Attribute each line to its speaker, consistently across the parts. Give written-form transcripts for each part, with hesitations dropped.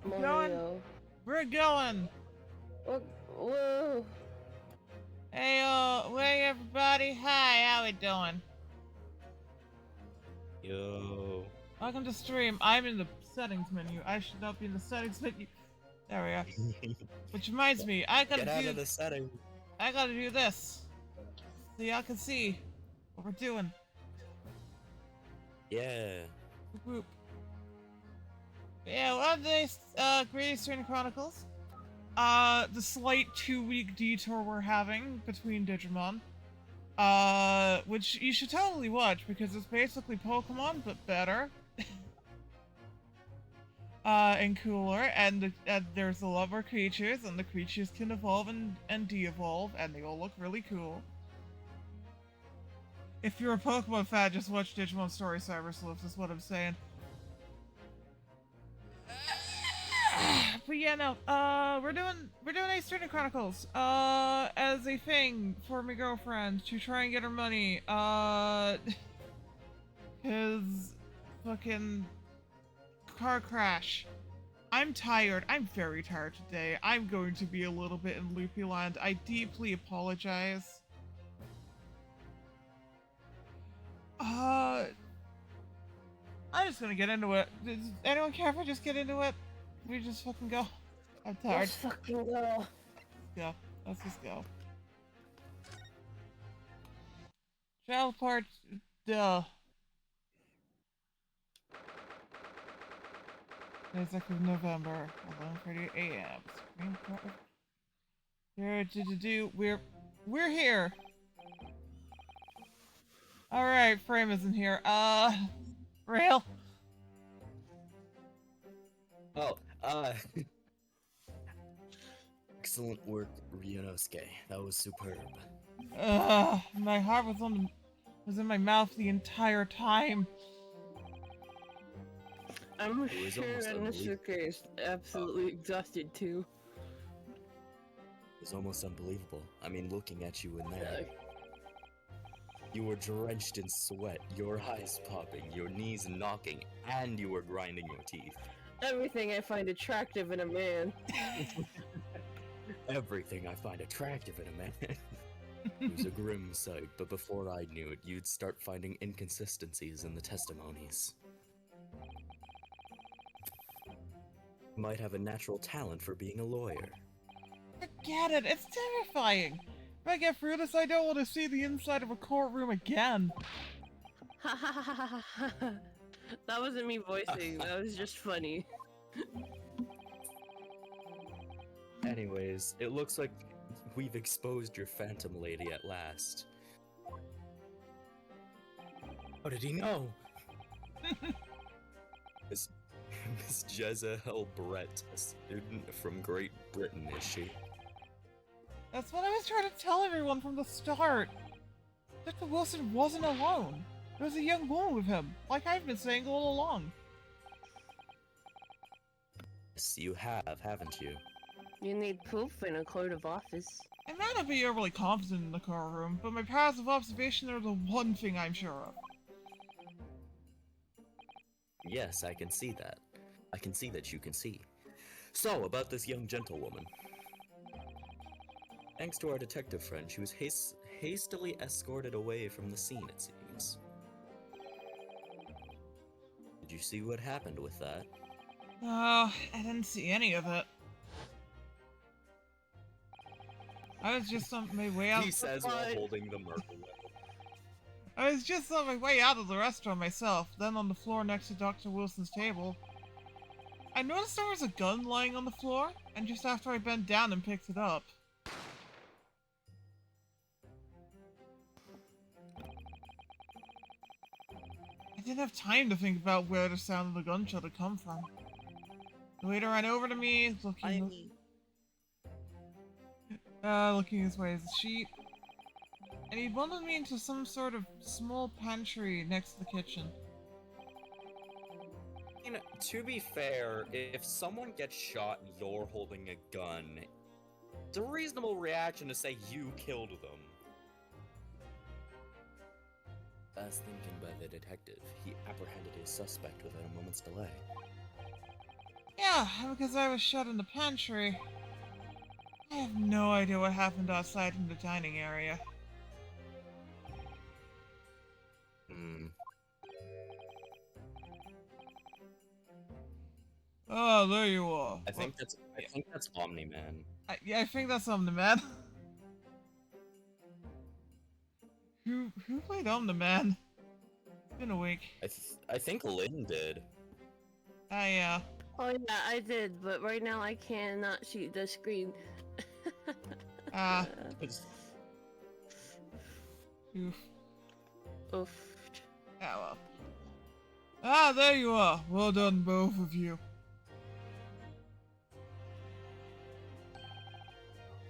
Speaker 1: Going?
Speaker 2: Mario.
Speaker 1: We're going.
Speaker 2: What? Whoa.
Speaker 1: Hey everybody. Hi, how we doing?
Speaker 3: Yo.
Speaker 1: Welcome to stream. I'm in the settings menu. I should not be in the settings menu. There we are. Which reminds me,
Speaker 3: Get out of the setting.
Speaker 1: I gotta do this. So y'all can see what we're doing.
Speaker 3: Yeah.
Speaker 1: Group. Yeah, well, today's Great Attorney Chronicles. The slight 2-week detour we're having between Digimon. Which you should totally watch because it's basically Pokemon, but better. And cooler, and there's a lot more creatures, and the creatures can evolve and de-evolve, and they all look really cool. If you're a Pokemon fan, just watch Digimon Story Cyber Sleuths, is what I'm saying. But yeah, no, we're doing Attourney Chronicles, as a thing for my girlfriend to try and get her money, his fucking car crash. I'm tired. I'm very tired today. I'm going to be a little bit in loopy land. I deeply apologize. I'm just gonna get into it. Does anyone care if I just get into it? We just fucking go. I'm tired.
Speaker 2: Let's fucking go.
Speaker 1: Yeah, let's just go. Travel part, duh. 22nd of November, 11:30 a.m. We're here. All right, Frame isn't here. Rail.
Speaker 3: Oh, excellent work, Ryunosuke. That was superb.
Speaker 1: My heart was in my mouth the entire time.
Speaker 2: I'm
Speaker 3: It was
Speaker 2: sure
Speaker 3: almost
Speaker 2: Inosuke is absolutely exhausted too.
Speaker 3: It was almost unbelievable. I mean, looking at you in there. You were drenched in sweat, your eyes popping, your knees knocking, and you were grinding your teeth.
Speaker 2: Everything I find attractive in a man.
Speaker 3: Everything I find attractive in a man. It was a grim sight, but before I knew it, you'd start finding inconsistencies in the testimonies. You might have a natural talent for being a lawyer.
Speaker 1: Forget it. It's terrifying. If I get through this, I don't want to see the inside of a courtroom again.
Speaker 2: Ha ha ha ha ha ha. That wasn't me voicing. That was just funny.
Speaker 3: Anyways, it looks like we've exposed your phantom lady at last. How did he know? Miss Jezebel Brett, a student from Great Britain, is she?
Speaker 1: That's what I was trying to tell everyone from the start. Dr. Wilson wasn't alone. There was a young woman with him, like I've been saying all along.
Speaker 3: Yes, you have, haven't you?
Speaker 2: You need proof in a court of office.
Speaker 1: I might not be overly confident in the courtroom, but my powers of observation are the one thing I'm sure of.
Speaker 3: Yes, I can see that. I can see that you can see. So, about this young gentlewoman. Thanks to our detective friend, she was hastily escorted away from the scene, it seems. Did you see what happened with that?
Speaker 1: Oh, I didn't see any of it. I was just on my way out.
Speaker 3: He says while holding the murder weapon.
Speaker 1: I was just on my way out of the restaurant myself, then on the floor next to Dr. Wilson's table. I noticed there was a gun lying on the floor, and just after I bent down and picked it up. I didn't have time to think about where the sound of the gunshot had come from. The waiter ran over to me, looking his way as a sheet, and he bundled me into some sort of small pantry next to the kitchen.
Speaker 3: You know, to be fair, if someone gets shot and you're holding a gun, it's a reasonable reaction to say you killed them. As thinking by the detective, he apprehended his suspect without a moment's delay.
Speaker 1: Yeah, because I was shut in the pantry. I have no idea what happened outside in the dining area.
Speaker 3: Hmm.
Speaker 1: Oh, there you are.
Speaker 3: I think that's Omni-Man.
Speaker 1: Yeah, I think that's Omni-Man. Who played Omni-Man? It's been a week.
Speaker 3: I think Lynn did.
Speaker 1: Yeah.
Speaker 2: Oh yeah, I did, but right now I cannot see the screen.
Speaker 1: Oof.
Speaker 2: Oof.
Speaker 1: Ah, well. Ah, there you are. Well done, both of you.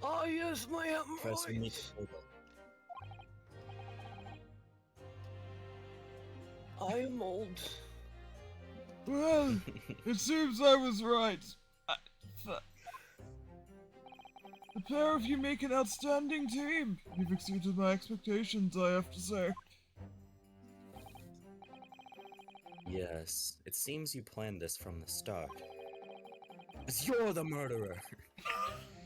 Speaker 2: Oh yes, my
Speaker 3: Professor
Speaker 2: hemorrhoids.
Speaker 3: Mikotoba.
Speaker 2: I am old.
Speaker 1: Well, it seems I was right. The pair of you make an outstanding team. You've exceeded my expectations, I have to say.
Speaker 3: Yes, it seems you planned this from the start. 'Cause you're the murderer!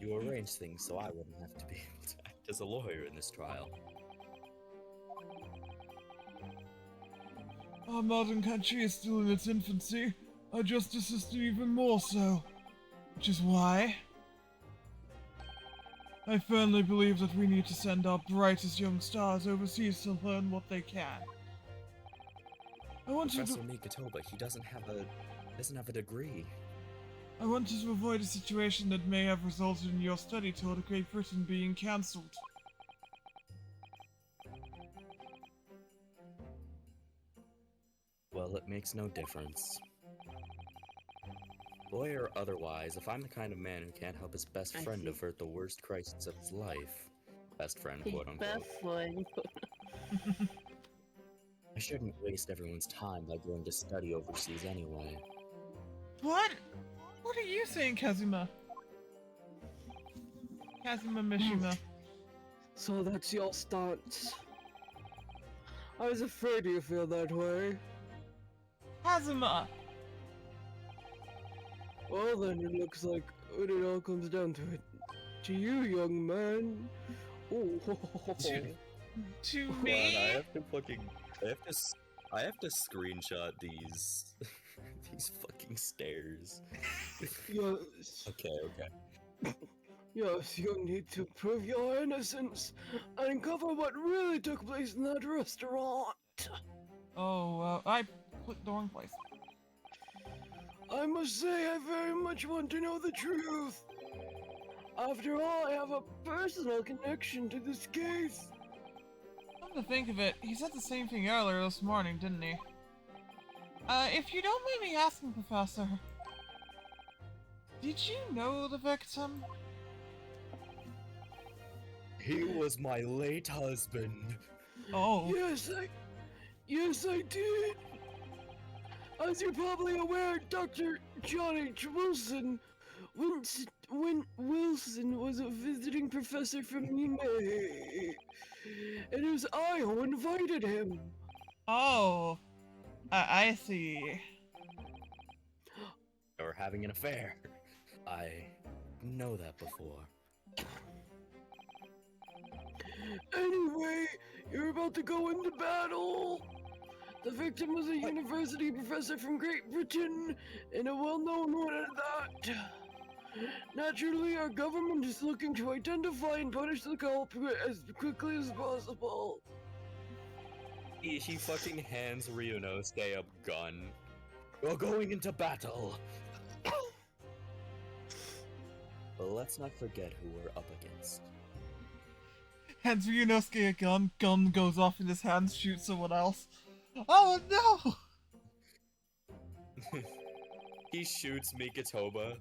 Speaker 3: You arranged things so I wouldn't have to be able to act as a lawyer in this trial.
Speaker 1: Our modern country is still in its infancy. Our justice system even more so. Which is why I firmly believe that we need to send our brightest young stars overseas to learn what they can. I want you to...
Speaker 3: Professor Mikotoba, he doesn't have a degree.
Speaker 1: I wanted to avoid a situation that may have resulted in your study tour to Great Britain being cancelled.
Speaker 3: Well, it makes no difference. Lawyer or otherwise, if I'm the kind of man who can't help his best
Speaker 2: I
Speaker 3: friend
Speaker 2: see.
Speaker 3: avert the worst crisis of his life, best friend,
Speaker 2: His
Speaker 3: quote unquote,
Speaker 2: best one.
Speaker 3: I shouldn't waste everyone's time by going to study overseas anyway.
Speaker 1: What? What are you saying, Kazuma? Kazuma Mishima.
Speaker 4: So that's your stance. I was afraid you feel that way.
Speaker 1: Kazuma!
Speaker 4: Well then, it looks like when it all comes down to it, to you, young man. Oh,
Speaker 1: To
Speaker 3: God,
Speaker 1: me?
Speaker 3: I have to screenshot these, these fucking stairs.
Speaker 4: yes,
Speaker 3: Okay.
Speaker 4: yes, you need to prove your innocence and uncover what really took place in that restaurant.
Speaker 1: Oh, I clicked the wrong place.
Speaker 4: I must say, I very much want to know the truth. After all, I have a personal connection to this case.
Speaker 1: Come to think of it, he said the same thing earlier this morning, didn't he? If you don't mind me asking, Professor, did you know the victim?
Speaker 3: He was my late husband.
Speaker 1: Oh.
Speaker 4: Yes, I did. As you're probably aware, Dr. Johnny Wilson Wilson was a visiting professor from Nime, and it was I who invited him.
Speaker 1: Oh. I see.
Speaker 3: They were having an affair. I know that before.
Speaker 4: Anyway, you're about to go into battle. The victim was a university professor from Great Britain, and a well-known one at that. Naturally, our government is looking to identify and punish the culprit as quickly as possible.
Speaker 3: He fucking hands Ryunosuke a gun. We're going into battle! But let's not forget who we're up against.
Speaker 1: Hands Ryunosuke a gun goes off in his hands, shoots someone else. Oh no!
Speaker 3: He shoots Mikotoba,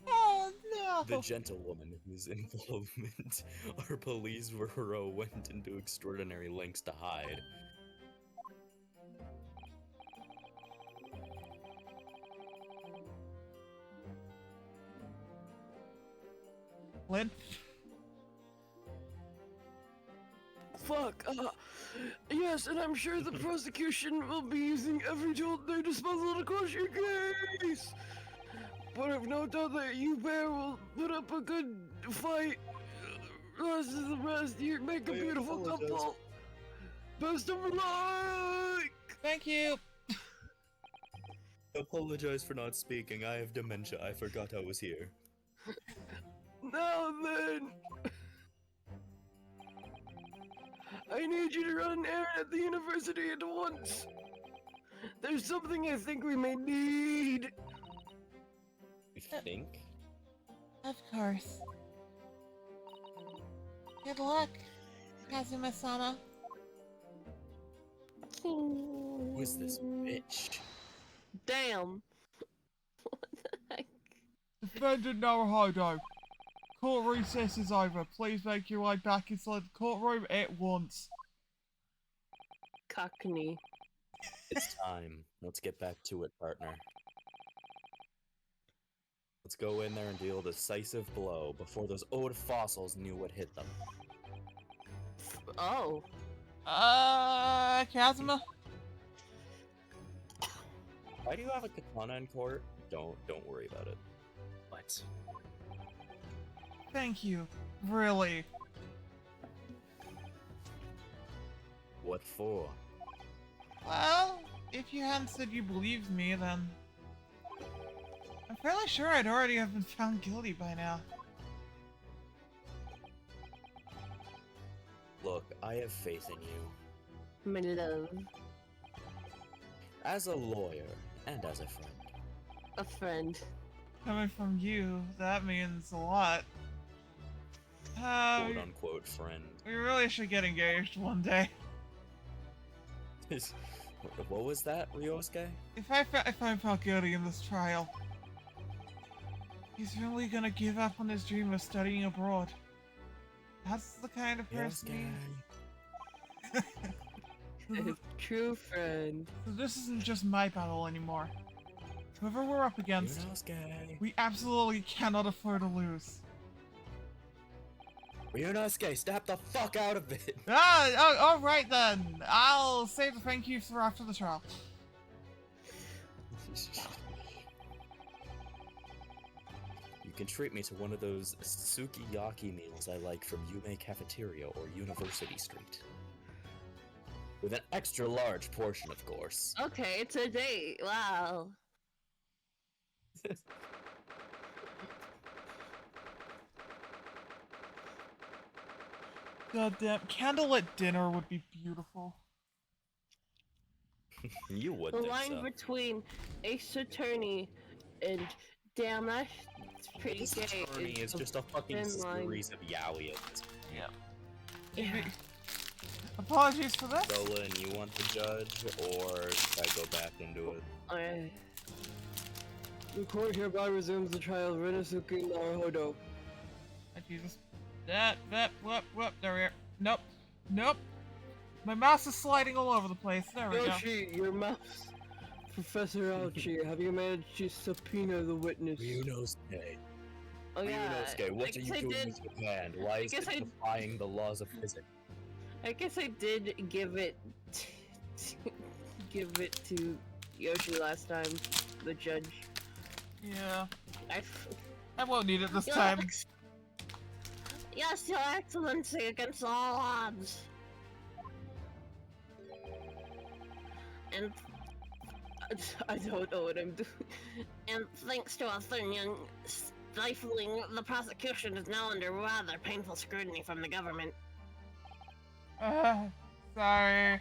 Speaker 1: Oh no!
Speaker 3: the gentlewoman whose involvement our police bureau went into extraordinary lengths to hide.
Speaker 1: Lynn?
Speaker 4: Fuck, yes, and I'm sure the prosecution will be using every tool at their disposal to close your case. but I've no doubt that you pair will put up a good fight. Rest is the rest. You make a
Speaker 3: I
Speaker 4: beautiful
Speaker 3: apologize.
Speaker 4: couple. Best of luck!
Speaker 1: Thank you.
Speaker 3: I apologize for not speaking. I have dementia. I forgot I was here.
Speaker 4: Now then, I need you to run an errand at the university at once. There's something I think we may need.
Speaker 3: You think?
Speaker 1: Of course. Good luck, Kazuma-sama.
Speaker 3: Who is this bitch?
Speaker 2: Damn. What the heck?
Speaker 1: Defendant Naruhodo. Court recess is over. Please make your way back inside the courtroom at once.
Speaker 2: Cockney.
Speaker 3: It's time. Let's get back to it, partner. Let's go in there and deal a decisive blow before those old fossils knew what hit them.
Speaker 2: Oh.
Speaker 1: Kazuma?
Speaker 3: Why do you have a katana in court? Don't worry about it. What?
Speaker 1: Thank you. Really.
Speaker 3: What for?
Speaker 1: Well, if you hadn't said you believed me, then... I'm fairly sure I'd already have been found guilty by now.
Speaker 3: Look, I have faith in you.
Speaker 2: My love.
Speaker 3: As a lawyer, and as a friend.
Speaker 2: A friend.
Speaker 1: Coming from you, that means a lot.
Speaker 3: Quote unquote friend.
Speaker 1: We really should get engaged one day.
Speaker 3: What was that, Ryosuke?
Speaker 1: If I'm found guilty in this trial, he's really gonna give up on his dream of studying abroad. That's the kind of person he...
Speaker 2: True friend.
Speaker 1: So this isn't just my battle anymore. Whoever we're up against,
Speaker 3: Ryosuke.
Speaker 1: we absolutely cannot afford to lose.
Speaker 3: Ryosuke, snap the fuck out of it!
Speaker 1: Alright then. I'll save the thank yous for after the trial.
Speaker 3: You can treat me to one of those sukiyaki meals I like from Yume Cafeteria or University Street. With an extra large portion, of course.
Speaker 2: Okay, it's a date. Wow.
Speaker 1: Goddamn, candlelit dinner would be beautiful.
Speaker 3: You would
Speaker 2: The
Speaker 3: think
Speaker 2: line
Speaker 3: so.
Speaker 2: between Ace Attorney and damn, that's pretty
Speaker 3: This
Speaker 2: gay.
Speaker 3: attorney is
Speaker 2: a
Speaker 3: just a fucking
Speaker 2: thin line.
Speaker 3: series of yaoi.
Speaker 2: Yeah.
Speaker 1: Apologies for this.
Speaker 3: Dolan, you want the judge, or should I go back into it?
Speaker 2: Alright.
Speaker 4: The court hereby resumes the trial of Renosuke Naruhodo.
Speaker 1: Oh, Jesus. Whoop, there we are. Nope. My mouse is sliding all over the place. There we go.
Speaker 4: Yoshi, your mouse. Professor Ouchi, have you managed to subpoena the witness?
Speaker 3: Ryunosuke.
Speaker 2: Oh yeah.
Speaker 3: Ryunosuke, what are
Speaker 2: I
Speaker 3: you
Speaker 2: guess I
Speaker 3: doing
Speaker 2: did-
Speaker 3: with your hand? Why is
Speaker 2: guess
Speaker 3: it
Speaker 2: I-
Speaker 3: defying the laws of physics?
Speaker 2: I guess I did give it to Yoshi last time, the judge.
Speaker 1: Yeah.
Speaker 2: I
Speaker 1: I won't need it this
Speaker 2: Your
Speaker 1: time.
Speaker 2: Yes, Your Excellency, against all odds. And I don't know what I'm doing. And thanks to Attourney stifling the prosecution is now under rather painful scrutiny from the government.
Speaker 1: Sorry.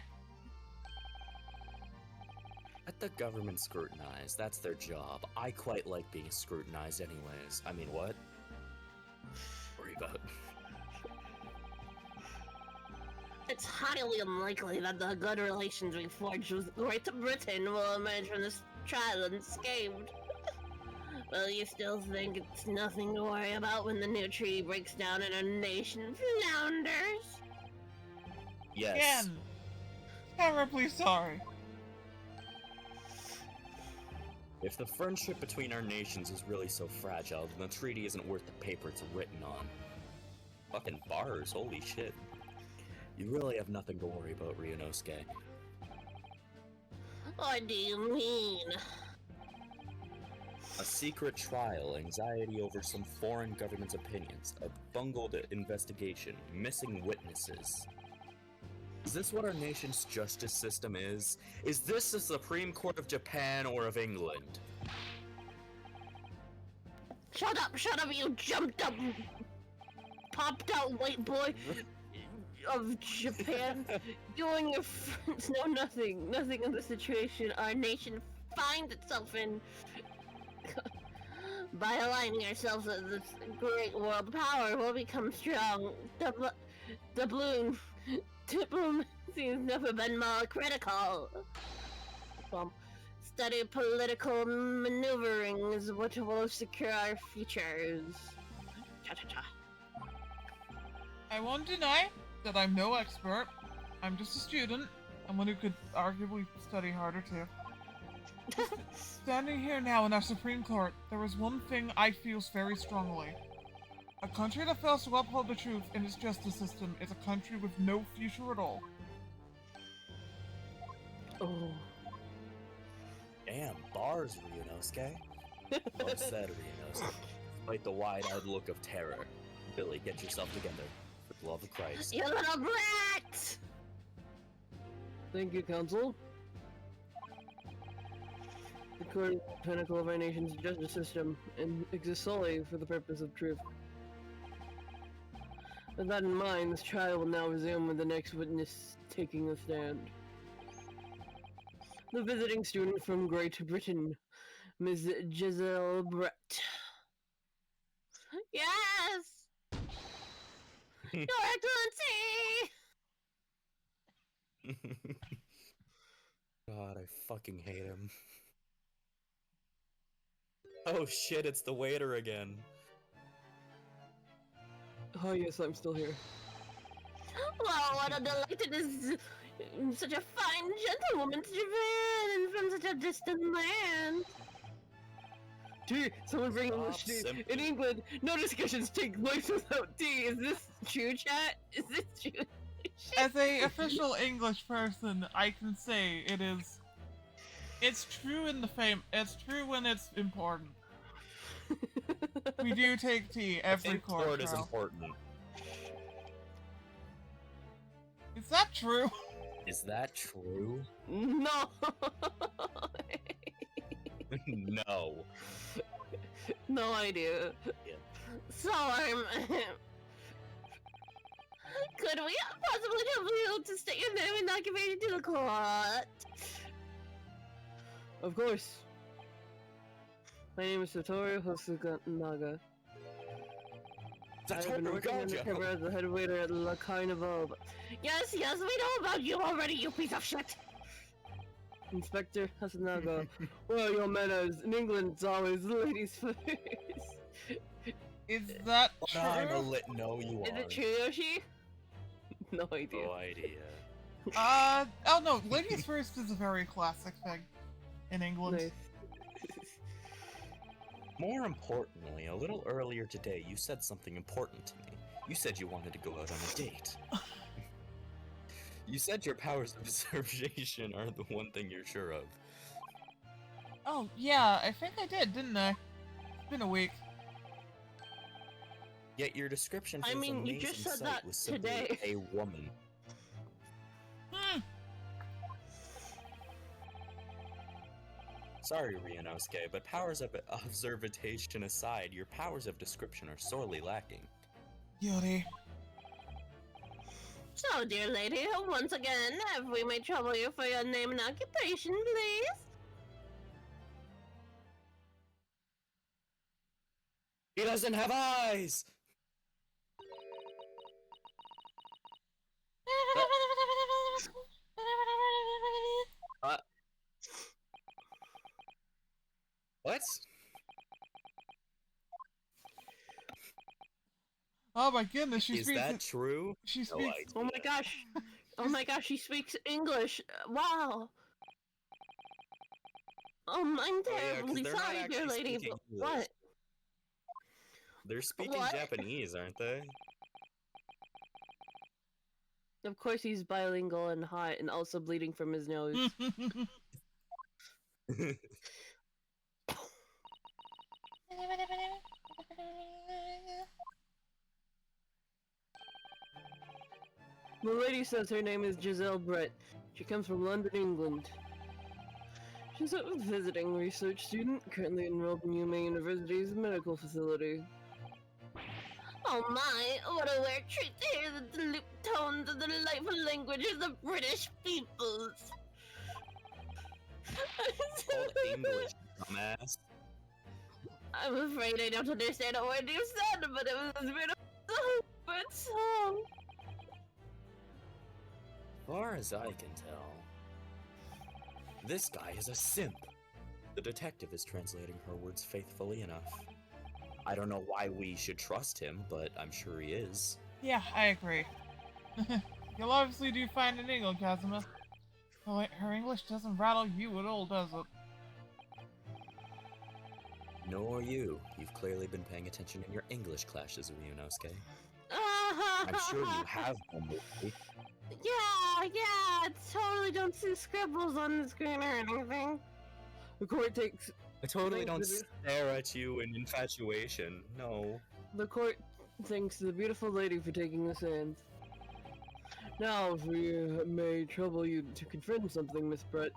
Speaker 3: Let the government scrutinize. That's their job. I quite like being scrutinized anyways. I mean, what? Worry about.
Speaker 2: It's highly unlikely that the good relations we forged with Great Britain will emerge from this trial unscathed. Well, you still think it's nothing to worry about when the new treaty breaks down and our nation flounders?
Speaker 3: Yes.
Speaker 1: Again. Terribly sorry.
Speaker 3: If the friendship between our nations is really so fragile, then the treaty isn't worth the paper it's written on. Fucking bars, holy shit. You really have nothing to worry about, Ryunosuke.
Speaker 2: What do you mean?
Speaker 3: A secret trial, anxiety over some foreign government's opinions, a bungled investigation, missing witnesses. Is this what our nation's justice system is? Is this the Supreme Court of Japan or of England?
Speaker 2: Shut up, you jumped up, popped out white boy of Japan. You and your friends know nothing of the situation our nation finds itself in. By aligning ourselves with this great world power, we'll become strong. Doubloon diplomacy has never been more critical. Steady political maneuvering is what will secure our futures. Cha-cha-cha.
Speaker 1: I won't deny that I'm no expert. I'm just a student, and one who could arguably study harder too. Standing here now in our Supreme Court, there is one thing I feel very strongly. A country that fails to uphold the truth in its justice system is a country with no future at all.
Speaker 2: Oh.
Speaker 3: Damn, bars, Ryunosuke. Well said, Ryunosuke. Despite the wide-eyed look of terror. Billy, get yourself together. For the love of Christ.
Speaker 2: You little brat!
Speaker 4: Thank you, Council. The court is the pinnacle of our nation's justice system and exists solely for the purpose of truth. With that in mind, this trial will now resume with the next witness taking the stand. The visiting student from Great Britain, Ms. Giselle Brett.
Speaker 2: Yes! Your Excellency!
Speaker 3: God, I fucking hate him. Oh shit, it's the waiter again.
Speaker 4: Oh yes, I'm still here.
Speaker 2: Wow, what a delight it is! Such a fine gentlewoman to Japan, and from such a distant land.
Speaker 4: Tea! Someone bring English tea!
Speaker 3: Simply.
Speaker 4: In England, no discussions take place without tea! Is this true, chat? Is this true?
Speaker 1: As a official English person, I can say it is. It's true in the It's true when it's important. We do take tea every
Speaker 3: court is
Speaker 1: trial.
Speaker 3: important.
Speaker 1: Is that true?
Speaker 3: Is that true?
Speaker 4: No!
Speaker 3: No.
Speaker 4: No idea.
Speaker 2: So, could we possibly help you to state your name and occupation to the court?
Speaker 4: Of course. My name is Satoru Hosunaga. I have been working undercover as the head waiter at La Carnival.
Speaker 2: Yes, we know about you already, you piece of shit!
Speaker 4: Inspector Hosunaga. Well, your manners. In England, it's always ladies first.
Speaker 1: Is that true?
Speaker 3: No, you
Speaker 4: Is
Speaker 3: are.
Speaker 4: it true, Yoshi? No idea.
Speaker 3: No idea.
Speaker 1: Oh no, ladies first is a very classic thing in England.
Speaker 4: Nice.
Speaker 3: More importantly, a little earlier today, you said something important to me. You said you wanted to go out on a date. You said your powers of observation are the one thing you're sure of.
Speaker 1: Oh yeah, I think I did, didn't I? It's been a week.
Speaker 3: Yet your description for
Speaker 2: I
Speaker 3: this
Speaker 2: mean, you
Speaker 3: amazing
Speaker 2: just said
Speaker 3: sight
Speaker 2: that
Speaker 3: was simply
Speaker 2: today.
Speaker 3: a woman. Sorry, Ryunosuke, but powers of observation aside, your powers of description are sorely lacking.
Speaker 1: Yuri.
Speaker 2: So, dear lady, once again, have we may trouble you for your name and occupation, please?
Speaker 3: He doesn't have eyes! What?
Speaker 1: Oh my goodness, she
Speaker 3: Is
Speaker 1: speaks.
Speaker 3: that true?
Speaker 1: She
Speaker 3: No
Speaker 1: speaks.
Speaker 3: idea.
Speaker 2: Oh my gosh! Oh my gosh, she speaks English! Wow! I'm
Speaker 3: Oh, yeah, 'cause
Speaker 2: terribly
Speaker 3: they're not
Speaker 2: sorry, dear
Speaker 3: actually
Speaker 2: lady,
Speaker 3: speaking
Speaker 2: but
Speaker 3: English.
Speaker 2: what?
Speaker 3: They're speaking
Speaker 2: What?
Speaker 3: Japanese, aren't they?
Speaker 4: Of course he's bilingual and hot and also bleeding from his nose. The lady says her name is Giselle Brett. She comes from London, England. She's a visiting research student, currently enrolled in UMA University's medical facility.
Speaker 2: Oh my, what a weird treat to hear the looped tones of the delightful language of the British peoples.
Speaker 3: It's called English, dumbass.
Speaker 2: I'm afraid I don't understand a word you said, but it was a beautiful song.
Speaker 3: Far as I can tell, this guy is a simp. The detective is translating her words faithfully enough. I don't know why we should trust him, but I'm sure he is.
Speaker 1: Yeah, I agree. You'll obviously do fine in England, Casimir. Oh wait, her English doesn't rattle you at all, does it?
Speaker 3: Nor you. You've clearly been paying attention in your English classes, Ryunosuke. I'm sure you have been lately.
Speaker 2: Yeah, totally don't see scribbles on the screen or anything.
Speaker 4: The court takes.
Speaker 3: I totally don't
Speaker 4: Thanks,
Speaker 3: stare at you in infatuation. No.
Speaker 4: The court thanks the beautiful lady for taking the stand. Now, if we may trouble you to confirm something, Miss Brett.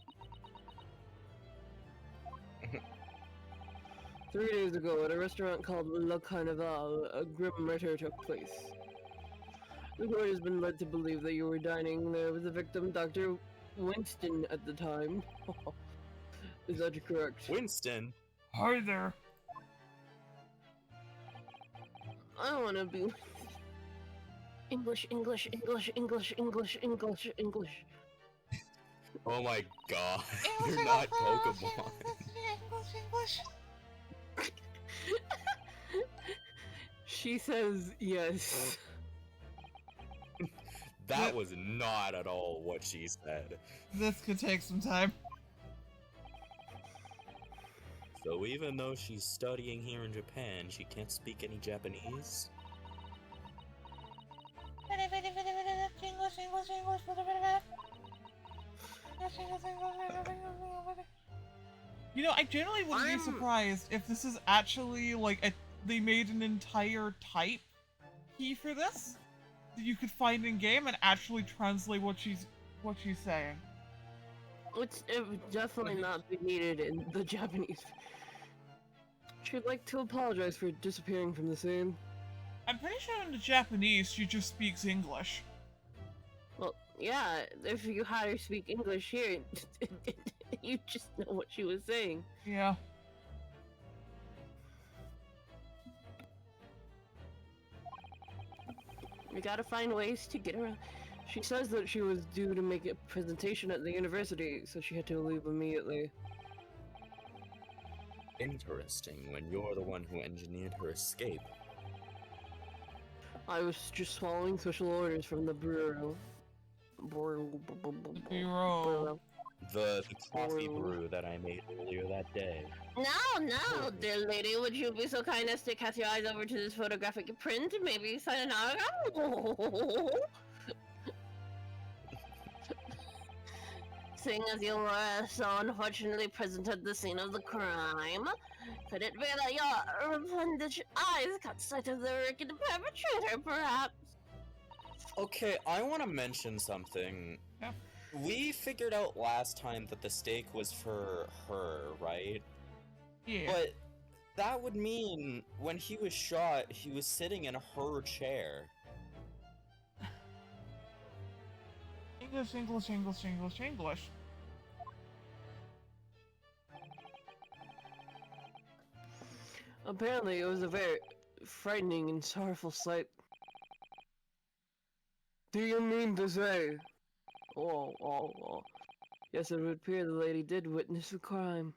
Speaker 4: 3 days ago, at a restaurant called Le Carnival, a grim murder took place. The court has been led to believe that you were dining there with the victim, Dr. Winston, at the time. Is that correct?
Speaker 3: Winston?
Speaker 1: Hi there.
Speaker 2: I wanna be English.
Speaker 3: Oh my god. You're not Pokemon.
Speaker 1: English.
Speaker 4: She says yes.
Speaker 3: That was not at all what she said.
Speaker 1: This could take some time.
Speaker 3: So even though she's studying here in Japan, she can't speak any Japanese?
Speaker 1: You know, I generally wouldn't be surprised if this is actually like they made an entire type key for this that you could find in game and actually translate what she's saying.
Speaker 4: Which it would definitely not be needed in the Japanese. She'd like to apologize for disappearing from the scene.
Speaker 1: I'm pretty sure in the Japanese she just speaks English.
Speaker 4: Well, yeah, if you had her speak English here, you just know what she was saying.
Speaker 1: Yeah.
Speaker 4: We gotta find ways to get around. She says that she was due to make a presentation at the university, so she had to leave immediately.
Speaker 3: Interesting, when you're the one who engineered her escape.
Speaker 4: I was just following special orders from the bureau.
Speaker 1: Bureau.
Speaker 3: The coffee brew that I made earlier that day.
Speaker 2: No, dear lady, would you be so kind as to cast your eyes over to this photographic print? Maybe sign an autograph? Seeing as you were so unfortunately present at the scene of the crime, could it be that your replenished eyes caught sight of the wicked perpetrator, perhaps?
Speaker 3: Okay, I want to mention something.
Speaker 1: Yeah.
Speaker 3: We figured out last time that the steak was for her, right?
Speaker 1: Yeah.
Speaker 3: But that would mean when he was shot, he was sitting in her chair.
Speaker 1: English.
Speaker 4: Apparently, it was a very frightening and sorrowful sight. Do you mean to say? Oh. Yes, it would appear the lady did witness the crime.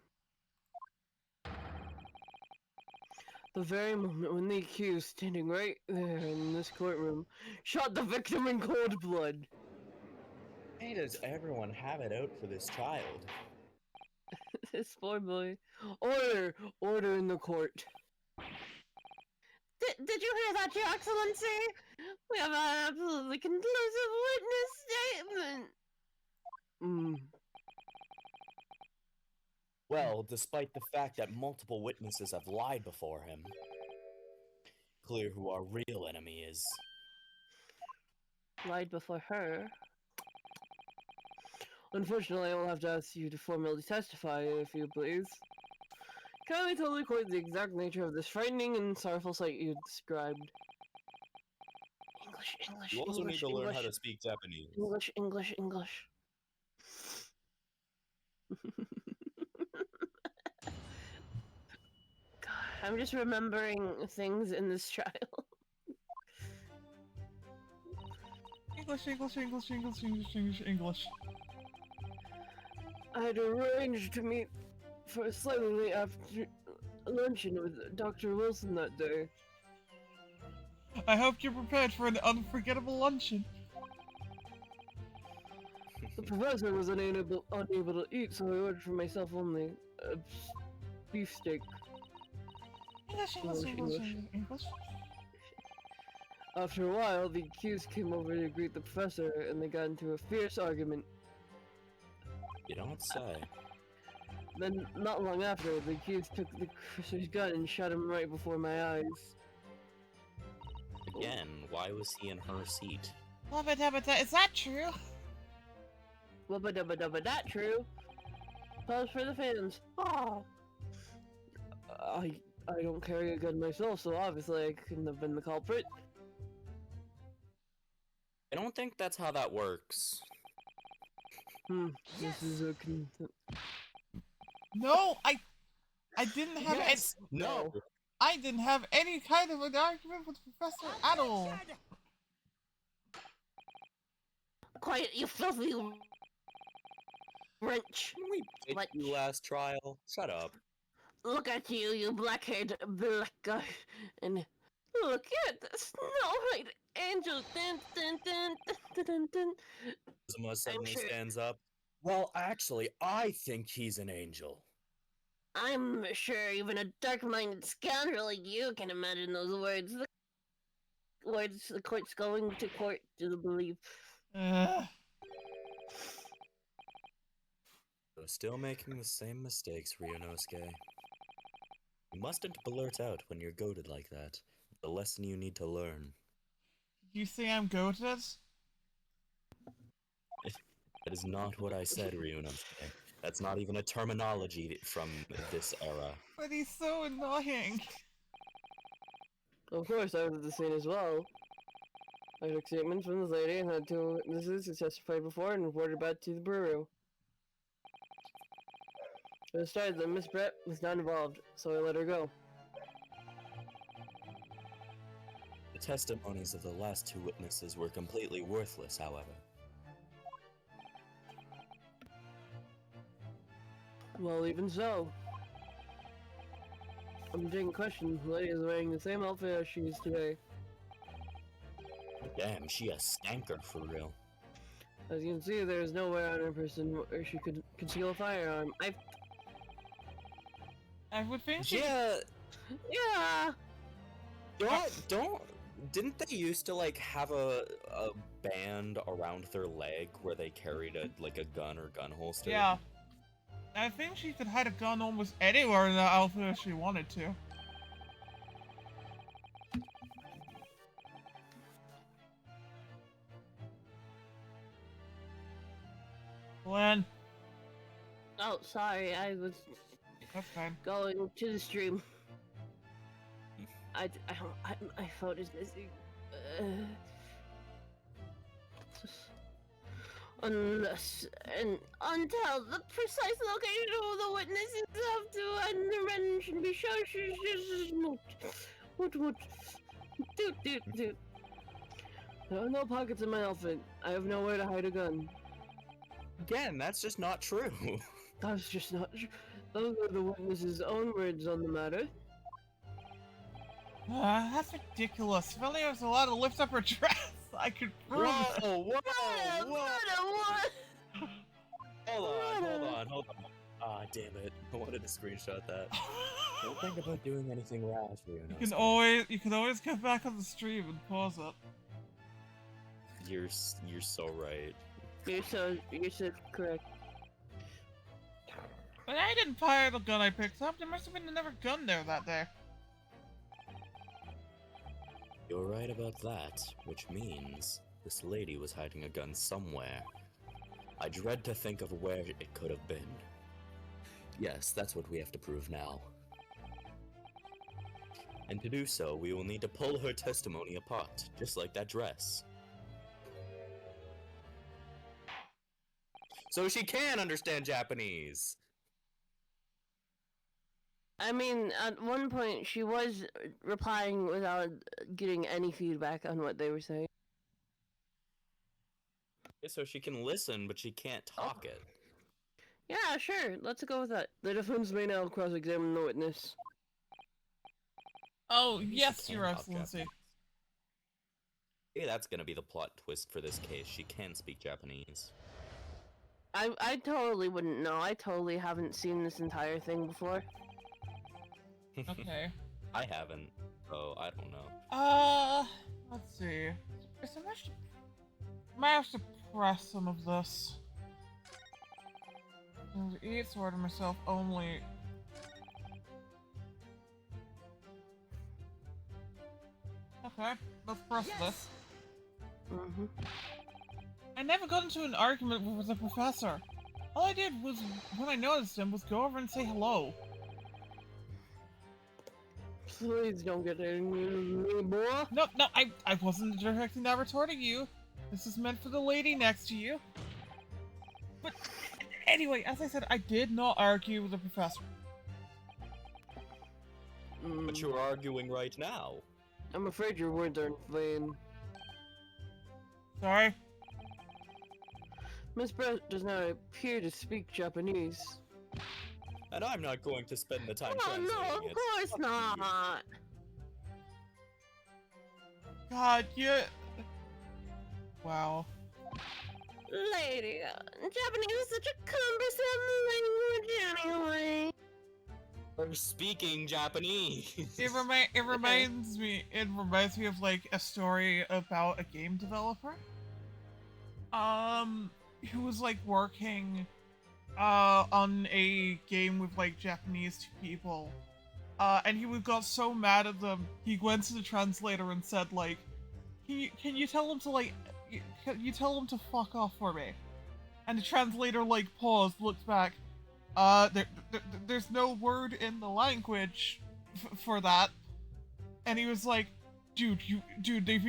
Speaker 4: The very moment when the accused, standing right there in this courtroom, shot the victim in cold blood.
Speaker 3: Why does everyone have it out for this child?
Speaker 4: This poor boy. Order in the court.
Speaker 2: Did you hear that, Your Excellency? We have an absolutely conclusive witness statement.
Speaker 3: Well, despite the fact that multiple witnesses have lied before him, clear who our real enemy is.
Speaker 4: Lied before her. Unfortunately, I will have to ask you to formally testify, if you please. Kindly tell the court the exact nature of this frightening and sorrowful sight you described. English, English,
Speaker 3: You also
Speaker 4: English,
Speaker 3: need to learn
Speaker 4: English,
Speaker 3: how to speak Japanese.
Speaker 4: English, English, English. God, I'm just remembering things in this trial.
Speaker 1: English, English, English, English, English, English, English.
Speaker 4: I had arranged to meet for a slightly late after luncheon with Dr. Wilson that day.
Speaker 1: I hope you're prepared for an unforgettable luncheon.
Speaker 4: The professor was unable to eat, so I ordered for myself only a beefsteak.
Speaker 1: English, English, English, English, English.
Speaker 4: After a while, the accused came over to greet the professor, and they got into a fierce argument.
Speaker 3: You don't say.
Speaker 4: Then, not long after, the accused took the professor's gun and shot him right before my eyes.
Speaker 3: Again, why was he in her seat?
Speaker 1: Lubba dubba da, is that true?
Speaker 4: Wubba dubba dubba, that true? Pause for the fans. Ah! I don't carry a gun myself, so obviously I couldn't have been the culprit.
Speaker 3: I don't think that's how that works.
Speaker 4: This is a
Speaker 1: No, I didn't have
Speaker 3: Yes! No!
Speaker 1: I didn't have any kind of an argument with Professor at all.
Speaker 2: Quiet, you filthy wrench.
Speaker 3: Didn't we pick
Speaker 2: What?
Speaker 3: you last trial? Shut up.
Speaker 2: Look at you, you black-haired black guy. And look at the Snow White angel. Dun, dun, dun, dun, dun, dun.
Speaker 3: Zuma suddenly
Speaker 2: sure-
Speaker 3: stands up. Well, actually, I think he's an angel.
Speaker 2: I'm sure even a dark-minded scoundrel like you can imagine those words. The words the court's going to court to believe.
Speaker 1: Ugh.
Speaker 3: You're still making the same mistakes, Ryunosuke. You mustn't blurt out when you're goaded like that. The lesson you need to learn.
Speaker 1: You say I'm goated?
Speaker 3: That is not what I said, Ryunosuke. That's not even a terminology from this era.
Speaker 1: But he's so annoying.
Speaker 4: Of course, I was at the scene as well. I took statements from this lady and had two witnesses who testified before and reported back to the bureau. It was started that Miss Brett was not involved, so I let her go.
Speaker 3: The testimonies of the last two witnesses were completely worthless, however.
Speaker 4: Well, even so. I'm taking question. The lady is wearing the same outfit as she is today.
Speaker 3: Damn, she a stanker for real.
Speaker 4: As you can see, there is nowhere on her person where she could conceal a firearm.
Speaker 1: I would think she
Speaker 3: Yeah,
Speaker 4: Yeah!
Speaker 3: didn't they used to like have a band around their leg where they carried a gun or gun holster?
Speaker 1: Yeah. I think she could hide a gun almost anywhere in the outfit if she wanted to. Glenn.
Speaker 2: Oh, sorry, I was
Speaker 1: That's fine.
Speaker 2: going to the stream. I my phone is busy. Unless and until the precise location of the witnesses have to mention, be sure she's just what do.
Speaker 4: There are no pockets in my outfit. I have nowhere to hide a gun.
Speaker 3: Again, that's just not true.
Speaker 4: That's just not true. Those are the witnesses' own words on the matter.
Speaker 1: That's ridiculous. If only I was allowed to lift up her dress, I could prove it.
Speaker 3: Whoa! Hold on. Ah, damn it. I wanted to screenshot that. Don't think about doing anything rash, Ryunosuke.
Speaker 1: You can always get back on the stream and pause it.
Speaker 3: You're so right.
Speaker 4: You're so correct.
Speaker 1: But I didn't fire the gun I picked up. There must have been another gun there that day.
Speaker 3: You're right about that, which means this lady was hiding a gun somewhere. I dread to think of where it could have been. Yes, that's what we have to prove now. And to do so, we will need to pull her testimony apart, just like that dress. So she can understand Japanese!
Speaker 4: I mean, at one point she was replying without getting any feedback on what they were saying.
Speaker 3: Yeah, so she can listen, but she can't talk it.
Speaker 4: Yeah, sure. Let's go with that. The defense may now cross-examine the witness.
Speaker 1: Oh,
Speaker 3: Maybe she
Speaker 1: yes,
Speaker 3: can
Speaker 1: Your
Speaker 3: talk
Speaker 1: Excellency.
Speaker 3: Japanese. Yeah, that's gonna be the plot twist for this case. She can speak Japanese.
Speaker 4: I totally wouldn't know. I totally haven't seen this entire thing before.
Speaker 1: Okay.
Speaker 3: I haven't, so I don't know.
Speaker 1: Let's see. Is there much to... Might have to press some of this. And eat sword myself only. Okay, let's press this.
Speaker 4: Mm-hmm.
Speaker 1: I never got into an argument with the professor. All I did was, when I noticed him, was go over and say hello.
Speaker 4: Please don't get angry with me, boy.
Speaker 1: No, I wasn't directing that retort at you. This is meant for the lady next to you. But anyway, as I said, I did not argue with the professor.
Speaker 3: But you're arguing right now.
Speaker 4: I'm afraid your words are in vain.
Speaker 1: Sorry?
Speaker 4: Miss Brett does not appear to speak Japanese.
Speaker 3: And I'm not going to spend the time
Speaker 4: Oh
Speaker 3: translating
Speaker 4: no, of
Speaker 3: it.
Speaker 4: course not!
Speaker 1: God, you... Wow.
Speaker 2: Lady, Japanese is such a cumbersome language anyway.
Speaker 3: I'm speaking Japanese.
Speaker 1: It reminds me of like a story about a game developer. Who was like working on a game with like Japanese people. And he got so mad at them, he went to the translator and said like, can you tell him to like, can you tell him to fuck off for me? And the translator like paused, looked back. There's no word in the language for that. And he was like, dude, they've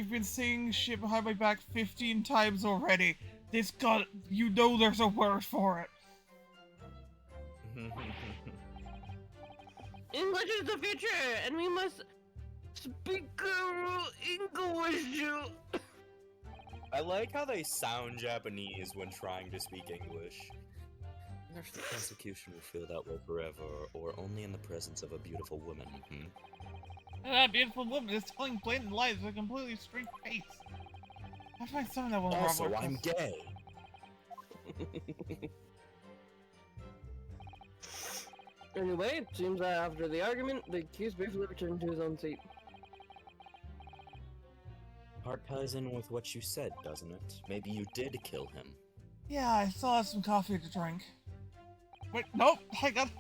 Speaker 1: been saying shit behind my back 15 times already. There's a word for it.
Speaker 4: English is the future, and we must speak English.
Speaker 3: I like how they sound Japanese when trying to speak English. I wonder if the prosecution will feel that way forever, or only in the presence of a beautiful woman,
Speaker 1: And that beautiful woman is telling blatant lies with a completely straight face. I find something that will
Speaker 3: Also, I'm gay!
Speaker 4: Anyway, it seems that after the argument, the accused briefly returned to his own seat.
Speaker 3: Part ties in with what you said, doesn't it? Maybe you did kill him.
Speaker 1: Yeah, I still have some coffee to drink. Wait, nope, hang on.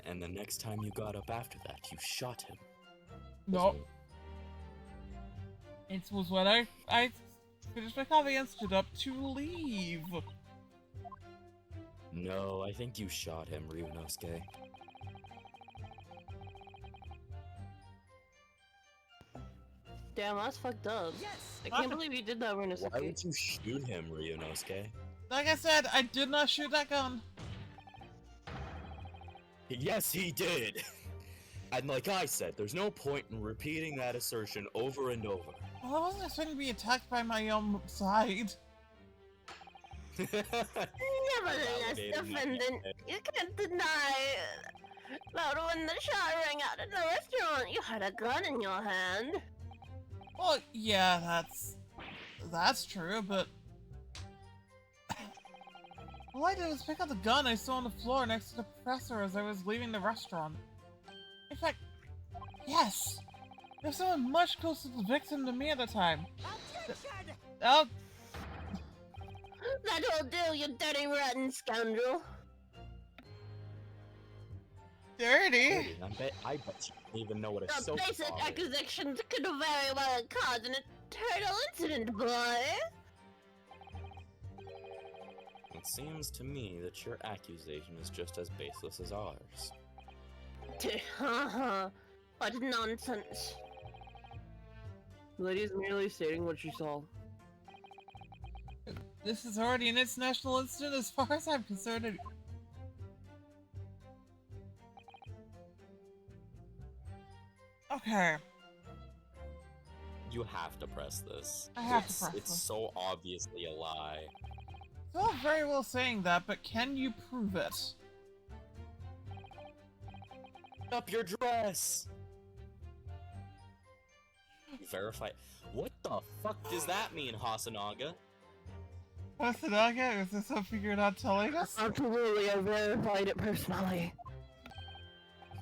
Speaker 3: And the next time you got up after that, you shot him.
Speaker 1: Nope. It was when I finished my coffee and stood up to leave.
Speaker 3: No, I think you shot him, Ryunosuke.
Speaker 4: Damn, that's fucked up. Yes! I can't believe you did that, Ryunosuke.
Speaker 3: Why would you shoot him, Ryunosuke?
Speaker 1: Like I said, I did not shoot that gun.
Speaker 3: Yes, he did! And like I said, there's no point in repeating that assertion over and over.
Speaker 1: Well, I wasn't expecting to be attacked by my own side.
Speaker 2: Nevertheless, defendant, you can't deny that when the shot rang out at the restaurant, you had a gun in your hand.
Speaker 1: Well, yeah, that's true, but all I did was pick up the gun I saw on the floor next to the professor as I was leaving the restaurant. In fact, yes, there's someone much closer to the victim than me at the time.
Speaker 2: That will do, you dirty, rotten scoundrel.
Speaker 1: Dirty?
Speaker 3: I bet you don't even know what a
Speaker 2: The
Speaker 3: soap
Speaker 2: basic
Speaker 3: bar is.
Speaker 2: accusations could very well cause an eternal incident, boy.
Speaker 3: It seems to me that your accusation is just as baseless as ours.
Speaker 2: What nonsense.
Speaker 4: The lady is merely stating what she saw.
Speaker 1: This is already an international incident as far as I'm concerned. Okay.
Speaker 3: You have to press this.
Speaker 1: I have to press
Speaker 3: It's
Speaker 1: this.
Speaker 3: so obviously a lie.
Speaker 1: It's all very well saying that, but can you prove it?
Speaker 3: Up your dress! Verify. What the fuck does that mean, Hasanaga?
Speaker 1: Wasanaga, is this something you're not telling us?
Speaker 4: Absolutely, I verified it personally.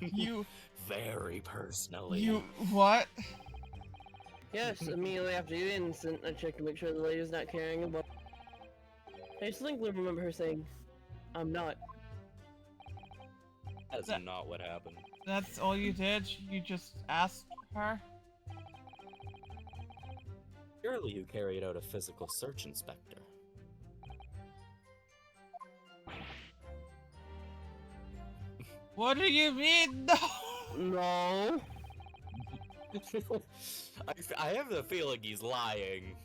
Speaker 1: You,
Speaker 3: Very personally.
Speaker 1: you, what?
Speaker 4: Yes, immediately after the incident, I checked to make sure the lady's not carrying a book. I distinctly remember her saying, "I'm not."
Speaker 3: That is not what happened.
Speaker 1: That's all you did? You just asked her?
Speaker 3: Surely you carried out a physical search, Inspector.
Speaker 1: What do you mean? No!
Speaker 4: No.
Speaker 3: I have the feeling he's lying.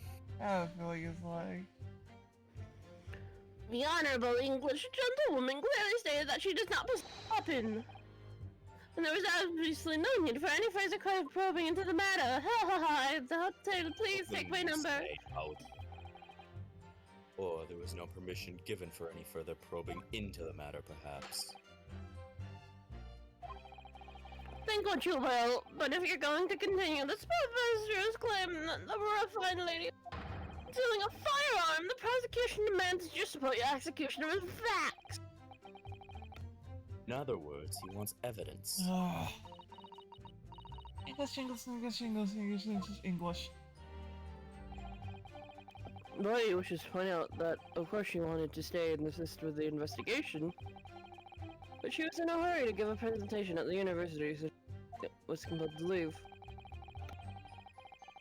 Speaker 1: I have a feeling it's lying.
Speaker 2: The Honorable English gentlewoman clearly stated that she does not possess a weapon. And there was obviously no need for any further probing into the matter. Ha ha ha, I thought, please take my number.
Speaker 3: Say out. Or there was no permission given for any further probing into the matter, perhaps.
Speaker 2: Think what you will, but if you're going to continue this preposterous claim that the refined lady stealing a firearm, the prosecution demands that you support your execution of his facts.
Speaker 3: In other words, he wants evidence.
Speaker 1: Ugh. English, English, English, English, English, English, English.
Speaker 4: The lady wishes to point out that, of course, she wanted to stay and assist with the investigation, but she was in a hurry to give a presentation at the university, so she was compelled to leave.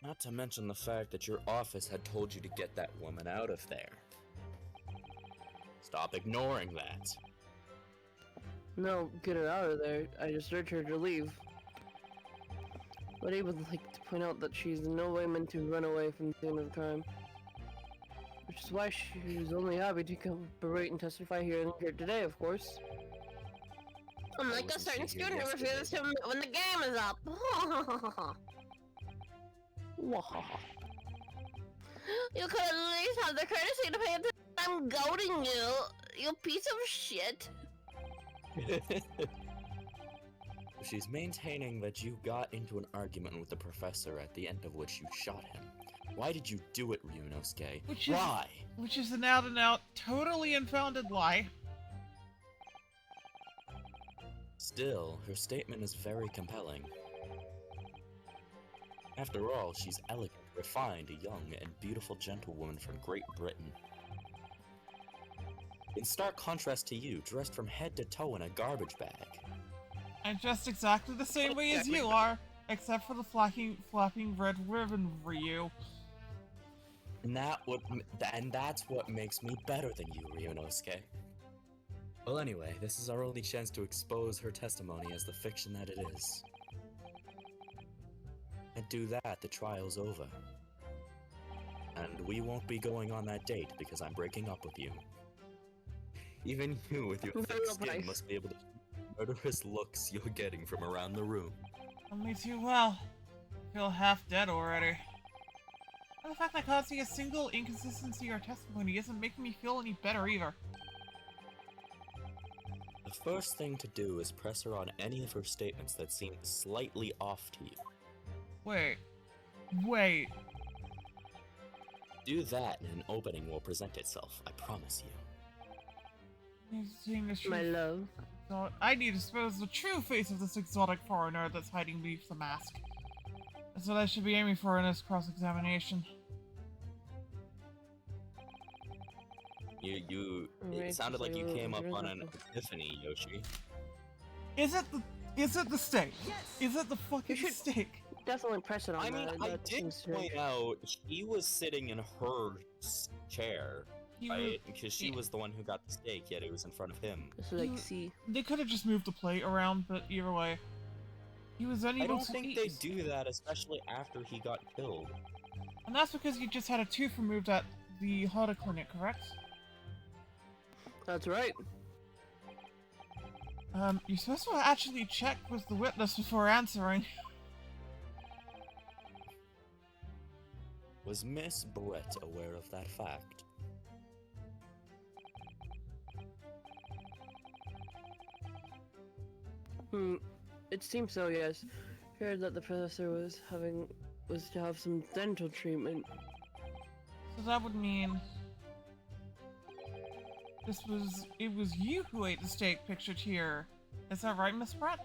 Speaker 3: Not to mention the fact that your office had told you to get that woman out of there. Stop ignoring that.
Speaker 4: No, get her out of there. I just urged her to leave. But he would like to point out that she's in no way meant to run away from the scene of the crime. Which is why she was only happy to cooperate and testify here today, of course.
Speaker 2: Unlike a
Speaker 3: wasn't
Speaker 2: certain
Speaker 3: here
Speaker 2: student who
Speaker 3: yesterday.
Speaker 2: refuses to admit when the game is up.
Speaker 4: Wahaha.
Speaker 2: You could at least have the courtesy to pay attention. I'm goading you, you piece of shit.
Speaker 3: She's maintaining that you got into an argument with the professor at the end of which you shot him. Why did you do it, Ryunosuke?
Speaker 1: Which is-
Speaker 3: Why?
Speaker 1: Which is an out-and-out, totally unfounded lie.
Speaker 3: Still, her statement is very compelling. After all, she's elegant, refined, a young and beautiful gentlewoman from Great Britain. In stark contrast to you, dressed from head to toe in a garbage bag.
Speaker 1: I'm dressed exactly the same way as you are, except for the flapping red ribbon for you.
Speaker 3: And that's what makes me better than you, Ryunosuke. Well, anyway, this is our only chance to expose her testimony as the fiction that it is. And do that, the trial's over. And we won't be going on that date because I'm breaking up with you. Even you with your thick skin
Speaker 4: nice.
Speaker 3: must be able to see the murderous looks you're getting from around the room.
Speaker 1: Only too well. I feel half dead already. And the fact that causing a single inconsistency or testimony isn't making me feel any better either.
Speaker 3: The first thing to do is press her on any of her statements that seem slightly off to you.
Speaker 1: Wait.
Speaker 3: Do that and an opening will present itself, I promise you.
Speaker 1: Seeing the
Speaker 4: My
Speaker 1: truth.
Speaker 4: love.
Speaker 1: So I need to expose the true face of this exotic foreigner that's hiding beneath the mask. That's what I should be aiming for in this cross-examination.
Speaker 3: It
Speaker 4: Alright,
Speaker 3: sounded like you
Speaker 4: so
Speaker 3: came up
Speaker 4: here's
Speaker 3: on
Speaker 4: a-
Speaker 3: an epiphany, Yoshi.
Speaker 1: Is it the steak? Is it the fucking
Speaker 4: should-
Speaker 1: steak?
Speaker 4: Definitely press it on
Speaker 3: I mean,
Speaker 4: that.
Speaker 3: I
Speaker 4: That
Speaker 3: did
Speaker 4: seems strange.
Speaker 3: point out she was sitting in her chair,
Speaker 1: He
Speaker 3: right? Because she
Speaker 1: yeah.
Speaker 3: was the one who got the steak, yet it was in front of him.
Speaker 4: This is like
Speaker 1: You-
Speaker 4: C.
Speaker 1: They could have just moved the plate around, but either way, he was
Speaker 3: I
Speaker 1: unable
Speaker 3: don't
Speaker 1: to
Speaker 3: think
Speaker 1: eat.
Speaker 3: they do that, especially after he got killed.
Speaker 1: And that's because you just had a tooth removed at the Hada clinic, correct?
Speaker 4: That's right.
Speaker 1: You're supposed to actually check with the witness before answering.
Speaker 3: Was Miss Brett aware of that fact?
Speaker 4: It seems so, yes. Heard that the professor was to have some dental treatment.
Speaker 1: So that would mean it was you who ate the steak pictured here. Is that right, Miss Pratt?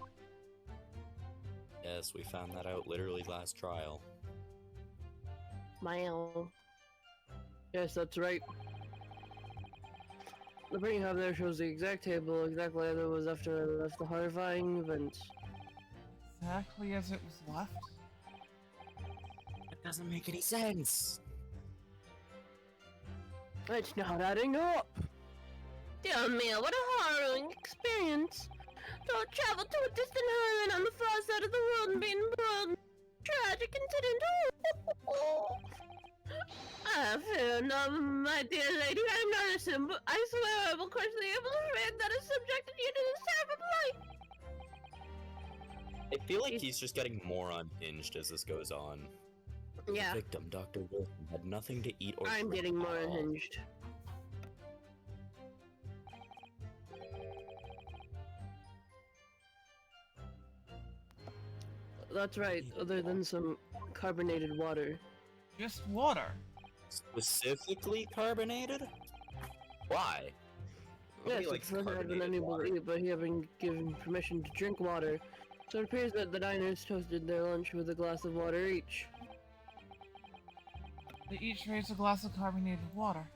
Speaker 3: Yes, we found that out literally last trial.
Speaker 4: Yes, that's right. The print you have there shows the exact table, exactly as it was after I left the horrifying event.
Speaker 1: Exactly as it was left.
Speaker 3: That doesn't make any sense!
Speaker 4: It's not adding up!
Speaker 2: Dear me, what a harrowing experience. To travel to a distant island on the far side of the world and being brought tragic incident. I fear no, my dear lady, I'm not innocent, but I swear I will crush the evil hand that has subjected you to this terrible life.
Speaker 3: I feel like he's just getting more unhinged as this goes on.
Speaker 2: Yeah,
Speaker 3: The victim, Dr. Wilson, had nothing to eat or
Speaker 4: I'm
Speaker 3: drink
Speaker 4: getting more
Speaker 3: at all.
Speaker 4: unhinged. That's right, other than some carbonated water.
Speaker 1: Just water.
Speaker 3: Specifically carbonated? Why?
Speaker 4: Yes,
Speaker 3: Nobody
Speaker 4: the
Speaker 3: likes
Speaker 4: professor had been
Speaker 3: carbonated
Speaker 4: unable
Speaker 3: water.
Speaker 4: to eat, but he had been given permission to drink water. So it appears that the diners toasted their lunch with a glass of water each.
Speaker 1: They each raised a glass of carbonated water.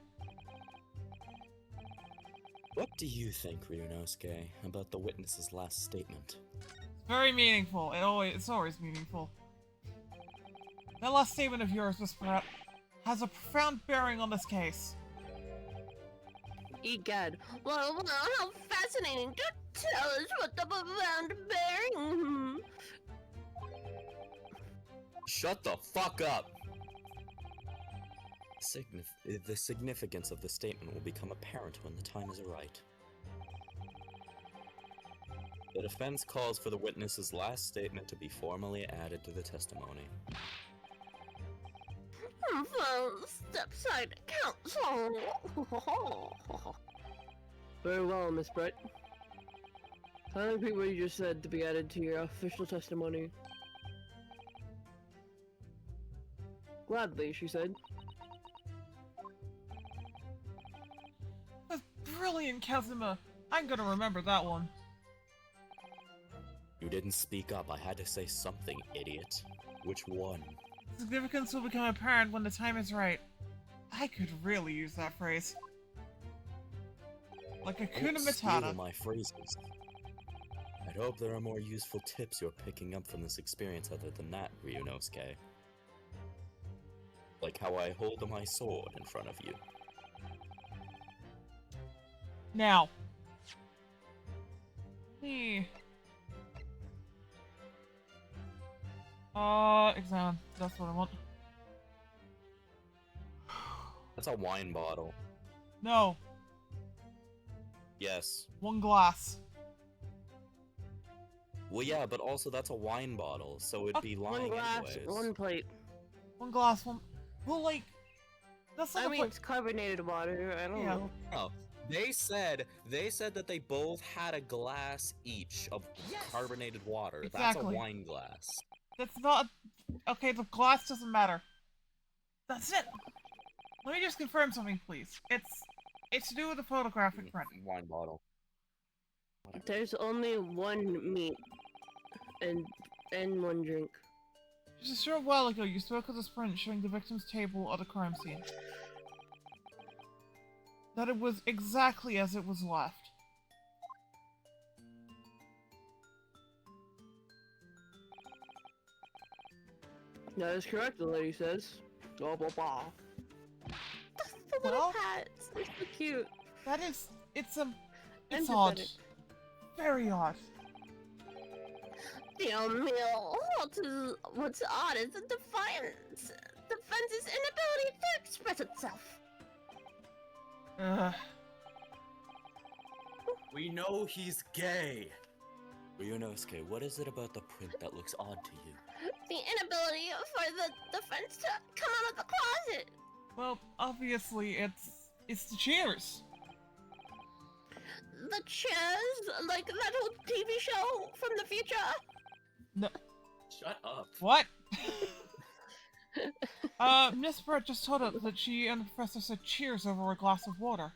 Speaker 3: What do you think, Ryunosuke, about the witness's last statement?
Speaker 1: It's very meaningful. It's always meaningful. That last statement of yours, Miss Pratt, has a profound bearing on this case.
Speaker 4: Egad.
Speaker 2: well, how fascinating. Do tell us what the profound bearing.
Speaker 3: Shut the fuck up! The significance of the statement will become apparent when the time is right. The defense calls for the witness's last statement to be formally added to the testimony.
Speaker 2: Step side counsel.
Speaker 4: Very well, Miss Brett. I'll repeat what you just said to be added to your official testimony. Gladly, she said.
Speaker 1: That's brilliant, Kazuma. I'm gonna remember that one.
Speaker 3: You didn't speak up, I had to say something, idiot. Which one?
Speaker 1: Significance will become apparent when the time is right. I could really use that phrase. Like Hakuna
Speaker 3: Don't steal
Speaker 1: Matata.
Speaker 3: my phrases. I'd hope there are more useful tips you're picking up from this experience other than that, Ryunosuke. Like how I hold my sword in front of you.
Speaker 1: Now. Me. Examine. That's what I want.
Speaker 3: That's a wine bottle.
Speaker 1: No.
Speaker 3: Yes.
Speaker 1: One glass.
Speaker 3: Well, yeah, but also that's a wine bottle, so it'd be lying
Speaker 4: One glass,
Speaker 3: anyways.
Speaker 4: one plate.
Speaker 1: One glass, one... Well, like... That's not
Speaker 4: I
Speaker 1: a
Speaker 4: mean,
Speaker 1: point.
Speaker 4: it's carbonated water. I don't
Speaker 1: Yeah.
Speaker 4: know.
Speaker 3: No, they said that they both had a glass each of carbonated water. That's a
Speaker 1: Exactly.
Speaker 3: wine glass.
Speaker 1: That's not... Okay, the glass doesn't matter. That's it! Let me just confirm something, please. It's to do with the photographic print.
Speaker 3: Wine bottle.
Speaker 4: There's only one meat and one drink.
Speaker 1: Just a short while ago, you spoke of this print showing the victim's table at the crime scene. that it was exactly as it was left.
Speaker 4: That is correct, the lady says. Blah blah blah.
Speaker 2: The little
Speaker 1: Well-
Speaker 2: pets. They're so cute.
Speaker 1: That is, it's odd.
Speaker 2: Empathetic.
Speaker 1: Very odd.
Speaker 2: Dear Meal, what's odd is the defense's inability to express itself.
Speaker 1: Ugh.
Speaker 3: We know he's gay. Ryunosuke, what is it about the print that looks odd to you?
Speaker 2: The inability for the defense to come out of the closet.
Speaker 1: Well, obviously, it's the cheers.
Speaker 2: The chairs, like that old TV show from the future.
Speaker 1: No,
Speaker 3: Shut up.
Speaker 1: what? Miss Brett just told us that she and the professor said cheers over a glass of water.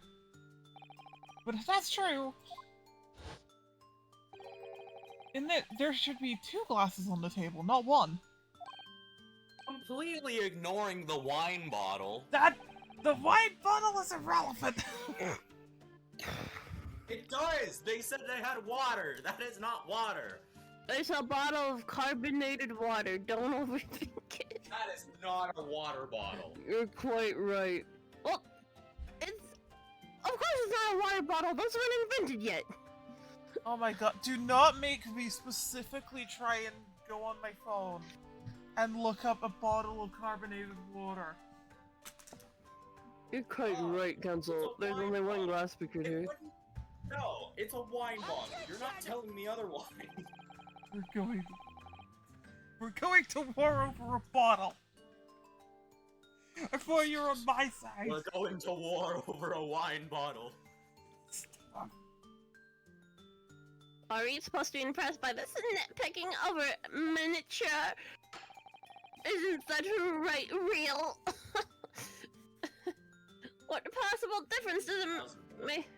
Speaker 1: But if that's true, in that there should be 2 glasses on the table, not 1.
Speaker 3: Completely ignoring the wine bottle.
Speaker 1: The wine bottle is irrelevant.
Speaker 3: It does! They said they had water! That is not water!
Speaker 2: It's a bottle of carbonated water. Don't overthink it.
Speaker 3: That is not a water bottle.
Speaker 4: You're quite right.
Speaker 2: Well, of course it's not a water bottle. Those weren't invented yet.
Speaker 1: Oh my god, do not make me specifically try and go on my phone and look up a bottle of carbonated water.
Speaker 4: You're quite right, Council. There's only one glass speaker here.
Speaker 3: No, it's a wine bottle. You're not telling me otherwise.
Speaker 1: We're going to war over a bottle. I thought you were on my side.
Speaker 3: We're going to war over a wine bottle.
Speaker 1: Stop.
Speaker 2: Are you supposed to be impressed by this nitpicking over miniature? Isn't that right real? What possible difference does it make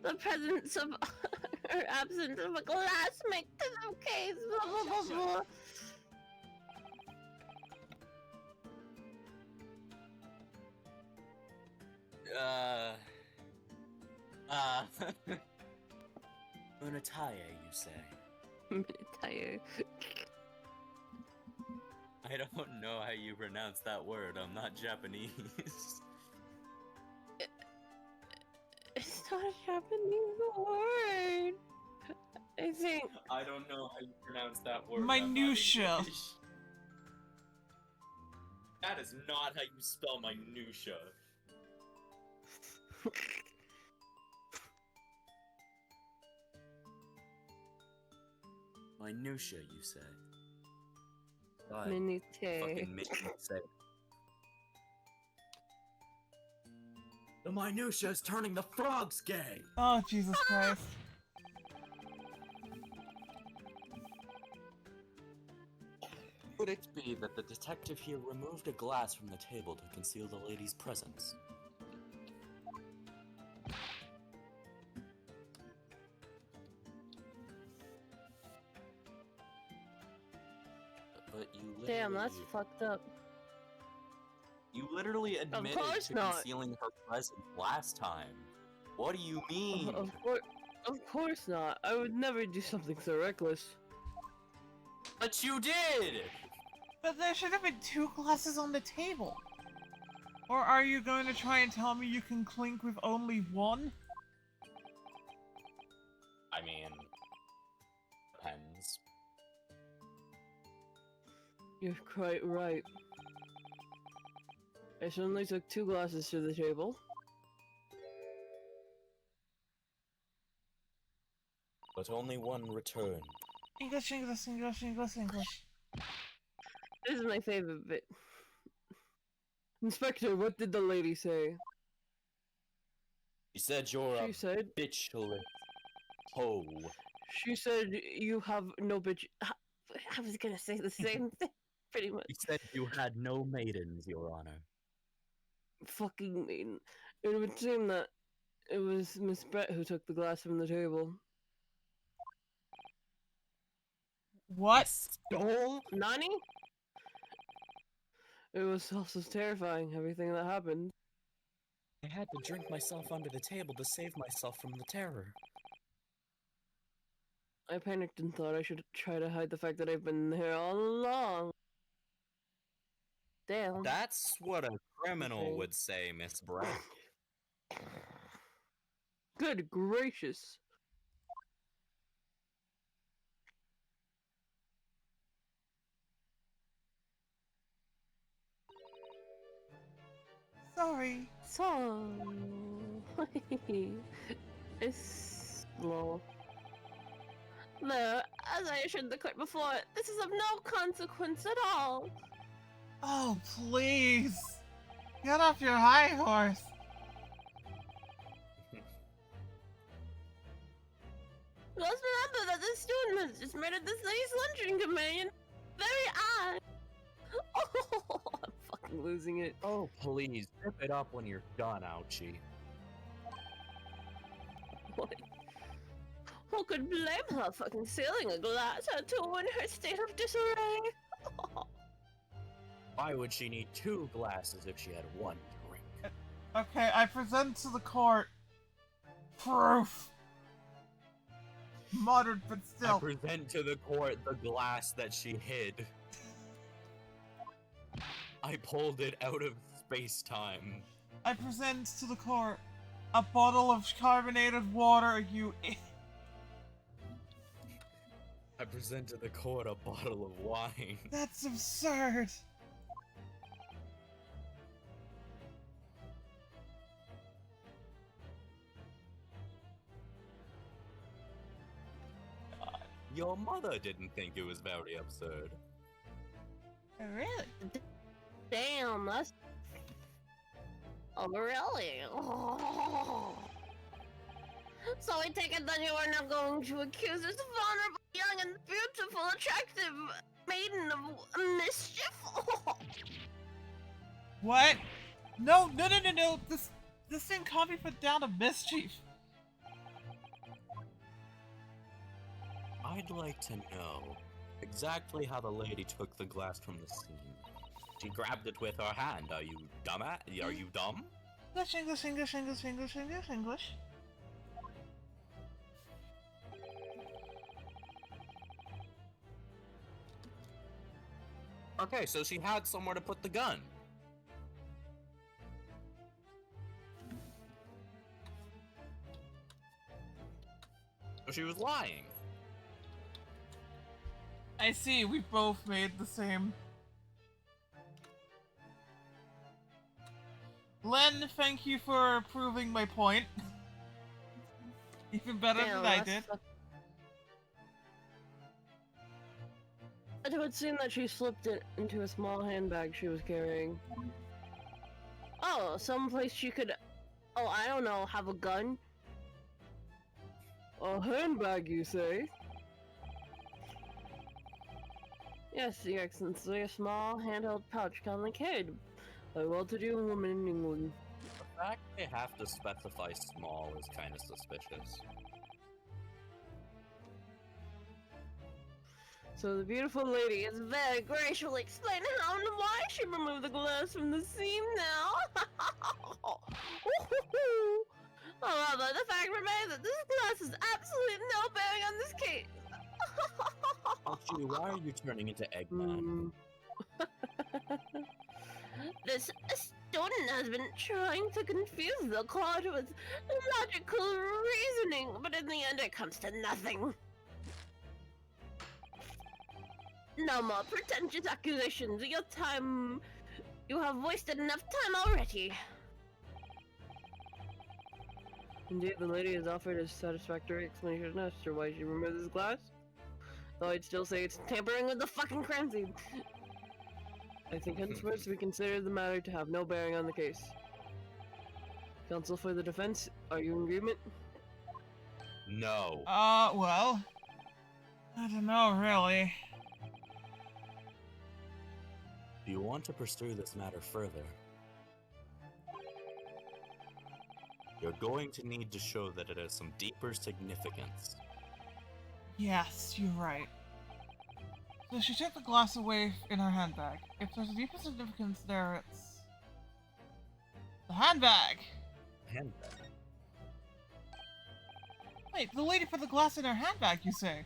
Speaker 2: the presence of or absence of a glass make to the case? Blah, blah, blah, blah.
Speaker 3: Unataye, you say?
Speaker 2: Tired.
Speaker 3: I don't know how you pronounce that word. I'm not Japanese.
Speaker 2: It's not a Japanese word. I think.
Speaker 3: I don't know how you pronounce that word.
Speaker 1: Minutia.
Speaker 3: I'm not English. That is not how you spell minutia. Minutia, you say? God,
Speaker 2: Minute.
Speaker 3: fucking make me say it. The minutia is turning the frogs gay!
Speaker 1: Oh, Jesus Christ.
Speaker 3: Could it be that the detective here removed a glass from the table to conceal the lady's presence? But you literally...
Speaker 2: Damn, that's fucked up.
Speaker 3: You literally admitted
Speaker 2: course
Speaker 3: to
Speaker 2: not.
Speaker 3: concealing her presence last time. What do you mean?
Speaker 4: Of course not. I would never do something so reckless.
Speaker 3: But you did!
Speaker 1: But there should have been 2 glasses on the table. Or are you going to try and tell me you can clink with only 1?
Speaker 3: I mean... depends.
Speaker 4: You're quite right. I only took 2 glasses to the table.
Speaker 3: But only one returned.
Speaker 1: English, English, English, English, English.
Speaker 4: This is my favorite bit. Inspector, what did the lady say?
Speaker 3: She said you're
Speaker 4: She said...
Speaker 3: a bitchless hoe.
Speaker 4: She said you have no bitch...
Speaker 2: I was gonna say the same thing, pretty much.
Speaker 3: She said you had no maidens, Your Honor.
Speaker 4: Fucking mean. It would seem that it was Miss Brett who took the glass from the table.
Speaker 1: What?
Speaker 3: Stole?
Speaker 4: Nani? It was also terrifying, everything that happened.
Speaker 3: I had to drink myself under the table to save myself from the terror.
Speaker 4: I panicked and thought I should try to hide the fact that I've been here all along. Damn.
Speaker 3: That's what a criminal
Speaker 4: Okay.
Speaker 3: would say, Miss Brett.
Speaker 4: Good gracious.
Speaker 1: Sorry.
Speaker 4: So... it's... well...
Speaker 2: There, as I assured the court before, this is of no consequence at all.
Speaker 1: Oh, please. Get off your high horse.
Speaker 2: Let's remember that this student has just murdered this lady's lunching companion. Very odd.
Speaker 4: Oh, I'm fucking losing it.
Speaker 3: Oh, please, zip it up when you're done, Ouchie.
Speaker 4: What?
Speaker 2: Who could blame her for concealing a glass or two in her state of disarray?
Speaker 3: Why would she need 2 glasses if she had 1 drink?
Speaker 1: Okay, I present to the court proof. Muttered, but
Speaker 3: I
Speaker 1: still.
Speaker 3: present to the court the glass that she hid. I pulled it out of space-time.
Speaker 1: I present to the court a bottle of carbonated water, you
Speaker 3: I present to the court a bottle of wine.
Speaker 1: That's absurd.
Speaker 3: Your mother didn't think it was very absurd.
Speaker 2: Really? Damn, that's... Oh, really? Oh. So I take it then you are not going to accuse this vulnerable, young and beautiful, attractive maiden of mischief?
Speaker 1: What? No. This thing can't be put down to mischief.
Speaker 3: I'd like to know exactly how the lady took the glass from the scene. She grabbed it with her hand. Are you dumb? Are you dumb?
Speaker 1: English.
Speaker 3: Okay, so she had somewhere to put the gun. So she was lying.
Speaker 1: I see, we both made the same. Len, thank you for proving my point. Even better than I did.
Speaker 4: It would seem that she slipped it into a small handbag she was carrying. Oh, someplace she could... Oh, I don't know, have a gun? A handbag, you say? Yes, Your Excellency, a small handheld pouch commonly carried by a well-to-do woman in England.
Speaker 3: The fact they have to specify small is kind of suspicious.
Speaker 4: So the beautiful lady is very graciously explaining how and why she removed the glass from the seam now. However, the fact remains that this glass has absolutely no bearing on this case.
Speaker 3: Actually, why are you turning into Eggman?
Speaker 2: This student has been trying to confuse the court with logical reasoning, but in the end it comes to nothing. No more pretentious accusations. You have wasted enough time already.
Speaker 4: Indeed, the lady has offered a satisfactory explanation as to why she removed this glass. Though I'd still say it's tampering with the fucking crime scene. I think henceforth we consider the matter to have no bearing on the case. Counsel for the defense, are you in agreement?
Speaker 3: No.
Speaker 1: Well, I don't know, really.
Speaker 3: Do you want to pursue this matter further? You're going to need to show that it has some deeper significance.
Speaker 1: Yes, you're right. So she took the glass away in her handbag. If there's a deeper significance there, it's... the handbag!
Speaker 3: handbag.
Speaker 1: Wait, the lady put the glass in her handbag, you say?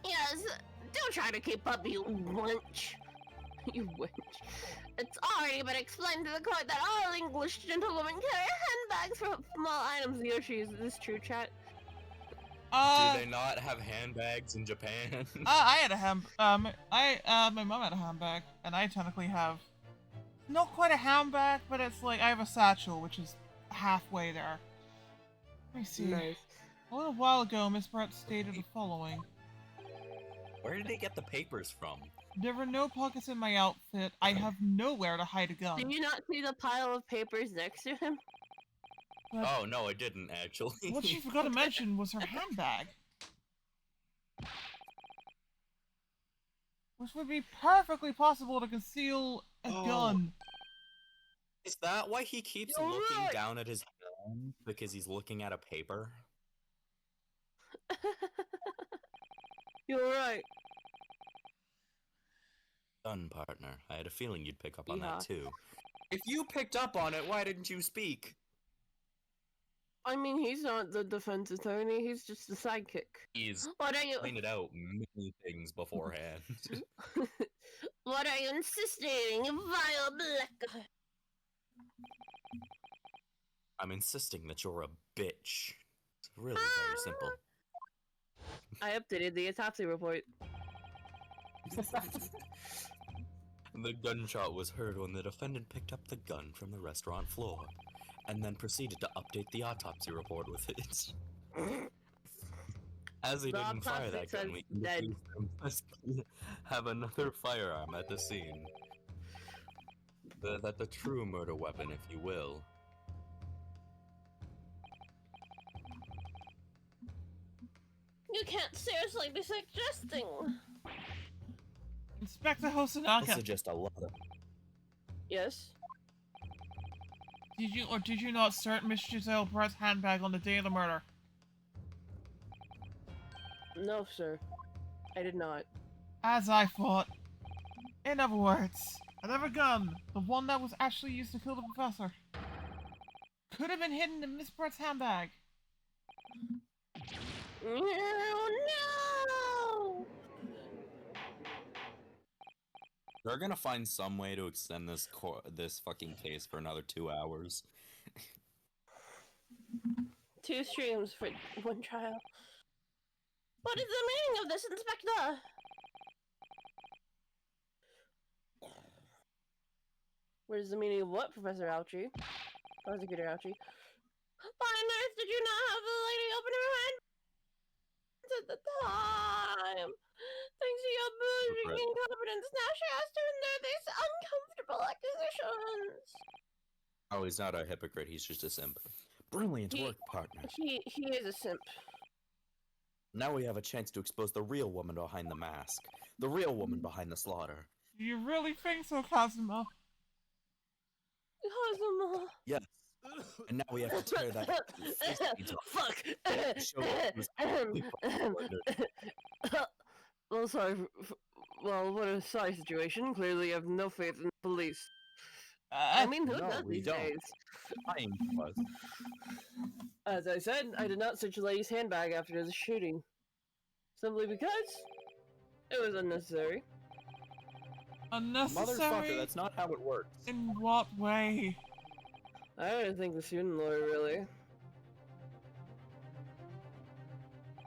Speaker 2: Yes, don't try to keep up, you wench. You wench. It's already been explained to the court that all English gentlewomen carry handbags for small items. Yoshi, is this true, chat?
Speaker 3: Do they not have handbags in Japan?
Speaker 1: I had a my mom had a handbag, and I technically have not quite a handbag, but it's like I have a satchel, which is halfway there. Let me see.
Speaker 2: Nice.
Speaker 1: A little while ago, Miss Brett stated the following.
Speaker 3: Where did they get the papers from?
Speaker 1: There were no pockets in my outfit. I have nowhere to hide a gun.
Speaker 2: Did you not see the pile of papers next to him?
Speaker 1: But
Speaker 3: Oh, no, I didn't, actually.
Speaker 1: what she forgot to mention was her handbag. Which would be perfectly possible to conceal a gun.
Speaker 3: Is that why he keeps
Speaker 2: You're
Speaker 3: looking
Speaker 2: right.
Speaker 3: down at his hand? Because he's looking at a paper?
Speaker 2: You're right.
Speaker 3: Done, partner. I had a feeling you'd pick up on
Speaker 2: Yeah.
Speaker 3: that, too. If you picked up on it, why didn't you speak?
Speaker 2: I mean, he's not the defense attorney. He's just the sidekick.
Speaker 3: He's
Speaker 2: What are you?
Speaker 3: pointed out many things beforehand.
Speaker 2: What are you insisting, you vile black?
Speaker 3: I'm insisting that you're a bitch. It's really very simple.
Speaker 2: I updated the autopsy report.
Speaker 3: The gunshot was heard when the defendant picked up the gun from the restaurant floor, and then proceeded to update the autopsy report with it. As he
Speaker 2: The
Speaker 3: didn't fire
Speaker 2: autopsy
Speaker 3: that gun,
Speaker 2: says
Speaker 3: we can
Speaker 2: dead.
Speaker 3: deduce him must have another firearm at the scene. The true murder weapon, if you will.
Speaker 2: You can't seriously be suggesting.
Speaker 1: Inspector
Speaker 3: This
Speaker 1: Hosanaka,
Speaker 3: is just a lot of...
Speaker 2: Yes.
Speaker 1: did you not search Miss Giselle Brett's handbag on the day of the murder?
Speaker 2: No, sir. I did not.
Speaker 1: As I thought. In other words, another gun, the one that was actually used to kill the professor, could have been hidden in Miss Brett's handbag.
Speaker 2: No!
Speaker 3: They're gonna find some way to extend this fucking case for another 2 hours.
Speaker 2: 2 streams for 1 trial. What is the meaning of this, Inspector? What is the meaning of what, Professor Ouchie? Prosecutor Ouchie. Why on earth did you not have the lady open her hands at the time? Thanks to your bullshit incompetence, now she has to endure these uncomfortable accusations.
Speaker 3: Oh, he's not a hypocrite, he's just a simp. Brilliant work, partner.
Speaker 2: He is a simp.
Speaker 3: Now we have a chance to expose the real woman behind the mask. The real woman behind the slaughter.
Speaker 1: Do you really think so, Kazuma?
Speaker 2: Kazuma.
Speaker 3: Yes. And now we have to tear that face paint off.
Speaker 2: Fuck.
Speaker 3: Show it was completely fucking
Speaker 2: Well, sorry. Well, what a sorry situation. Clearly, you have no faith in the police. I mean, who
Speaker 3: no,
Speaker 2: does
Speaker 3: we
Speaker 2: these
Speaker 3: don't.
Speaker 2: days?
Speaker 3: Time was.
Speaker 2: As I said, I did not search the lady's handbag after the shooting. Simply because it was unnecessary.
Speaker 1: Unnecessary?
Speaker 3: Motherfucker, that's not how it works.
Speaker 1: In what way?
Speaker 2: I don't think the student lawyer really.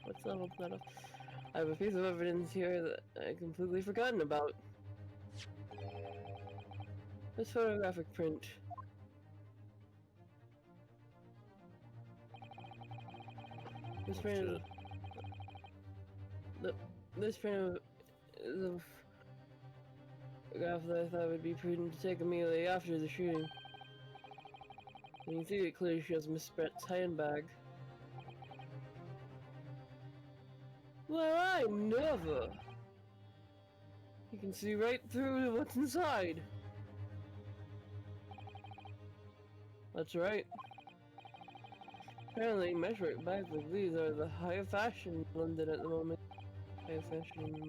Speaker 2: What's that? What's that? I have a piece of evidence here that I completely forgotten about. This photographic print. This print of... This print of... the photograph that I thought would be prudent to take immediately after the shooting. You can see it clearly shows Miss Brett's handbag. Well, I never! You can see right through to what's inside. That's right. Apparently, metric bags like these are the high fashion in London at the moment. High fashion in the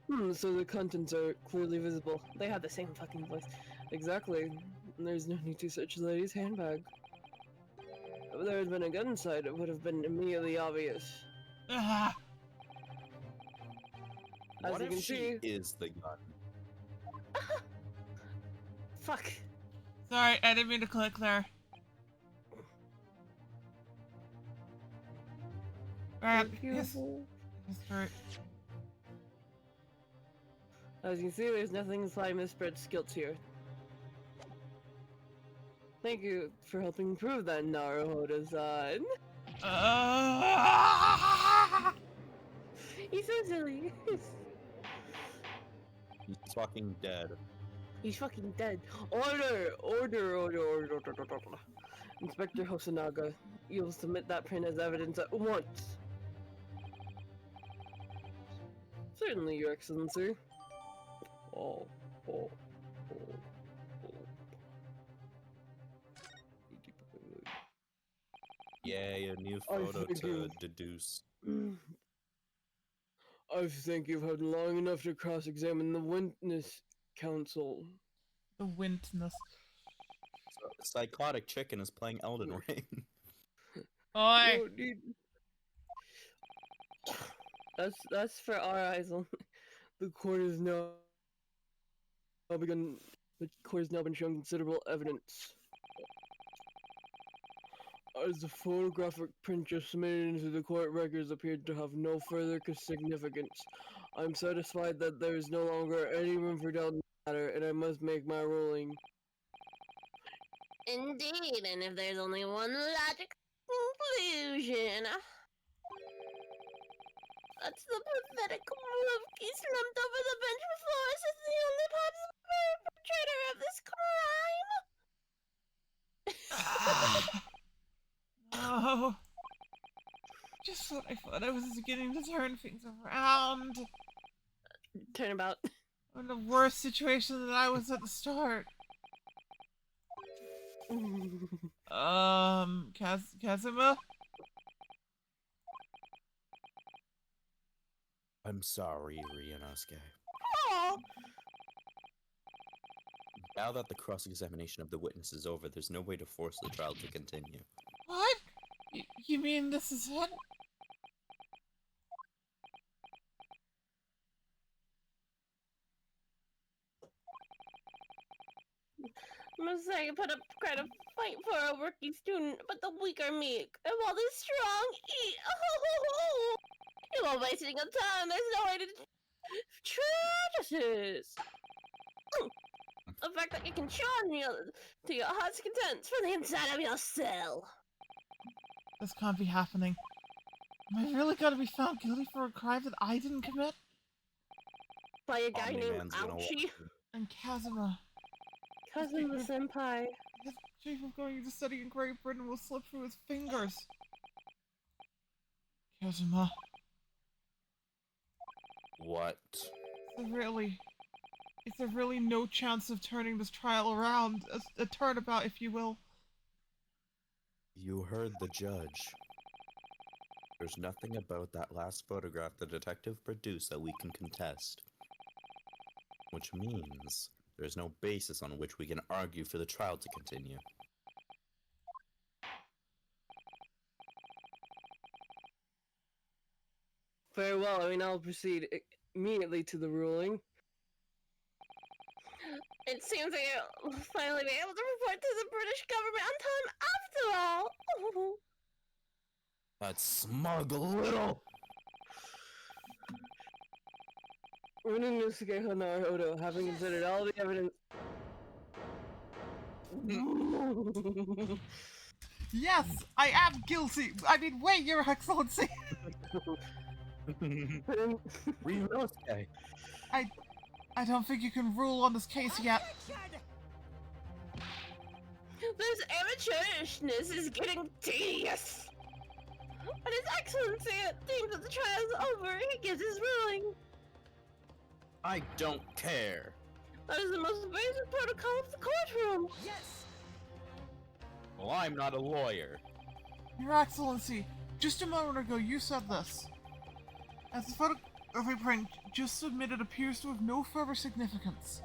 Speaker 2: moment. So the contents are clearly visible. They have the same fucking voice. Exactly.
Speaker 4: and there's no need to search the lady's handbag. If there had been a gun inside, it would have been immediately obvious.
Speaker 1: Ah,
Speaker 4: As
Speaker 3: What
Speaker 4: you
Speaker 3: if
Speaker 4: can
Speaker 3: she
Speaker 4: see-
Speaker 3: is the gun?
Speaker 2: Fuck.
Speaker 1: sorry, I didn't mean to click there. Alright, yes. Right.
Speaker 4: As you can see, there's nothing inside Miss Brett's guilt here. Thank you for helping prove that, Naruhodo-san. He's so silly.
Speaker 3: He's fucking dead.
Speaker 4: He's fucking dead. Order. Inspector Hosonaga, you'll submit that print as evidence at once. Certainly, Your Excellency. Oh.
Speaker 3: Yay, a new
Speaker 4: I
Speaker 3: photo
Speaker 4: think
Speaker 3: to
Speaker 4: you-
Speaker 3: deduce.
Speaker 4: I think you've had long enough to cross-examine the witness counsel.
Speaker 1: The wintness.
Speaker 3: Psychotic chicken is playing Elden Ring.
Speaker 1: Oi!
Speaker 4: You need- That's for our eyes only. The court has now begun. The court has now been shown considerable evidence. As the photographic print just submitted into the court records appeared to have no further significance, I'm satisfied that there is no longer any room for doubt in the matter, and I must make my ruling.
Speaker 2: Indeed, and if there's only one logical conclusion, that's the pathetic Wolfie slumped over the bench before us as the only possible perpetrator of this crime.
Speaker 1: Oh. Just when I thought I was beginning to turn things around.
Speaker 4: Turn about.
Speaker 1: I'm in a worse situation than I was at the start. Kazuma?
Speaker 3: I'm sorry, Ryunosuke.
Speaker 2: Oh,
Speaker 3: Now that the cross-examination of the witness is over, there's no way to force the trial to continue.
Speaker 1: What? You mean this is it?
Speaker 2: must say, put up quite a fight for a working student, but the weak are meek, and while the strong eat. Oh, you are wasting your time. There's no way to treatises. The fact that you can charm you to your heart's content from the inside of your cell.
Speaker 1: This can't be happening. Am I really gonna be found guilty for a crime that I didn't commit?
Speaker 2: By a guy named
Speaker 3: Omni-Man's gonna
Speaker 2: Ouchie.
Speaker 3: walk in.
Speaker 1: And Kazuma,
Speaker 2: Cousin the senpai.
Speaker 1: his dream of going to study in Great Britain will slip through his fingers. Kazuma,
Speaker 3: What?
Speaker 1: is there really no chance of turning this trial around? A turnabout, if you will.
Speaker 3: You heard the judge. There's nothing about that last photograph the detective produced that we can contest. Which means there's no basis on which we can argue for the trial to continue.
Speaker 4: Very well, I mean, I'll proceed immediately to the ruling.
Speaker 2: It seems that you'll finally be able to report to the British government on time after all.
Speaker 3: That smug little...
Speaker 4: Ryunosuke Naruhodo, having considered all the evidence...
Speaker 1: Yes, I am guilty! I mean, wait, Your Excellency!
Speaker 3: Ryunosuke!
Speaker 1: I don't think you can rule on this case yet.
Speaker 2: This amateurishness is getting tedious. But His Excellency thinks that the trial is over. He gives his ruling.
Speaker 3: I don't care!
Speaker 2: That is the most basic protocol of the courtroom.
Speaker 5: Yes!
Speaker 3: Well, I'm not a lawyer.
Speaker 1: Your Excellency, just a moment ago you said this. As the photographic print just submitted appears to have no further significance.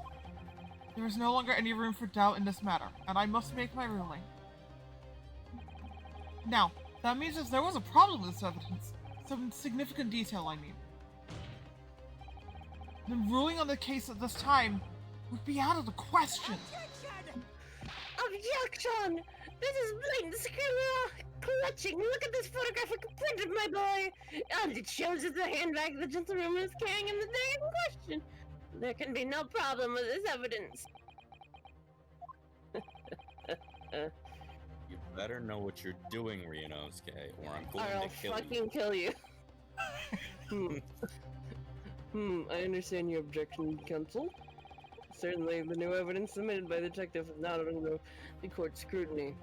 Speaker 1: There is no longer any room for doubt in this matter, and I must make my ruling. Now, that means if there was a problem with this evidence, some significant detail I mean, then ruling on the case at this time would be out of the question.
Speaker 2: Objection! This is blatant clutching. Look at this photographic print of my boy, and it shows us the handbag the gentleman was carrying in the day in question. There can be no problem with this evidence.
Speaker 3: You better know what you're doing, Ryunosuke, or I'm going
Speaker 2: I'll
Speaker 3: to kill
Speaker 2: fucking
Speaker 3: you.
Speaker 2: kill you. I understand your objection, counsel. Certainly, the new evidence submitted by the detective is not under the court's scrutiny.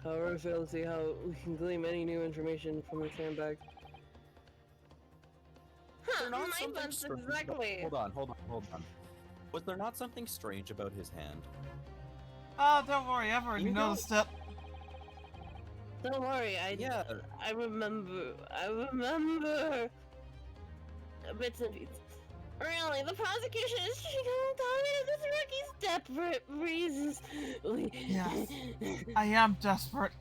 Speaker 2: However, I fail to see how we can glean any new information from this handbag.
Speaker 3: There not
Speaker 2: My
Speaker 3: something
Speaker 2: bunch
Speaker 3: strange
Speaker 2: exactly.
Speaker 3: Hold on. Was there not something strange about his hand?
Speaker 1: Don't worry, I've already
Speaker 3: You
Speaker 1: noticed it.
Speaker 2: Don't worry,
Speaker 3: Yeah.
Speaker 2: I remember. Bits and pieces. Really, the prosecution is telling me this rookie's desperate reasons.
Speaker 1: Yes. I am desperate.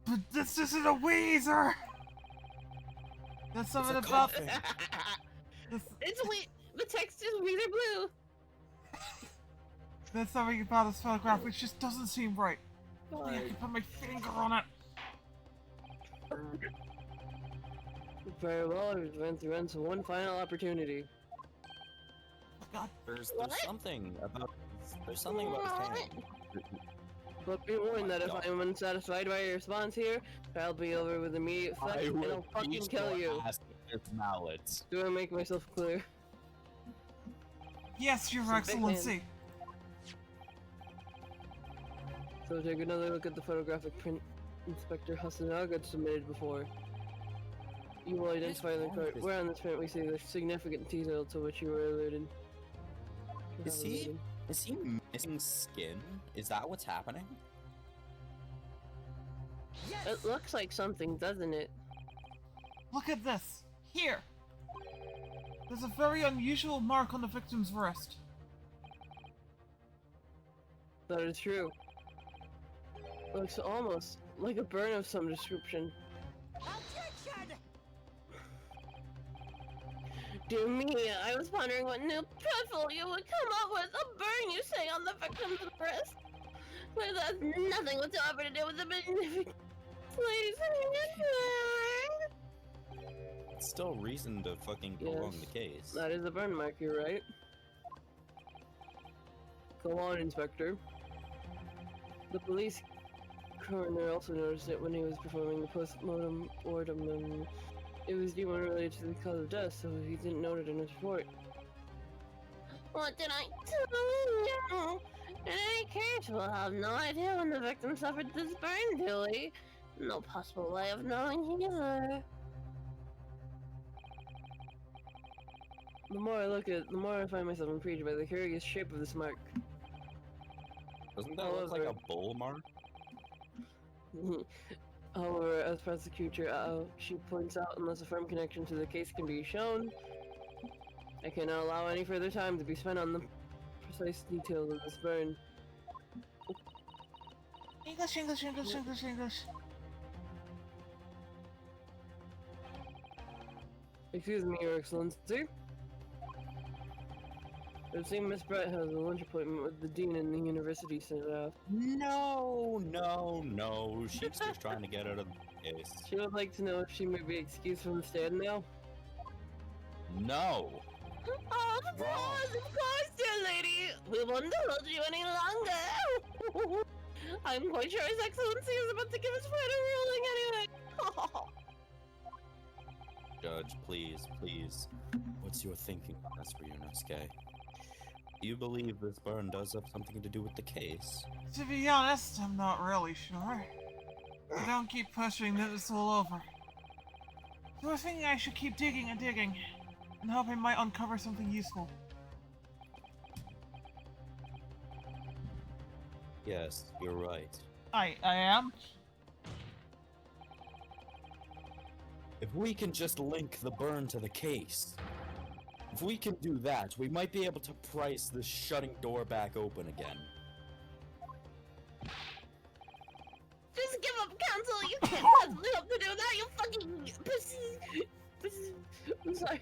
Speaker 1: But this isn't a Weezer! There's something
Speaker 3: It's a
Speaker 1: about
Speaker 3: coffin.
Speaker 1: this.
Speaker 2: The text is Weezer Blue.
Speaker 1: There's something about this photograph which just doesn't seem right. I can put my finger on it.
Speaker 2: Very well, it runs one final opportunity.
Speaker 1: God.
Speaker 3: There's
Speaker 2: What?
Speaker 3: something about his hand.
Speaker 2: But be warned that if
Speaker 3: God.
Speaker 2: I am unsatisfied by your response here, I'll be over with immediate effect
Speaker 3: I
Speaker 2: and
Speaker 3: will
Speaker 2: I'll fucking
Speaker 3: beat
Speaker 2: kill
Speaker 3: your
Speaker 2: you.
Speaker 3: ass with this mallet.
Speaker 2: Do I make myself clear?
Speaker 1: Yes, Your
Speaker 2: It's a big
Speaker 1: Excellency.
Speaker 2: So take another look at the photographic print Inspector Hasanaga submitted before. You will identify the
Speaker 3: wrong with
Speaker 2: correct.
Speaker 3: this?
Speaker 2: Where on this print we see the significant detail to which you were alluded.
Speaker 3: Is he missing skin? Is that what's happening?
Speaker 2: It looks like something, doesn't it?
Speaker 1: Look at this. Here. There's a very unusual mark on the victim's wrist.
Speaker 2: That is true. Looks almost like a burn of some description. Dear me, I was wondering what new piffle you would come up with. A burn, you say, on the victim's wrist. But that's nothing whatsoever to do with the magnificent lady's hand.
Speaker 3: It's still reason to fucking prolong
Speaker 2: Yes.
Speaker 3: the case.
Speaker 2: That is a burn mark, you're right. Go on, Inspector. The police coroner also noticed it when he was performing the post-mortem and it was deemed unrelated to the cause of death, so he didn't note it in his report. What did I tell you? In any case, we'll have no idea when the victim suffered this burn, do we? No possible way of knowing either. The more I look at it, the more I find myself intrigued by the curious shape of this mark.
Speaker 3: Doesn't that look like a bull mark?
Speaker 2: However, as prosecutor, she points out, unless a firm connection to the case can be shown, I cannot allow any further time to be spent on the precise details of this burn.
Speaker 1: English, English, English, English, English.
Speaker 2: Excuse me, Your Excellency. It seems Miss Brett has a lunch appointment with the dean and the university staff.
Speaker 3: No. She's just trying to get out of the case.
Speaker 2: She would like to know if she may be excused from the stand now.
Speaker 3: No.
Speaker 2: Oh, of course, dear lady! We won't hold you any longer! I'm quite sure His Excellency is about to give his final ruling anyway!
Speaker 3: Judge, please. What's your thinking on this, Ryunosuke? Do you believe this burn does have something to do with the case?
Speaker 1: To be honest, I'm not really sure. I don't keep pushing that it's all over. So I think I should keep digging and digging, and hope I might uncover something useful.
Speaker 3: Yes, you're right.
Speaker 1: I am?
Speaker 3: If we can just link the burn to the case, if we can do that, we might be able to price this shutting door back open again.
Speaker 2: Just give up, Council! You can't possibly hope to do that, you fucking pussy! I'm sorry.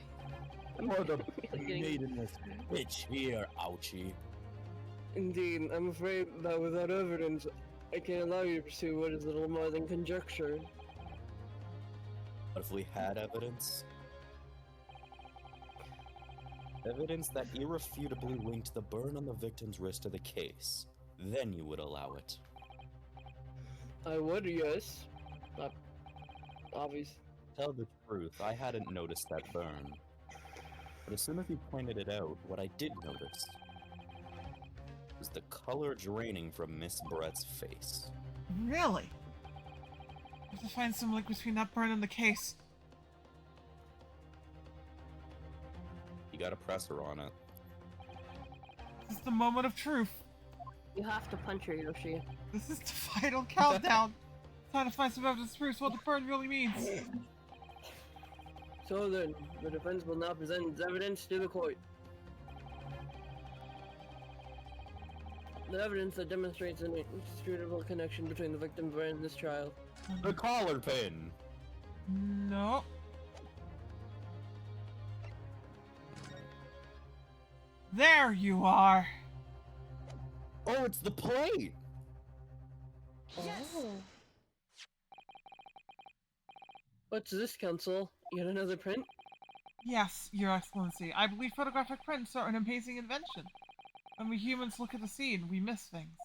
Speaker 3: For the
Speaker 2: Getting-
Speaker 3: maidenless bitch here, ouchie.
Speaker 4: Indeed, I'm afraid that without evidence, I can't allow you to pursue what is little more than conjecture.
Speaker 3: But if we had evidence? Evidence that irrefutably linked the burn on the victim's wrist to the case. Then you would allow it.
Speaker 4: I would, yes. Obvious.
Speaker 3: Tell the truth, I hadn't noticed that burn. But as soon as you pointed it out, what I did notice was the color draining from Miss Brett's face.
Speaker 1: Really? We have to find some link between that burn and the case.
Speaker 3: You gotta press her on it.
Speaker 1: This is the moment of truth.
Speaker 2: You have to punch her, Yoshi.
Speaker 1: This is the final countdown. Time to find some evidence to prove what the burn really means.
Speaker 4: So then, the defense will now present its evidence to the court. The evidence that demonstrates an indisputable connection between the victim burn and this child.
Speaker 3: The collar pin!
Speaker 1: No. There you are.
Speaker 3: Oh, it's the plate!
Speaker 4: Yes! What's this, Council? Yet another print?
Speaker 1: Yes, Your Excellency. I believe photographic prints are an amazing invention. When we humans look at the scene, we miss things.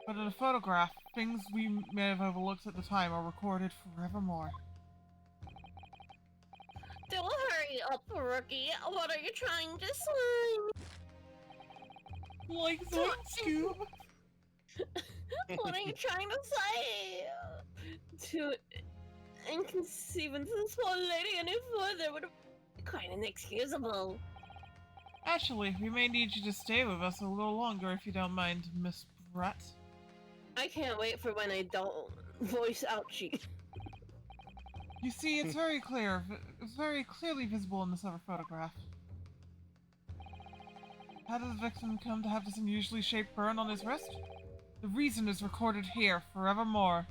Speaker 1: But in a photograph, things we may have overlooked at the time are recorded forevermore.
Speaker 2: Don't hurry up, rookie. What are you trying to say?
Speaker 1: Like Zoink Scoob?
Speaker 2: What are you trying to say? To inconceivance this poor lady any further would have been quite inexcusable.
Speaker 1: Actually, we may need you to stay with us a little longer if you don't mind, Miss Brett.
Speaker 2: I can't wait for when I don't voice ouchie.
Speaker 1: You see, it's very clear. It's very clearly visible in this other photograph. How did the victim come to have this unusually shaped burn on his wrist? The reason is recorded here, forevermore.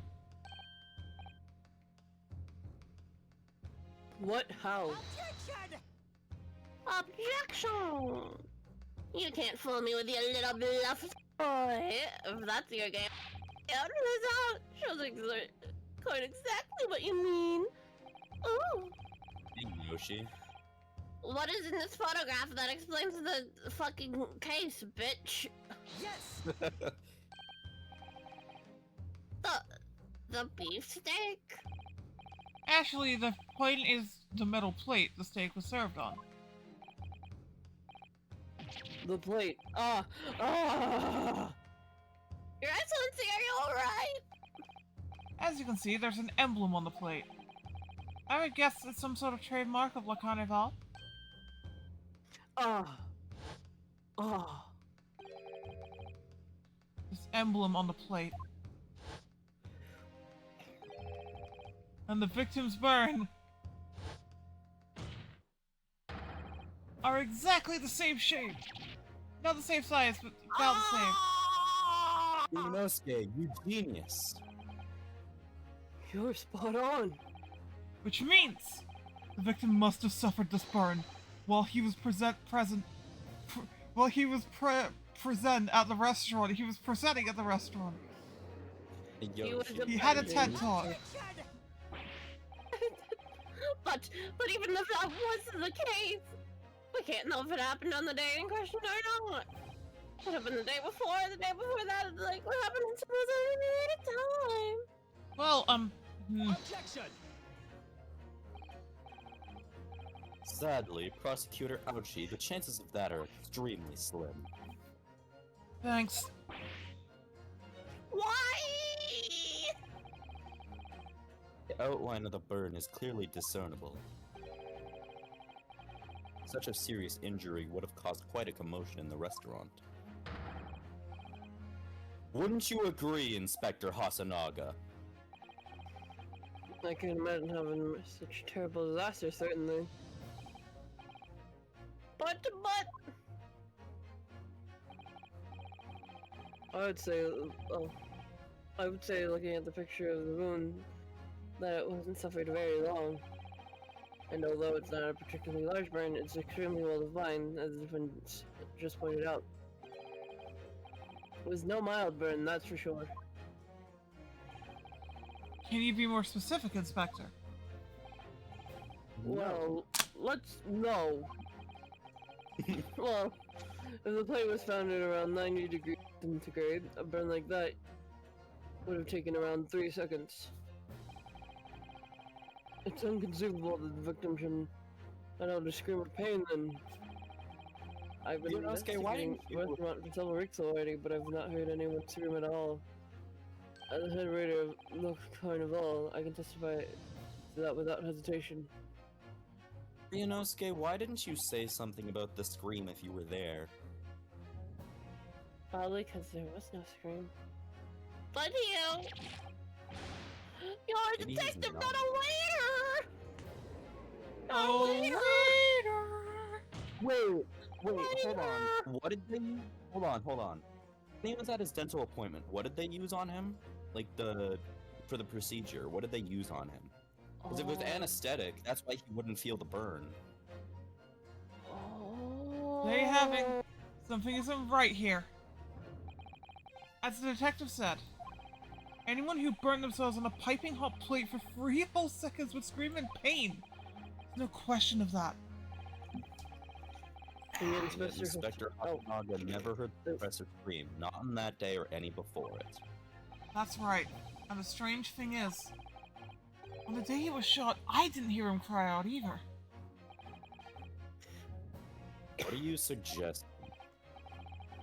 Speaker 4: What? How?
Speaker 2: Objection! You can't fool me with your little bluff, boy. If that's your game, out this out shows quite exactly what you mean. Oh,
Speaker 3: Hey, Yoshi.
Speaker 2: what is in this photograph that explains the fucking case, bitch?
Speaker 5: Yes!
Speaker 2: The beefsteak?
Speaker 1: Actually, the point is the metal plate the steak was served on.
Speaker 4: The plate. Ah!
Speaker 2: Your Excellency, are you alright?
Speaker 1: As you can see, there's an emblem on the plate. I would guess it's some sort of trademark of La Carnival.
Speaker 4: Ah! Ah!
Speaker 1: This emblem on the plate. And the victim's burn are exactly the same shape. Not the same size, but about the same.
Speaker 3: Inosuke, you genius.
Speaker 4: You're spot on.
Speaker 1: Which means the victim must have suffered this burn while he was present at the restaurant. He was presenting at the restaurant.
Speaker 3: Hey,
Speaker 2: He was
Speaker 3: Yoshi.
Speaker 1: He had a TED talk.
Speaker 2: But even if that wasn't the case, we can't know if it happened on the day in question or not. What happened the day before, the day before that, like what happened in supposedly at a time.
Speaker 1: Well,
Speaker 5: Objection!
Speaker 3: Sadly, Prosecutor Ouchie, the chances of that are extremely slim.
Speaker 1: thanks.
Speaker 2: Why?
Speaker 3: The outline of the burn is clearly discernible. Such a serious injury would have caused quite a commotion in the restaurant. Wouldn't you agree, Inspector Hasanaga?
Speaker 4: I can't imagine having such a terrible disaster, certainly.
Speaker 2: But
Speaker 4: I would say looking at the picture of the wound, that it wasn't suffered very long. And although it's not a particularly large burn, it's extremely well defined, as has been just pointed out. It was no mild burn, that's for sure.
Speaker 1: Can you be more specific, Inspector?
Speaker 4: Well, no. Well, if the plate was found at around 90 degrees centigrade, a burn like that would have taken around 3 seconds. It's inconceivable that the victim should not able to scream of pain then. I've been investigating restaurant for several weeks already, but I've not heard anyone scream at all. As the head waiter of the Carnival, I can testify to that without hesitation.
Speaker 3: Ryunosuke, why didn't you say something about the scream if you were there?
Speaker 4: Probably because there was no scream.
Speaker 2: But you're a
Speaker 3: Maybe he's
Speaker 2: detective,
Speaker 3: not.
Speaker 2: not a waiter!
Speaker 1: Oh,
Speaker 2: waiter!
Speaker 3: Wait, hold on. What did they use? Hold on. When he was at his dental appointment, what did they use on him? Like for the procedure, what did they use on him? Because it was anesthetic, that's why he wouldn't feel the burn.
Speaker 1: They having something isn't right here. As the detective said, anyone who burned themselves on a piping hot plate for 3 whole seconds would scream in pain. There's no question of that.
Speaker 3: Inspector Hashinaga never heard the professor scream, not on that day or any before it.
Speaker 1: That's right. And the strange thing is, on the day he was shot, I didn't hear him cry out either.
Speaker 3: What are you suggesting?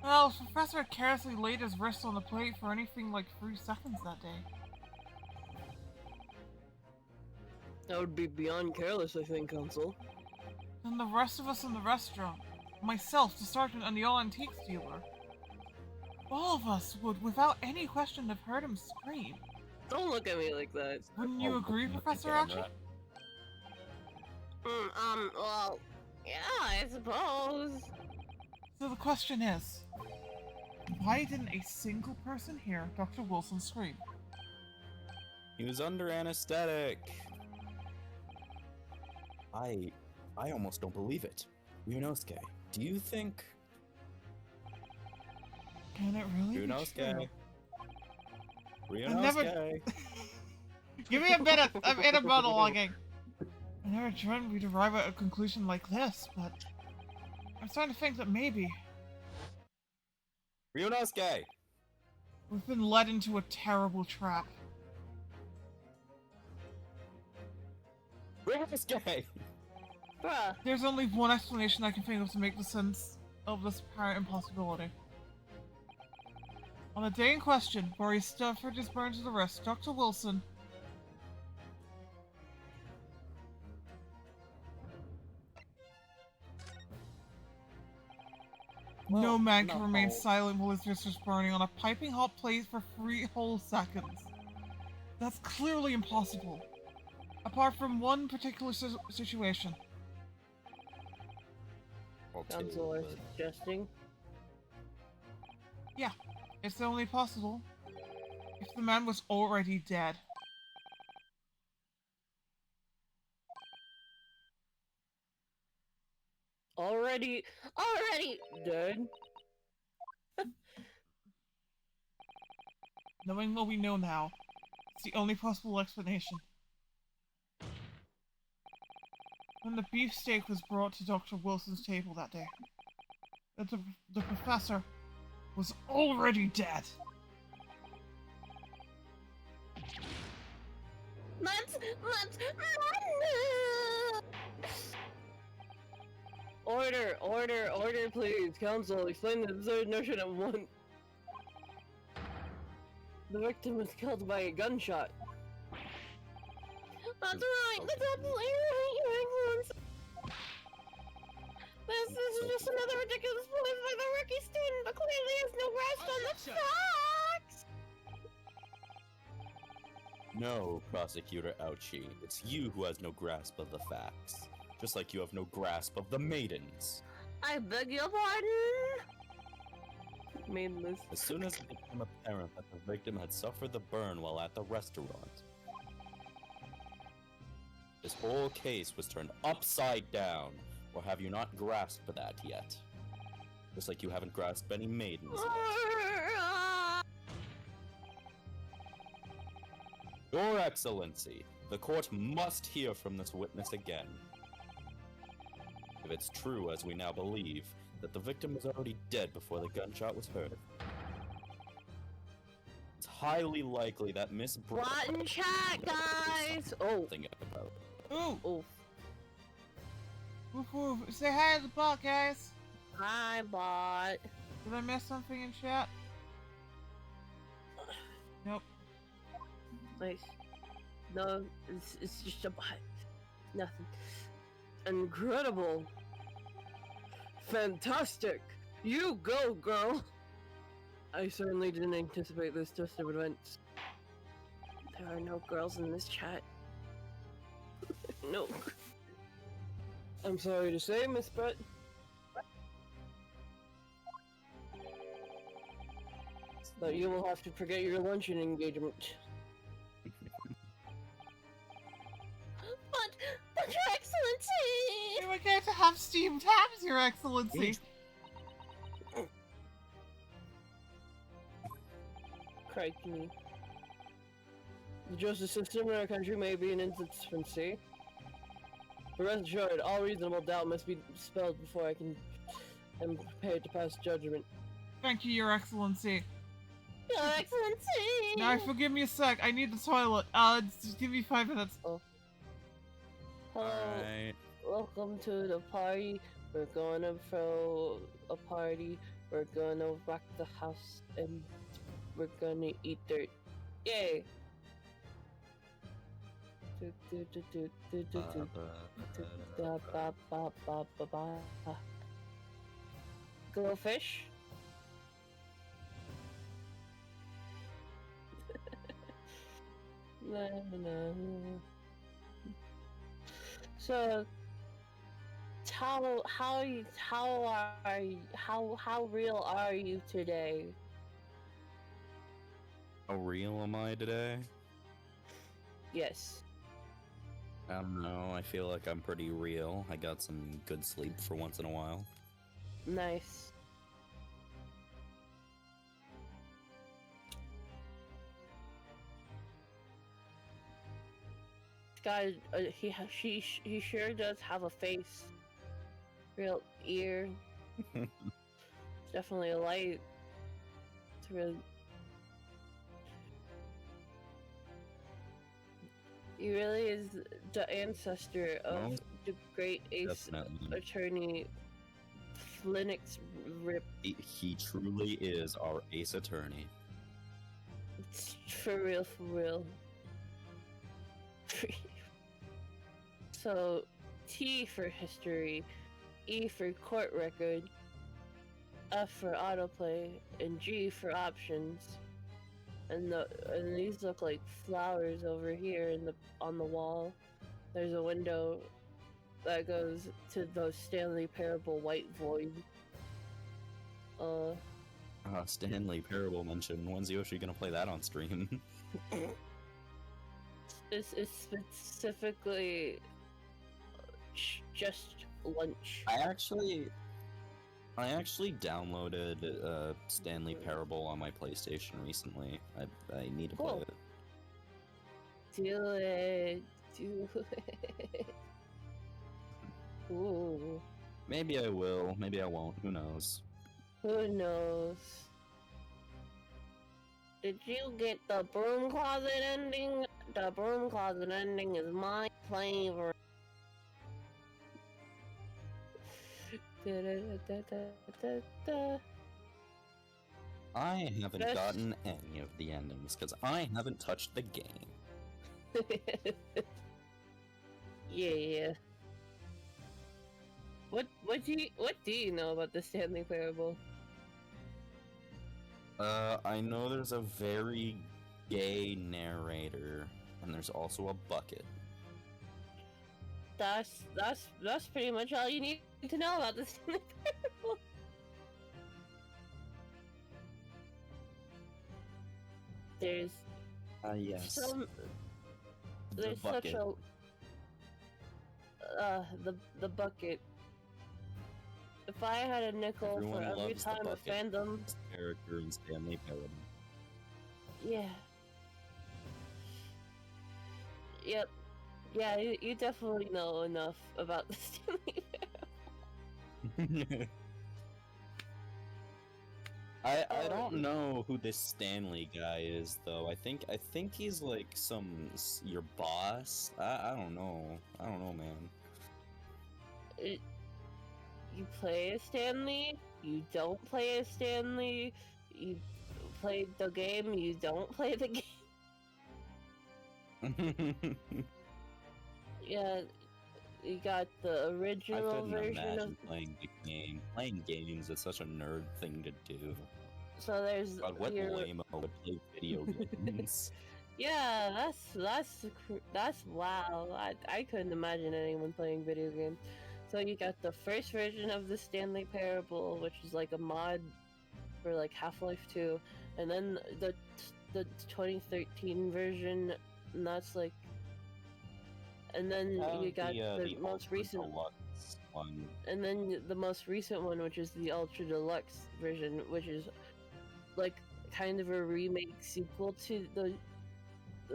Speaker 1: Well, the professor had carelessly laid his wrist on the plate for anything like 3 seconds that day.
Speaker 4: That would be beyond careless, I think, Counsel.
Speaker 1: And the rest of us in the restaurant, myself, the sergeant, and the all-antiques dealer, all of us would, without any question, have heard him scream.
Speaker 4: Don't look at me like that.
Speaker 1: Wouldn't you agree, Professor Archie?
Speaker 2: Well, yeah, I suppose.
Speaker 1: So the question is, why didn't a single person hear Dr. Wilson scream?
Speaker 3: He was under anesthetic. I almost don't believe it. Ryunosuke, do you think...
Speaker 1: Can it really be true?
Speaker 3: Ryunosuke.
Speaker 1: Give me a minute! I'm in a monologuing! I never dreamt we'd arrive at a conclusion like this, but... I'm starting to think that maybe...
Speaker 3: Ryunosuke!
Speaker 1: we've been led into a terrible trap.
Speaker 3: Ryunosuke!
Speaker 4: Bruh.
Speaker 1: There's only one explanation I can think of to make the sense of this apparent impossibility. On the day in question, where he suffered his burn to the wrist, Dr. Wilson... no man can remain silent while his wrist is burning on a piping hot plate for 3 whole seconds. That's clearly impossible. Apart from one particular situation.
Speaker 4: Counsel are suggesting.
Speaker 1: Yeah, it's only possible if the man was already dead.
Speaker 4: Already dead?
Speaker 1: Knowing what we know now, it's the only possible explanation. When the beefsteak was brought to Dr. Wilson's table that day, the professor was already dead.
Speaker 2: Let's
Speaker 4: Order, please. Counsel, explain the absurd notion at once. The victim was killed by a gunshot.
Speaker 2: That's right. That's absolutely right, Your Excellence. This is just another ridiculous point by the rookie student, but clearly has no rest on the facts.
Speaker 3: No, Prosecutor Ouchie, it's you who has no grasp of the facts. Just like you have no grasp of the maidens.
Speaker 2: I beg your pardon? Maidenless.
Speaker 3: As soon as it became apparent that the victim had suffered the burn while at the restaurant, this whole case was turned upside down. Or have you not grasped that yet? Just like you haven't grasped any maidens yet. Your Excellency, the court must hear from this witness again. If it's true, as we now believe, that the victim was already dead before the gunshot was heard, it's highly likely that Miss
Speaker 2: What in chat, guys? Oh.
Speaker 3: Something about
Speaker 1: Ooh!
Speaker 2: Oh.
Speaker 1: Woof woof. Say hi to the bot, guys!
Speaker 2: Hi, bot.
Speaker 1: Did I miss something in chat? Nope.
Speaker 2: Nice. No, it's just a bot. Nothing. Incredible. Fantastic. You go, girl. I certainly didn't anticipate this twist of events. There are no girls in this chat. No. I'm sorry to say, Miss Brett. But you will have to forget your luncheon engagement. But Your Excellency!
Speaker 1: You were going to have steamed hams, Your Excellency!
Speaker 2: Crikey. The justice system in our country may be in infancy. But rest assured, all reasonable doubt must be dispelled before I am prepared to pass judgment.
Speaker 1: Thank you, Your Excellency.
Speaker 2: Your Excellency!
Speaker 1: Now, forgive me a sec. I need the toilet. Just give me 5 minutes.
Speaker 2: Hello.
Speaker 3: Alright.
Speaker 2: Welcome to the party. We're gonna throw a party. We're gonna rock the house and we're gonna eat dirt. Yay! Go fish. So, how real are you today?
Speaker 3: How real am I today?
Speaker 2: Yes.
Speaker 3: I don't know, I feel like I'm pretty real. I got some good sleep for once in a while.
Speaker 2: Nice. Guy, he sure does have a face. Real ear. Definitely a light. It's real. He really is the ancestor of the great ace
Speaker 3: Definitely.
Speaker 2: attorney Linux Rip.
Speaker 3: He truly is our ace attorney.
Speaker 2: It's for real, for real. So, T for history, E for court record, F for autoplay, and G for options. And these look like flowers over here on the wall. There's a window that goes to those Stanley Parable White Void.
Speaker 3: Stanley Parable mentioned. When's Yoshi gonna play that on stream?
Speaker 2: It's specifically just lunch.
Speaker 3: I actually downloaded Stanley Parable on my PlayStation recently. I need to play it.
Speaker 2: Do it. Do it. Ooh.
Speaker 3: Maybe I will. Maybe I won't. Who knows?
Speaker 2: Who knows? Did you get the broom closet ending? The broom closet ending is my flavor.
Speaker 3: I haven't
Speaker 2: Best-
Speaker 3: gotten any of the endings because I haven't touched the game.
Speaker 2: Yeah. What do you know about the Stanley Parable?
Speaker 3: I know there's a very gay narrator And there's also a bucket.
Speaker 2: That's pretty much all you need to know about the Stanley Parable. There's
Speaker 3: Yes.
Speaker 2: some
Speaker 3: The
Speaker 2: there's such
Speaker 3: bucket.
Speaker 2: a the bucket. If I had a nickel
Speaker 3: Everyone
Speaker 2: for every
Speaker 3: loves the
Speaker 2: time a
Speaker 3: bucket.
Speaker 2: fandom,
Speaker 3: Best character in Stanley Parable.
Speaker 2: yeah, yep, yeah, you definitely know enough about the Stanley Parable.
Speaker 3: I don't know who this Stanley guy is though. I think he's like your boss. I don't know. I don't know, man.
Speaker 2: You play as Stanley, you don't play as Stanley, you play the game, you don't play the game. Yeah, you got the
Speaker 3: I
Speaker 2: original
Speaker 3: couldn't
Speaker 2: version of.
Speaker 3: imagine playing the game. Playing games is such a nerd thing to do.
Speaker 2: So there's
Speaker 3: God, what
Speaker 2: your.
Speaker 3: lame-o would play video games?
Speaker 2: Yeah, that's wow. I couldn't imagine anyone playing video games. So you got the first version of the Stanley Parable, which is like a mod for like Half-Life 2, and then the 2013 version, and that's like, and then you got the most
Speaker 3: Ultra
Speaker 2: recent
Speaker 3: Deluxe one.
Speaker 2: and then the most recent one, which is the Ultra Deluxe version, which is like kind of a remake sequel to the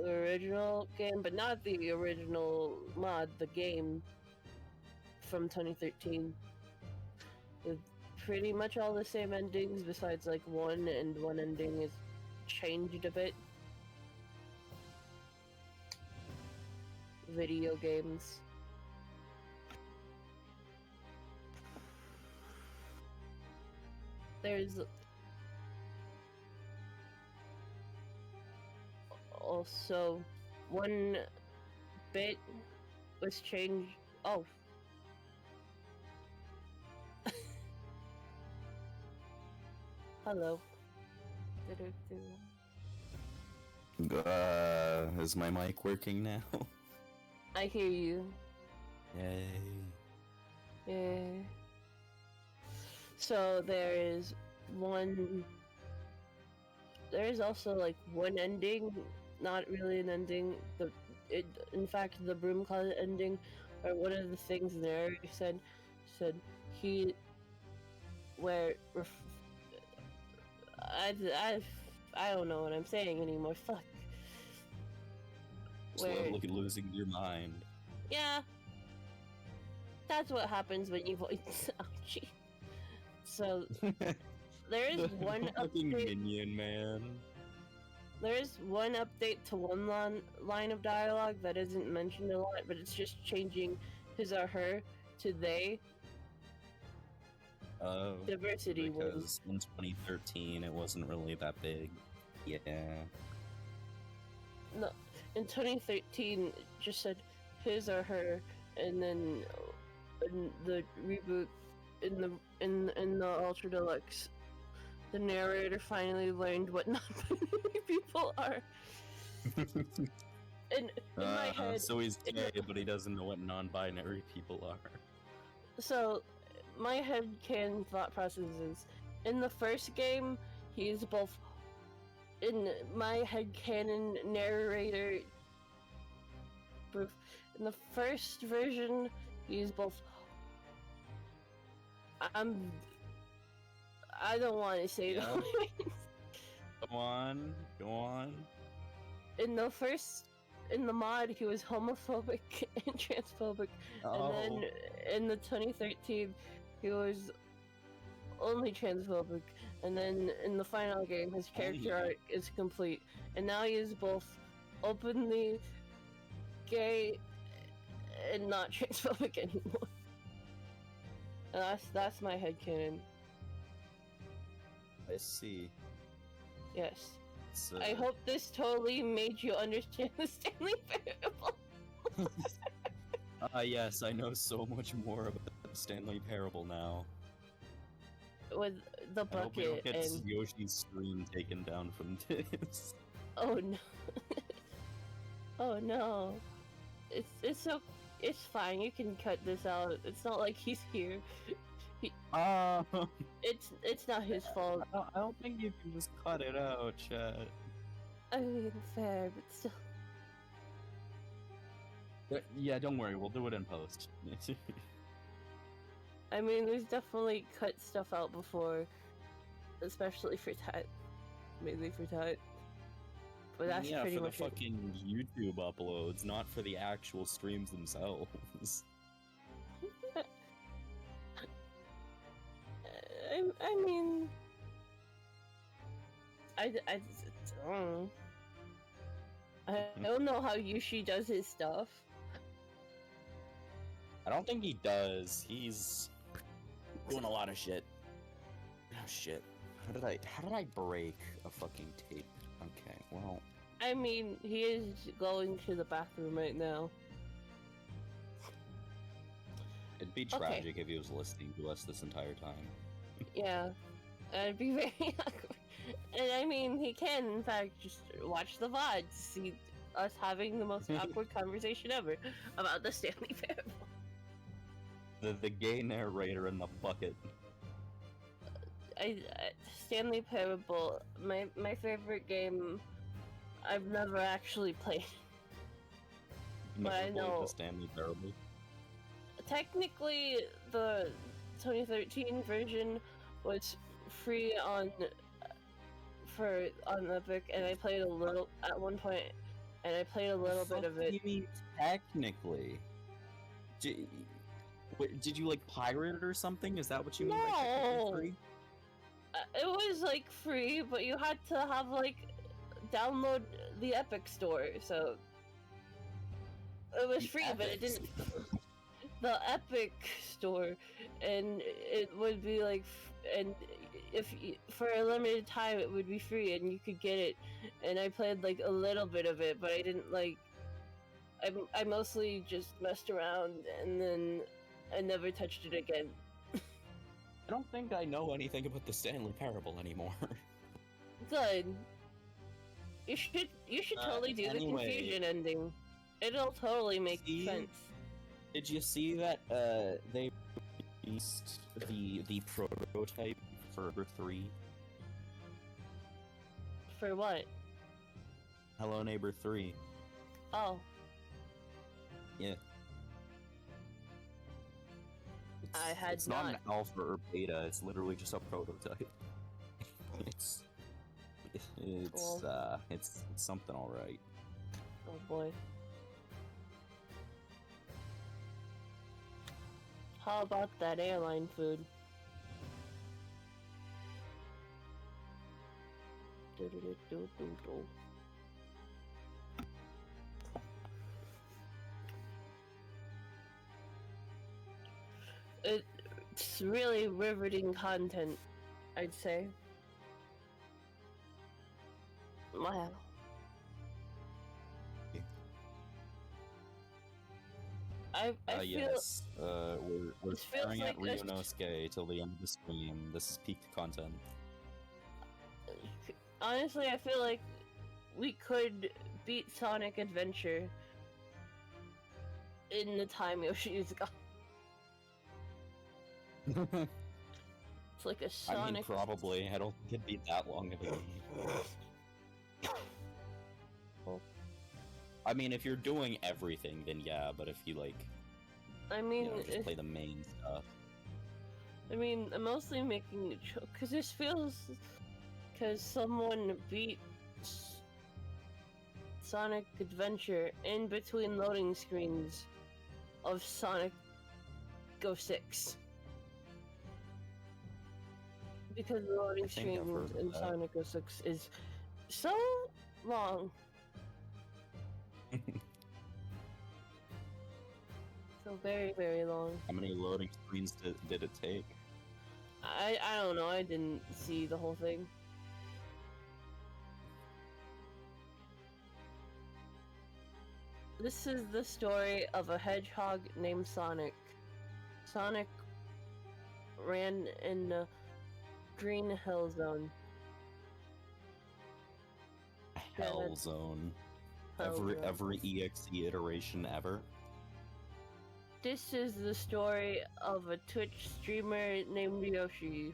Speaker 2: original game, but not the original mod, the game from 2013. With pretty much all the same endings, besides like one ending is changed a bit. Video games. There's also one bit was changed. Oh. Hello.
Speaker 3: Is my mic working now?
Speaker 2: I hear you.
Speaker 3: Yay.
Speaker 2: Yeah. So there is one. There is also like one ending, not really an ending. In fact, the broom closet ending, or one of the things the narrator said he, where I don't know what I'm saying anymore. Fuck.
Speaker 3: Slowly losing your mind.
Speaker 2: Yeah. That's what happens when you voice. Oh, gee. So there is one
Speaker 3: fucking
Speaker 2: update.
Speaker 3: minion, man.
Speaker 2: There is one update to one line of dialogue that isn't mentioned a lot, but it's just changing his or her to they. Diversity was.
Speaker 3: Because in 2013 it wasn't really that big. Yeah.
Speaker 2: No, in 2013 it just said his or her, and then in the reboot, in the Ultra Deluxe, the narrator finally learned what non-binary people are. In my head,
Speaker 3: so he's gay, but he doesn't know what non-binary people are.
Speaker 2: so my headcanon thought process is, in the first game, he's both. In my headcanon narrator proof, in the first version, he's both. I don't want to say
Speaker 3: Yeah.
Speaker 2: that.
Speaker 3: Go on.
Speaker 2: In the mod, he was homophobic and transphobic, and then in the 2013, he was only transphobic, and then in the final game, his character arc is complete, and now he is both openly gay and not transphobic anymore. And that's my headcanon.
Speaker 3: I see.
Speaker 2: Yes.
Speaker 3: It's,
Speaker 2: I hope this totally made you understand the Stanley Parable.
Speaker 3: Yes, I know so much more about the Stanley Parable now.
Speaker 2: With the
Speaker 3: I hope we don't
Speaker 2: bucket
Speaker 3: get
Speaker 2: and
Speaker 3: Yoshi's stream taken down from this.
Speaker 2: oh no. Oh no. It's so it's fine. You can cut this out. It's not like he's here.
Speaker 3: Uh,
Speaker 2: It's not his fault.
Speaker 3: I don't think you can just cut it out, chat.
Speaker 2: I mean, fair, but still.
Speaker 3: Yeah, don't worry, we'll do it in post.
Speaker 2: I mean, there's definitely cut stuff out before, especially for Tat. Mainly for Tat. But that's
Speaker 3: yeah,
Speaker 2: pretty
Speaker 3: for the
Speaker 2: much it.
Speaker 3: fucking YouTube uploads, not for the actual streams themselves.
Speaker 2: I mean, I don't know. I don't know how Yushi does his stuff.
Speaker 3: I don't think he does. He's doing a lot of shit. Oh shit. How did I break a fucking tape? Okay, well.
Speaker 2: I mean, he is going to the bathroom right now.
Speaker 3: It'd be tragic if he was listening to us this entire time.
Speaker 2: Yeah, it'd be very awkward. And I mean, he can, in fact, just watch the VOD to see us having the most awkward conversation ever about the Stanley Parable.
Speaker 3: The gay narrator in the bucket.
Speaker 2: Stanley Parable, my favorite game. I've never actually played, but I know.
Speaker 3: The Stanley Parable.
Speaker 2: Technically, the 2013 version was free on Epic, and I played a little at one point, and I played a little bit of it.
Speaker 3: You mean technically? Did you like pirate it or something? Is that what you mean by technically free?
Speaker 2: It was like free, but you had to have like download the Epic store, so it was free, but it didn't. The Epic store, and it would be like, and if for a limited time it would be free, and you could get it. And I played like a little bit of it, but I didn't like. I mostly just messed around, and then I never touched it again.
Speaker 3: I don't think I know anything about the Stanley Parable anymore.
Speaker 2: Good. You should totally do the confusion ending. It'll totally make sense.
Speaker 3: Did you see that they released the prototype for 3?
Speaker 2: For what?
Speaker 3: Hello Neighbor 3.
Speaker 2: Oh.
Speaker 3: Yeah. It's
Speaker 2: not
Speaker 3: an alpha or beta. It's literally just a prototype. it's
Speaker 2: cool.
Speaker 3: It's something all right.
Speaker 2: Oh boy. How about that airline food? It's really riveting content, I'd say. Wow. I feel...
Speaker 3: Yes, we're staring at
Speaker 2: like
Speaker 3: Ryunosuke till the end of the stream. This is peak content.
Speaker 2: Honestly, I feel like we could beat Sonic Adventure in the time Yoshi is gone. It's like a Sonic...
Speaker 3: I mean, probably. I don't think it'd be that long of a game. I mean, if you're doing everything, then yeah, but if you, like...
Speaker 2: I mean...
Speaker 3: You know, just play the main stuff.
Speaker 2: I mean, I'm mostly making it... Because this feels... Because someone beat Sonic Adventure in between loading screens of Sonic 06. Because the loading screen in Sonic 06 is so long. So very, very long.
Speaker 3: How many loading screens did it take?
Speaker 2: I don't know, I didn't see the whole thing. This is the story of a hedgehog named Sonic. Sonic ran in the Green Hill Zone.
Speaker 3: Hell Zone. every EXE iteration ever.
Speaker 2: This is the story of a Twitch streamer named Yoshi.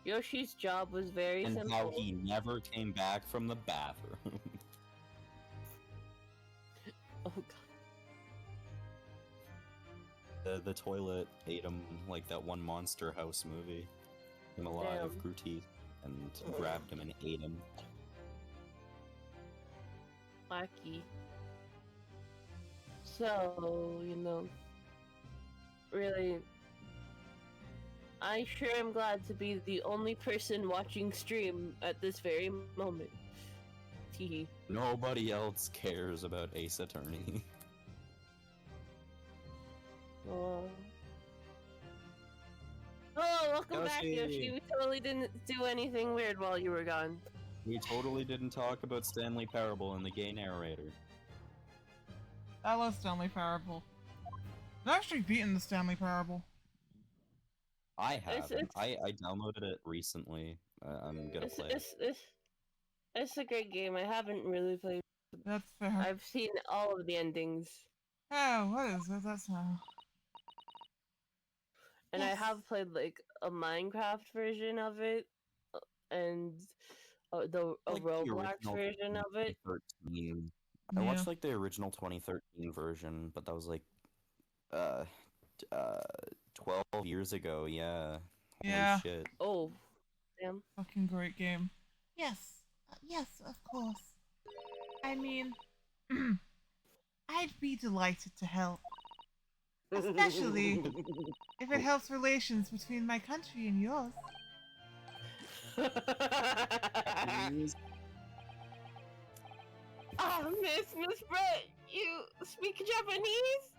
Speaker 2: Yoshi's job was very
Speaker 3: And
Speaker 2: simple.
Speaker 3: how he never came back from the bathroom.
Speaker 2: Oh god.
Speaker 3: The toilet ate him like that one Monster House movie. Came alive,
Speaker 2: Damn.
Speaker 3: grew teeth, and grabbed him and ate him.
Speaker 2: Wacky. So, really, I sure am glad to be the only person watching stream at this very moment. Teehee.
Speaker 3: Nobody else cares about Ace Attorney.
Speaker 2: Oh, welcome back,
Speaker 3: Yoshi.
Speaker 2: Yoshi. We totally didn't do anything weird while you were gone.
Speaker 3: We totally didn't talk about Stanley Parable and the gay narrator.
Speaker 1: I love Stanley Parable. I've actually beaten the Stanley Parable.
Speaker 3: I
Speaker 2: It's-
Speaker 3: haven't. I downloaded it recently. I'm gonna play it.
Speaker 2: It's a great game. I haven't really played.
Speaker 1: That's fair.
Speaker 2: I've seen all of the endings.
Speaker 1: Oh, what is it? That's not.
Speaker 2: And
Speaker 1: Yes.
Speaker 2: I have played like a Minecraft version of it, and a
Speaker 3: Like the
Speaker 2: Roblox
Speaker 3: original
Speaker 2: version of it.
Speaker 3: 2013. I
Speaker 1: Yeah.
Speaker 3: watched like the original 2013 version, but that was like uh 12 years ago, yeah.
Speaker 1: Yeah.
Speaker 3: Holy shit.
Speaker 2: Oh, damn.
Speaker 1: Fucking great game. Yes. Yes, of course. I mean, I'd be delighted to help. Especially if it helps relations between my country and yours.
Speaker 3: Please.
Speaker 2: Ah, Miss Brett, you speak Japanese?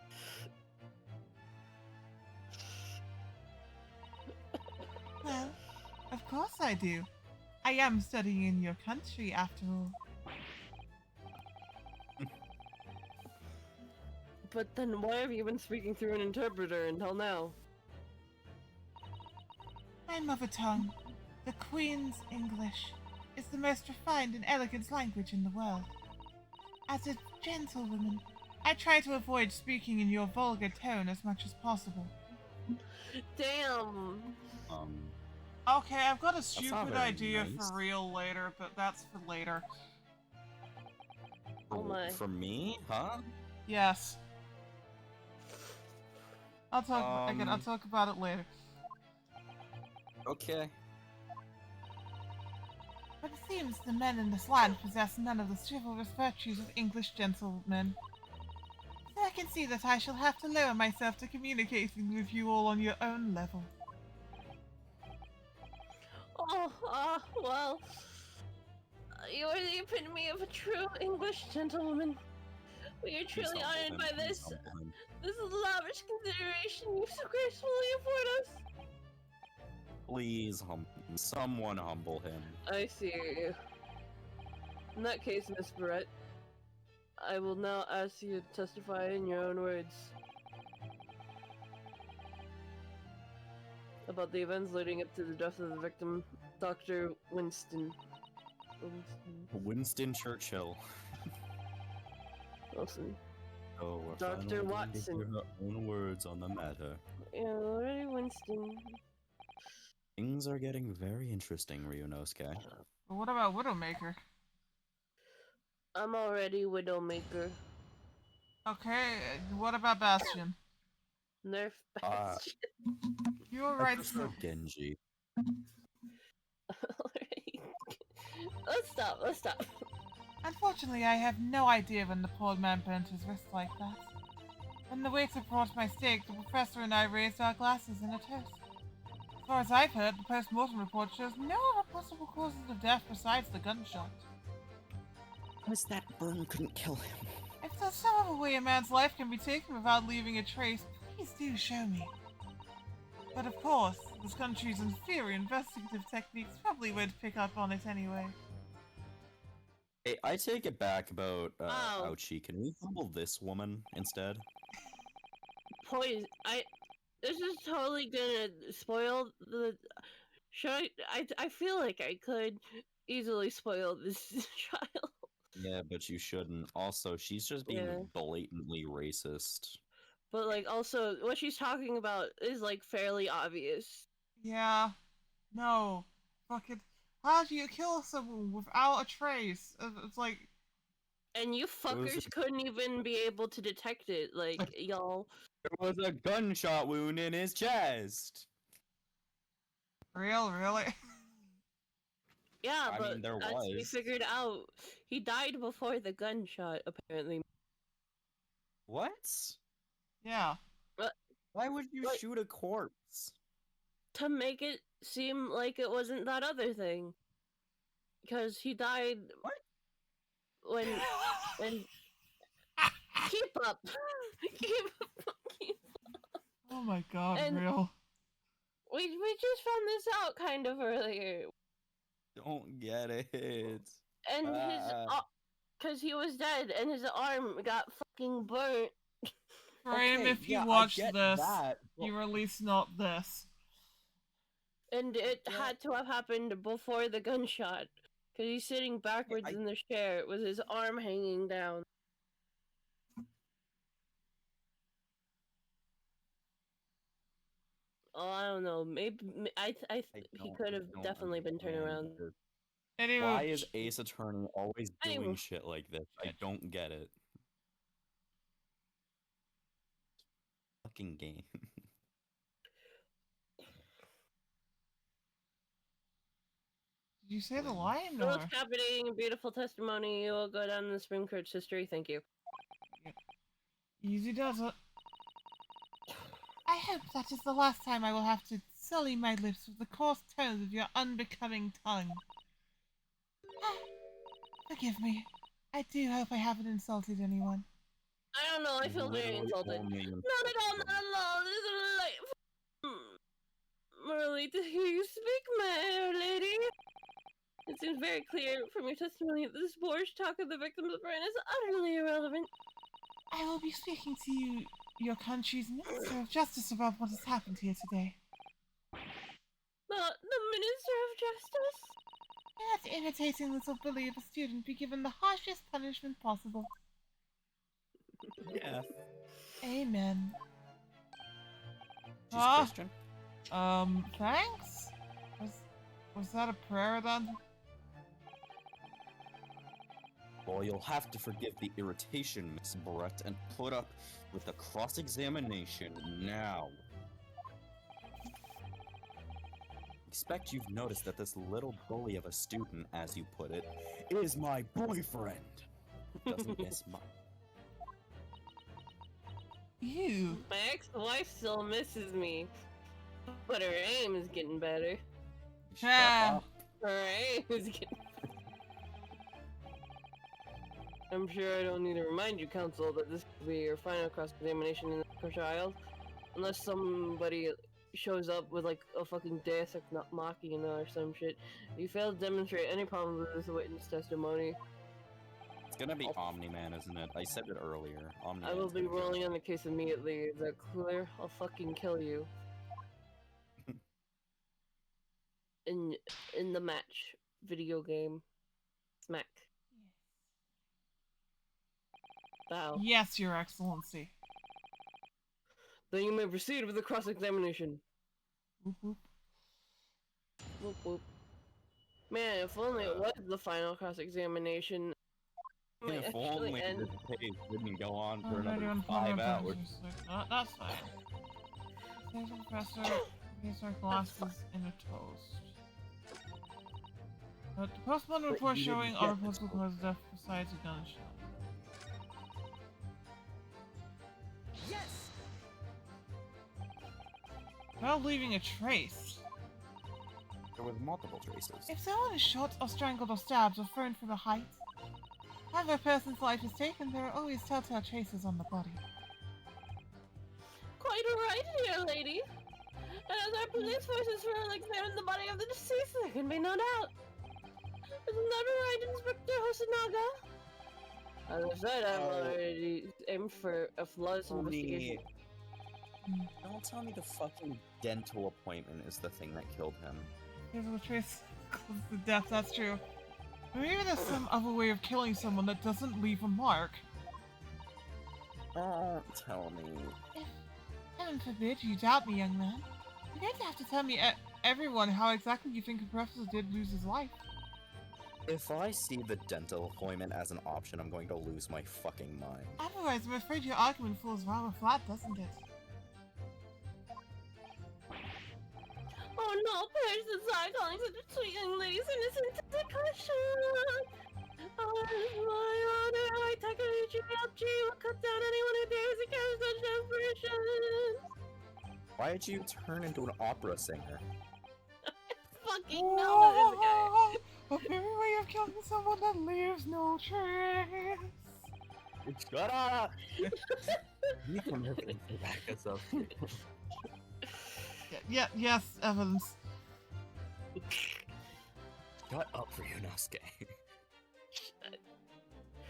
Speaker 1: Well, of course I do. I am studying in your country after all.
Speaker 2: But then why have you been speaking through an interpreter until now?
Speaker 1: My mother tongue, the Queen's English, is the most refined and elegant language in the world. As a gentlewoman, I try to avoid speaking in your vulgar tone as much as possible.
Speaker 2: Damn.
Speaker 1: Okay, I've got a
Speaker 3: not
Speaker 1: stupid
Speaker 3: very
Speaker 1: idea
Speaker 3: nice.
Speaker 1: for real later, but that's for later.
Speaker 2: Oh my.
Speaker 3: For me? Huh?
Speaker 1: Yes. I'll talk again. I'll
Speaker 3: Um,
Speaker 1: talk about it later.
Speaker 3: Okay.
Speaker 1: But it seems the men in this land possess none of the chivalrous virtues of English gentlemen. So I can see that I shall have to lower myself to communicating with you all on your own level.
Speaker 2: Oh, well. You are the epitome of a true English gentlewoman. We are truly honored by this lavish consideration you so gracefully afford us.
Speaker 3: Please, someone humble him.
Speaker 2: I see. In that case, Miss Barrett, I will now ask you to testify in your own words about the events leading up to the death of the victim, Dr. Winston.
Speaker 3: Winston Churchill.
Speaker 2: Wilson.
Speaker 3: Oh, we're
Speaker 2: Dr.
Speaker 3: finally going to
Speaker 2: Watson.
Speaker 3: hear her own words on the matter.
Speaker 2: Yeah, already Winston.
Speaker 3: Things are getting very interesting, Ryunosuke.
Speaker 1: But what about Widowmaker?
Speaker 2: I'm already Widowmaker.
Speaker 1: Okay, what about Bastion?
Speaker 2: Nerf
Speaker 3: Uh,
Speaker 2: Bastion.
Speaker 1: You're
Speaker 3: I
Speaker 1: right.
Speaker 3: prefer Genji.
Speaker 2: Alright. Let's stop.
Speaker 1: Unfortunately, I have no idea when the poor man burnt his wrist like that. When the waiter brought my steak, the professor and I raised our glasses in a toast. As far as I've heard, the post-mortem report shows no other possible causes of death besides the gunshot.
Speaker 3: Because that burn couldn't kill him.
Speaker 1: If there's some other way a man's life can be taken without leaving a trace, please do show me. But of course, this country's inferior investigative techniques probably won't pick up on it anyway.
Speaker 3: Hey, I take it back about
Speaker 2: Oh.
Speaker 3: Ouchie. Can we humble this woman instead?
Speaker 2: Poison. This is totally gonna spoil the. Should I feel like I could easily spoil this child.
Speaker 3: Yeah, but you shouldn't. Also, she's just being
Speaker 2: Yeah.
Speaker 3: blatantly racist.
Speaker 2: But like, also, what she's talking about is like fairly obvious.
Speaker 1: Yeah. No. Fucking. How do you kill someone without a trace? It's like.
Speaker 2: And you
Speaker 3: It was
Speaker 2: fuckers couldn't even be able to detect it. Like, y'all.
Speaker 3: There was a gunshot wound in his chest.
Speaker 1: Really?
Speaker 2: Yeah,
Speaker 3: I
Speaker 2: but
Speaker 3: mean, there
Speaker 2: as we
Speaker 3: was.
Speaker 2: figured out, he died before the gunshot, apparently.
Speaker 3: What?
Speaker 1: Yeah.
Speaker 2: But,
Speaker 3: Why would you
Speaker 2: like,
Speaker 3: shoot a corpse?
Speaker 2: to make it seem like it wasn't that other thing. Because he died
Speaker 3: What?
Speaker 2: when keep up. keep
Speaker 1: Oh my god,
Speaker 2: And-
Speaker 1: real.
Speaker 2: we just found this out kind of earlier.
Speaker 3: Don't get it.
Speaker 2: And his cuz he was dead and his arm got fucking burnt.
Speaker 1: Frame,
Speaker 3: Okay,
Speaker 1: if you
Speaker 3: yeah, I
Speaker 1: watched
Speaker 3: get
Speaker 1: this,
Speaker 3: that, but-
Speaker 1: you release not this.
Speaker 2: And it
Speaker 3: Yeah.
Speaker 2: had to have happened before the gunshot. Cuz he's sitting backwards in the chair with his arm hanging down. Oh, I don't know. Maybe he could have definitely been turned around.
Speaker 1: Anyway,
Speaker 3: Why is Ace Attorney always doing
Speaker 2: Anyway.
Speaker 3: shit like this? I don't get it. Fucking game.
Speaker 1: did you say the line
Speaker 2: So
Speaker 1: or?
Speaker 2: it's captivating and beautiful testimony. You will go down in the Supreme Court's history. Thank you.
Speaker 1: Easy does it. I hope that is the last time I will have to sully my lips with the coarse tones of your unbecoming tongue. Forgive me. I do hope I haven't insulted anyone.
Speaker 2: I don't know. I feel very
Speaker 3: Literally
Speaker 2: insulted.
Speaker 3: only
Speaker 2: Not at all. Not at all. This is like Merely to hear you speak, my lady. It seems very clear from your testimony that this boorish talk of the victim's brain is utterly irrelevant.
Speaker 1: I will be speaking to you, your country's Minister of Justice, about what has happened here today.
Speaker 2: The Minister of Justice?
Speaker 1: That irritating little bully of a student be given the harshest punishment possible.
Speaker 3: Yeah.
Speaker 1: Amen.
Speaker 3: She's
Speaker 1: Ah.
Speaker 3: Christian.
Speaker 1: Thanks? Was that a prayer then?
Speaker 3: Well, you'll have to forgive the irritation, Miss Brett, and put up with the cross-examination now. Expect you've noticed that this little bully of a student, as you put it, is my boyfriend. Doesn't miss much.
Speaker 1: You.
Speaker 2: My ex-wife still misses me, but her aim is getting better.
Speaker 3: Shut
Speaker 1: Ah.
Speaker 3: up.
Speaker 2: Her aim is getting. I'm sure I don't need to remind you, counsel, that this will be your final cross-examination in the trial, unless somebody shows up with like a fucking Deus Ex Machina or some shit. If you fail to demonstrate any problems with this witness testimony,
Speaker 3: It's gonna be Omni-Man, isn't it? I said it earlier. Omni-Man's
Speaker 2: I will be
Speaker 3: gonna do it.
Speaker 2: rolling on the case immediately. Is that clear? I'll fucking kill you. In the match video game. Smack. Bow.
Speaker 1: Yes, Your Excellency.
Speaker 2: Then you may proceed with the cross-examination.
Speaker 1: Whoop whoop.
Speaker 2: Whoop whoop. Man, if only it was the final cross-examination. it might
Speaker 3: If
Speaker 2: actually
Speaker 3: only
Speaker 2: end.
Speaker 3: this case didn't go on for
Speaker 1: Oh, no,
Speaker 3: another
Speaker 1: doing
Speaker 3: 5 hours.
Speaker 1: That's fine. Station Professor, these are glasses in a toast. The postmortem
Speaker 3: But
Speaker 1: report
Speaker 3: you didn't
Speaker 1: showing
Speaker 3: get
Speaker 1: other
Speaker 3: this
Speaker 1: possible cause of death besides a gunshot.
Speaker 5: Yes!
Speaker 1: Without leaving a trace.
Speaker 3: There was multiple traces.
Speaker 1: If someone is shot or strangled or stabbed or thrown from a height, after a person's life is taken, there are always telltale traces on the body.
Speaker 2: Quite right here, lady. And as our police forces will examine the body of the deceased, there can be no doubt. Isn't that right, Inspector Hosanaga? As I said, I've already aimed for a flawless investigation.
Speaker 3: Don't tell me the fucking dental appointment is the thing that killed him.
Speaker 1: There's a trace close to death, that's true. Or maybe there's some other way of killing someone that doesn't leave a mark.
Speaker 3: Don't tell me.
Speaker 1: If, heaven forbid, you doubt me, young man, you're going to have to tell me everyone how exactly you think a professor did lose his life.
Speaker 3: If I see the dental appointment as an option, I'm going to lose my fucking mind.
Speaker 1: Otherwise, I'm afraid your argument falls rather flat, doesn't it?
Speaker 2: Oh no, Patience are calling such a sweet young lady's innocent into question. Oh, my honor, I Takaichi Yapchi will cut down anyone who dares against such desperation.
Speaker 3: Why did you turn into an opera singer?
Speaker 2: Fucking know this guy.
Speaker 1: A very way of killing someone that leaves no trace.
Speaker 3: Shut up! You can never back us up.
Speaker 1: Yes, evidence.
Speaker 3: Shut up, Ryunosuke.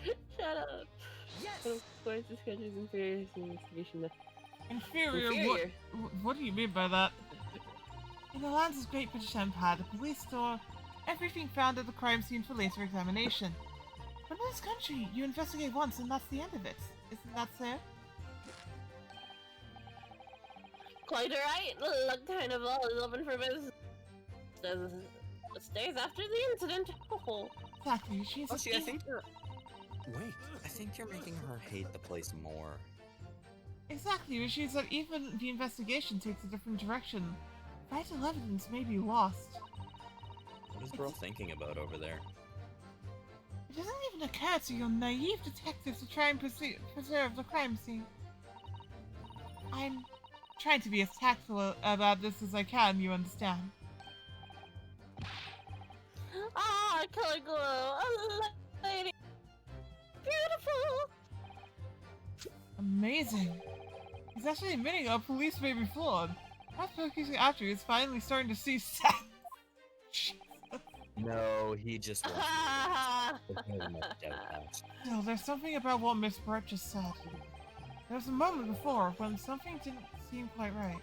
Speaker 2: Shut up.
Speaker 5: Yes!
Speaker 2: Of course, this country's inferior to investigation.
Speaker 1: Inferior?
Speaker 2: Inferior?
Speaker 1: What do you mean by that? In the lands of Great British Empire, the police store everything found at the crime scene for later examination. But in this country, you investigate once and that's the end of it. Isn't that so?
Speaker 2: Quite alright. Look, kind of all is open for business. Stays after the incident. Oh.
Speaker 1: Exactly, she's
Speaker 3: Oh, I think you're... Wait, I think you're making her hate the place more.
Speaker 1: Exactly, which means that even the investigation takes a different direction. Vital evidence may be lost.
Speaker 3: What is bro thinking about over there?
Speaker 1: It doesn't even occur to your naive detectives to try and preserve the crime scene. I'm trying to be as tactful about this as I can, you understand.
Speaker 2: Ah, color glow. A lady. Beautiful.
Speaker 1: Amazing. He's actually admitting our police may be flawed. Perhaps Pokey's actually is finally starting to see sense.
Speaker 3: No, he just wants
Speaker 2: Ah.
Speaker 1: Still, there's something about what Miss Brett just said. There was a moment before when something didn't seem quite right.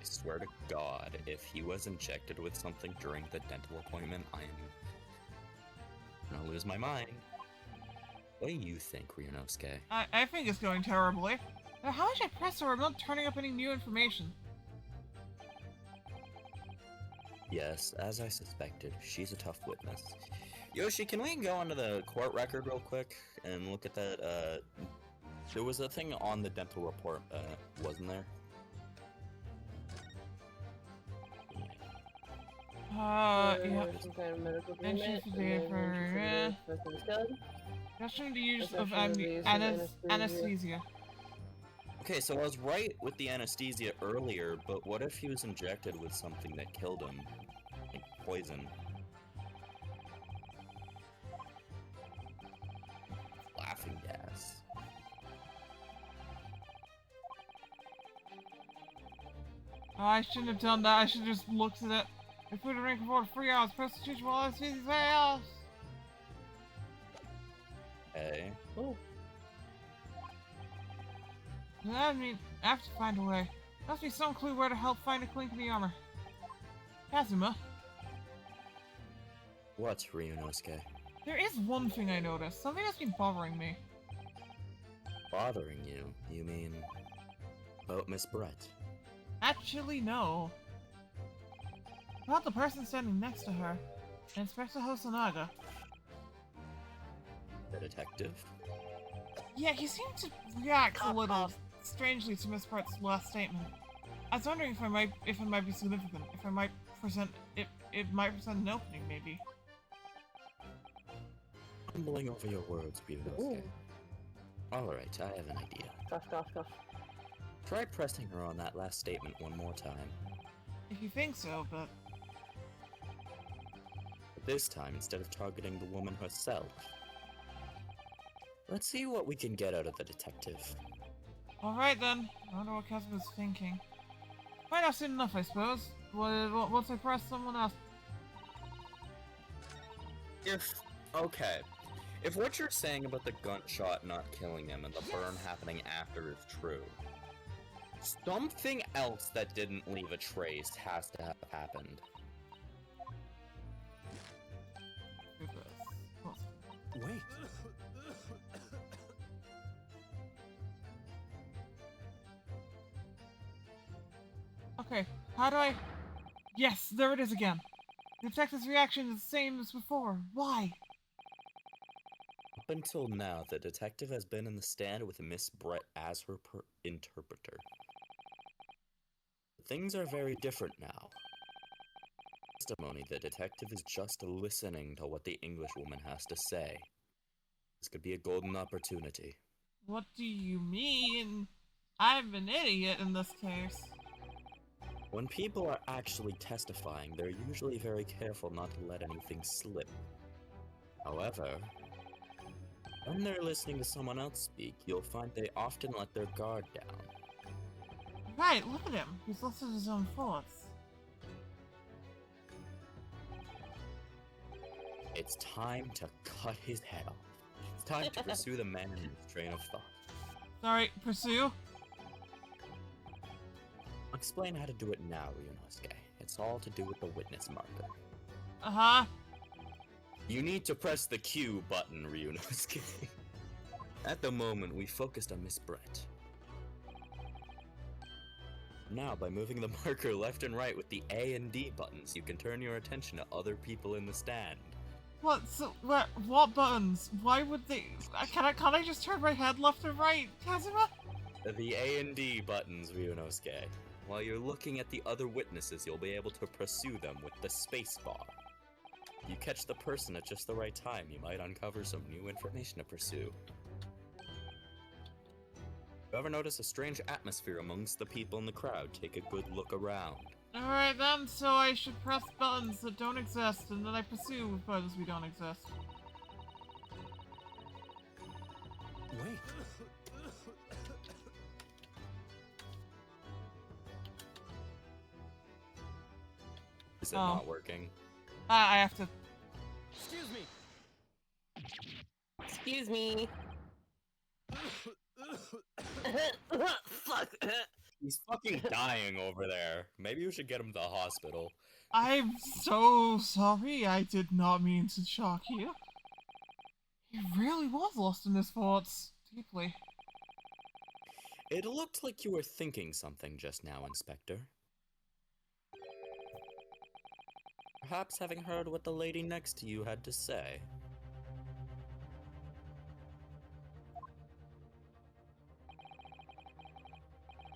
Speaker 3: I swear to God, if he was injected with something during the dental appointment, I am gonna lose my mind. What do you think, Ryunosuke?
Speaker 1: I think it's going terribly. How much I press her, I'm not turning up any new information.
Speaker 3: Yes, as I suspected, she's a tough witness. Yoshi, can we go onto the court record real quick and look at that? There was a thing on the dental report, wasn't there?
Speaker 1: Yeah.
Speaker 2: Some kind of medical
Speaker 1: Mention
Speaker 2: agreement.
Speaker 1: today for, Questioning the use of anesthesia.
Speaker 3: Okay, so I was right with the anesthesia earlier, but what if he was injected with something that killed him? Like poison. Laughing gas.
Speaker 1: Oh, I shouldn't have done that. I should have just looked at it. If we'd have rank for 3 hours, prostitution while I see these else.
Speaker 3: Okay.
Speaker 2: Oh.
Speaker 1: I mean, I have to find a way. Must be some clue where to help find a clink in the armor. Kazuma,
Speaker 3: What, Ryunosuke?
Speaker 1: there is one thing I noticed. Something that's been bothering me.
Speaker 3: Bothering you? You mean about Miss Brett?
Speaker 1: Actually, no. About the person standing next to her. Inspector Hosonaga.
Speaker 3: The detective?
Speaker 1: Yeah, he seemed to react a little strangely to Miss Brett's last statement. I was wondering if it might be significant. If it might present an opening, maybe.
Speaker 3: Mumbling over your words, Ryunosuke. Alright, I have an idea.
Speaker 2: Cough.
Speaker 3: Try pressing her on that last statement one more time.
Speaker 1: If you think so, but
Speaker 3: This time, instead of targeting the woman herself. Let's see what we can get out of the detective.
Speaker 1: alright then. I wonder what Kazuma's thinking. Might not soon enough, I suppose. Once I press someone else.
Speaker 3: If what you're saying about the gunshot not killing him and the burn happening after is true, something else that didn't leave a trace has to have happened. Wait.
Speaker 1: Okay, how do I... Yes, there it is again. The detective's reaction is the same as before. Why?
Speaker 3: Up until now, the detective has been in the stand with Miss Brett as her interpreter. Things are very different now. Testimony, the detective is just listening to what the Englishwoman has to say. This could be a golden opportunity.
Speaker 1: What do you mean? I'm an idiot in this case.
Speaker 3: When people are actually testifying, they're usually very careful not to let anything slip. However, when they're listening to someone else speak, you'll find they often let their guard down.
Speaker 1: Right, look at him. He's lost his own thoughts.
Speaker 3: It's time to cut his head off. It's time to pursue the man in his train of thought.
Speaker 1: Sorry, pursue?
Speaker 3: I'll explain how to do it now, Ryunosuke. It's all to do with the witness marker.
Speaker 1: Uh-huh.
Speaker 3: You need to press the Q button, Ryunosuke. At the moment, we focused on Miss Brett. Now, by moving the marker left and right with the A and D buttons, you can turn your attention to other people in the stand.
Speaker 1: What? So, what buttons? Why would they... Can't I just turn my head left and right, Kazuma?
Speaker 3: The A and D buttons, Ryunosuke. While you're looking at the other witnesses, you'll be able to pursue them with the space bar. You catch the person at just the right time, you might uncover some new information to pursue. If you ever notice a strange atmosphere amongst the people in the crowd, take a good look around.
Speaker 1: Alright then, so I should press buttons that don't exist, and then I pursue with buttons we don't exist.
Speaker 3: Wait. Is it not working?
Speaker 1: I have to...
Speaker 5: Excuse me.
Speaker 2: Excuse me. Fuck.
Speaker 3: He's fucking dying over there. Maybe you should get him to the hospital.
Speaker 1: I'm so sorry, I did not mean to shock you. He really was lost in his thoughts, deeply.
Speaker 3: It looked like you were thinking something just now, Inspector. Perhaps having heard what the lady next to you had to say.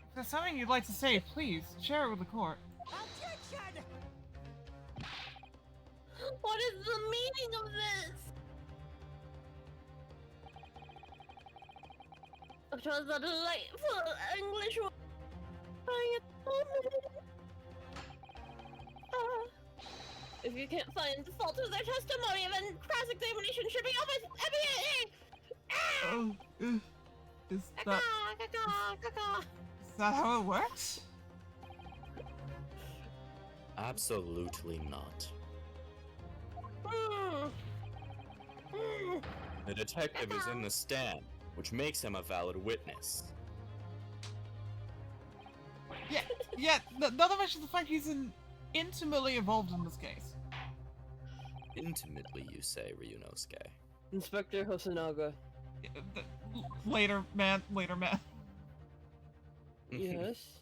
Speaker 1: If there's something you'd like to say, please, share it with the court.
Speaker 5: Objection!
Speaker 2: What is the meaning of this? It was a delightful English word. If you can't find the fault of their testimony, then cross-examination should be open immediately.
Speaker 1: Is that how it works?
Speaker 3: Absolutely not. The detective is in the stand, which makes him a valid witness.
Speaker 1: Yeah, none of us should the fact he's intimately involved in this case.
Speaker 3: Intimately, you say, Ryunosuke.
Speaker 4: Inspector Hosonaga.
Speaker 1: Later, man. Later, man.
Speaker 4: Yes?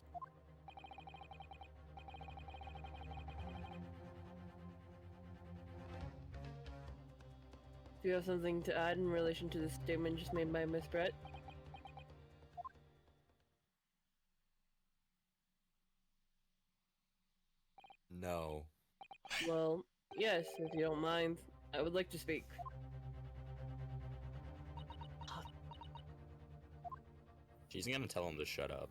Speaker 4: Do you have something to add in relation to the statement just made by Miss Brett?
Speaker 3: No.
Speaker 4: Well, yes, if you don't mind. I would like to speak.
Speaker 3: She's gonna tell him to shut up.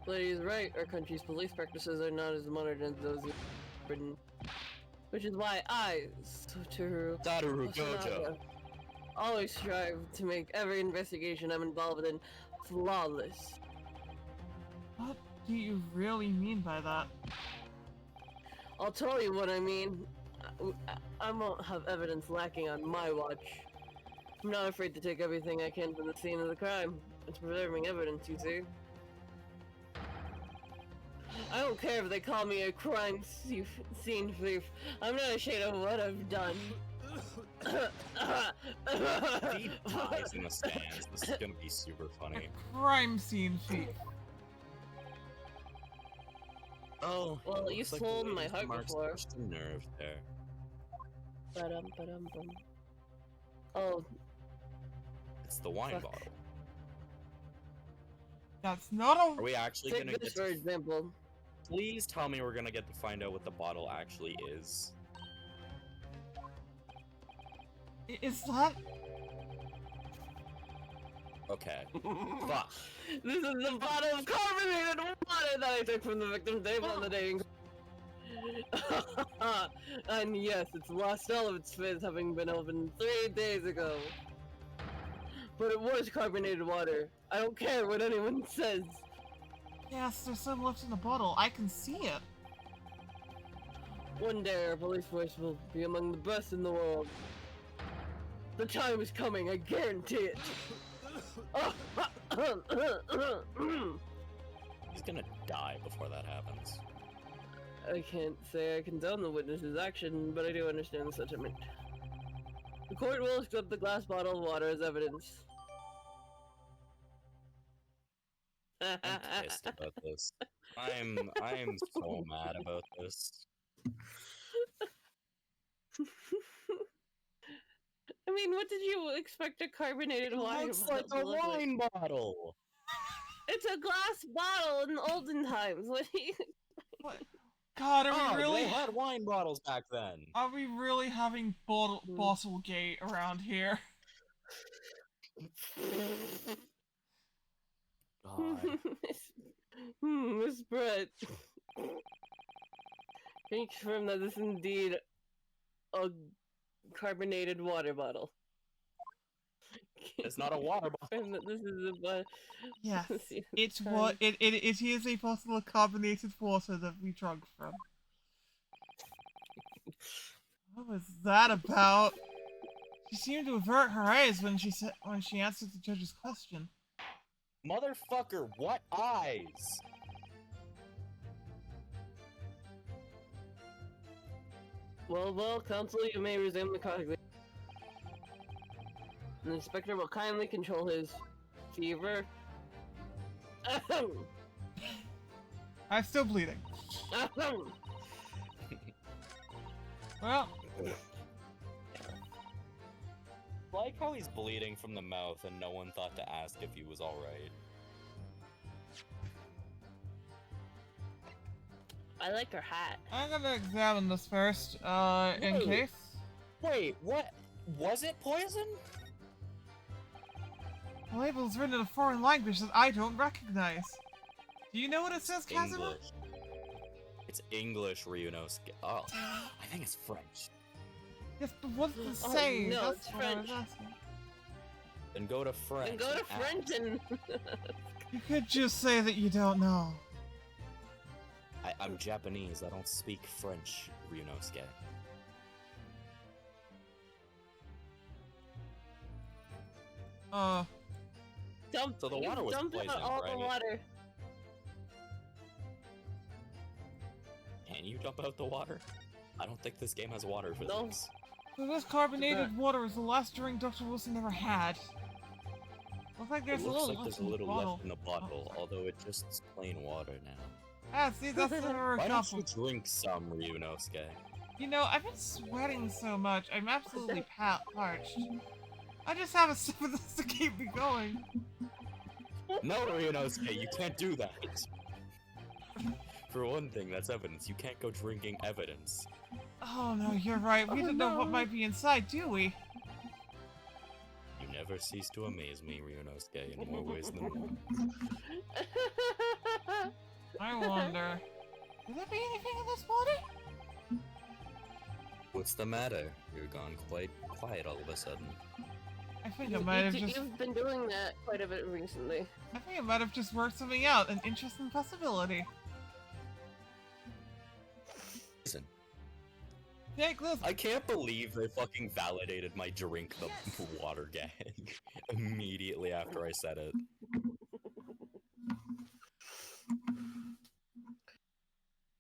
Speaker 4: Lady is right, our country's police practices are not as modern as those in Britain. Which is why I, Satoru
Speaker 3: Gojo.
Speaker 4: always strive to make every investigation I'm involved in flawless.
Speaker 1: What do you really mean by that?
Speaker 4: I'll tell you what I mean. I won't have evidence lacking on my watch. I'm not afraid to take everything I can from the scene of the crime. It's preserving evidence, you see. I don't care if they call me a crime scene thief. I'm not ashamed of what I've done.
Speaker 3: He dies in the stands. This is gonna be super funny.
Speaker 1: Crime scene thief.
Speaker 3: Oh,
Speaker 2: Well,
Speaker 3: it
Speaker 2: you
Speaker 3: looks like
Speaker 2: sold
Speaker 3: the
Speaker 2: my
Speaker 3: lady's
Speaker 2: heart
Speaker 3: marks
Speaker 2: before.
Speaker 3: touched a nerve there.
Speaker 2: Ba-dum-ba-dum-bum. Oh,
Speaker 3: It's the wine
Speaker 2: Fuck.
Speaker 3: bottle.
Speaker 1: That's not
Speaker 3: Are
Speaker 1: a.
Speaker 3: we actually
Speaker 2: take
Speaker 3: gonna
Speaker 2: this
Speaker 3: get
Speaker 2: for
Speaker 3: to...
Speaker 2: example.
Speaker 3: Please tell me we're gonna get to find out what the bottle actually is.
Speaker 1: Is that?
Speaker 3: Okay. Fuck.
Speaker 2: This is the bottle of carbonated water that I took from the victim's table on the day. And yes, it's lost all of its fizz, having been opened 3 days ago. But it was carbonated water. I don't care what anyone says.
Speaker 1: Yes, there's some left in the bottle. I can see it.
Speaker 2: One day our police force will be among the best in the world. The time is coming, I guarantee it.
Speaker 3: He's gonna die before that happens.
Speaker 2: I can't say I condone the witness's action, but I do understand the sentiment. The court will accept the glass bottle of water as evidence.
Speaker 3: I'm pissed about this. I'm so mad about this.
Speaker 2: I mean, what did you expect a carbonated
Speaker 3: It
Speaker 2: water
Speaker 3: looks
Speaker 2: bottle
Speaker 3: like
Speaker 2: to
Speaker 3: a
Speaker 2: look like?
Speaker 3: wine bottle.
Speaker 2: It's a glass bottle in the olden times. What do you...
Speaker 1: What? God, are we really?
Speaker 3: They had wine bottles back then.
Speaker 1: Are we really having bottle gate around here?
Speaker 3: God.
Speaker 2: Miss Brett. Can you confirm that this is indeed a carbonated water bottle?
Speaker 3: It's not a water bottle.
Speaker 2: Confirm that this is a
Speaker 1: Yes.
Speaker 2: See,
Speaker 1: It's
Speaker 2: fine.
Speaker 1: what it is a bottle of carbonated water that we drunk from. What was that about? She seemed to avert her eyes when she answered the judge's question.
Speaker 3: Motherfucker, what eyes?
Speaker 2: Well, counsel, you may resume the cognition. The inspector will kindly control his fever.
Speaker 1: I'm still bleeding. Well,
Speaker 3: Like how he's bleeding from the mouth and no one thought to ask if he was alright.
Speaker 2: I like her hat.
Speaker 1: I'm gonna examine this first, in
Speaker 3: Wait.
Speaker 1: case.
Speaker 3: Wait, what? Was it poison?
Speaker 1: The label is written in a foreign language that I don't recognize. Do you know what it says, Kazuma?
Speaker 3: English. It's English, Ryunosuke. Oh, I think it's French.
Speaker 1: Yes, but what does it
Speaker 2: Oh,
Speaker 1: say?
Speaker 2: no,
Speaker 1: That's
Speaker 2: it's
Speaker 1: what I was
Speaker 2: French.
Speaker 1: asking.
Speaker 3: Then go to French.
Speaker 2: And go to
Speaker 3: and
Speaker 2: French
Speaker 3: ask.
Speaker 2: and...
Speaker 1: You could just say that you don't know.
Speaker 3: I'm Japanese. I don't speak French, Ryunosuke.
Speaker 2: dump,
Speaker 3: So the
Speaker 2: you
Speaker 3: water was
Speaker 2: dump out
Speaker 3: poisoned,
Speaker 2: all the
Speaker 3: right?
Speaker 2: water.
Speaker 3: Can you dump out the water? I don't think this game has water
Speaker 2: No.
Speaker 3: physics.
Speaker 1: So this carbonated water is the last drink Dr. Wilson ever had. Looks like there's
Speaker 3: It
Speaker 1: a
Speaker 3: looks
Speaker 1: little
Speaker 3: like
Speaker 1: left
Speaker 3: there's a
Speaker 1: in the
Speaker 3: little
Speaker 1: bottle.
Speaker 3: left in the bottle, although it just plain water now.
Speaker 1: Ah, see, that's never
Speaker 3: Why
Speaker 1: a
Speaker 3: don't you
Speaker 1: couple.
Speaker 3: drink some, Ryunosuke?
Speaker 1: You know, I've been sweating so much, I'm absolutely parched. I just have a sip of this to keep me going.
Speaker 3: No, Ryunosuke, you can't do that. For one thing, that's evidence. You can't go drinking evidence.
Speaker 1: Oh no, you're right. We
Speaker 2: Oh,
Speaker 1: don't know what
Speaker 2: no.
Speaker 1: might be inside, do we?
Speaker 3: You never cease to amaze me, Ryunosuke, in more ways than one.
Speaker 1: I wonder. Could there be anything in this water?
Speaker 3: What's the matter? You're gone quite quiet all of a sudden.
Speaker 1: I think I might have just.
Speaker 2: You've been doing that quite a bit recently.
Speaker 1: I think I might have just worked something out. An interesting possibility.
Speaker 3: Listen,
Speaker 1: Jake, listen.
Speaker 3: I can't believe they fucking validated my drink the water gag immediately after I said it.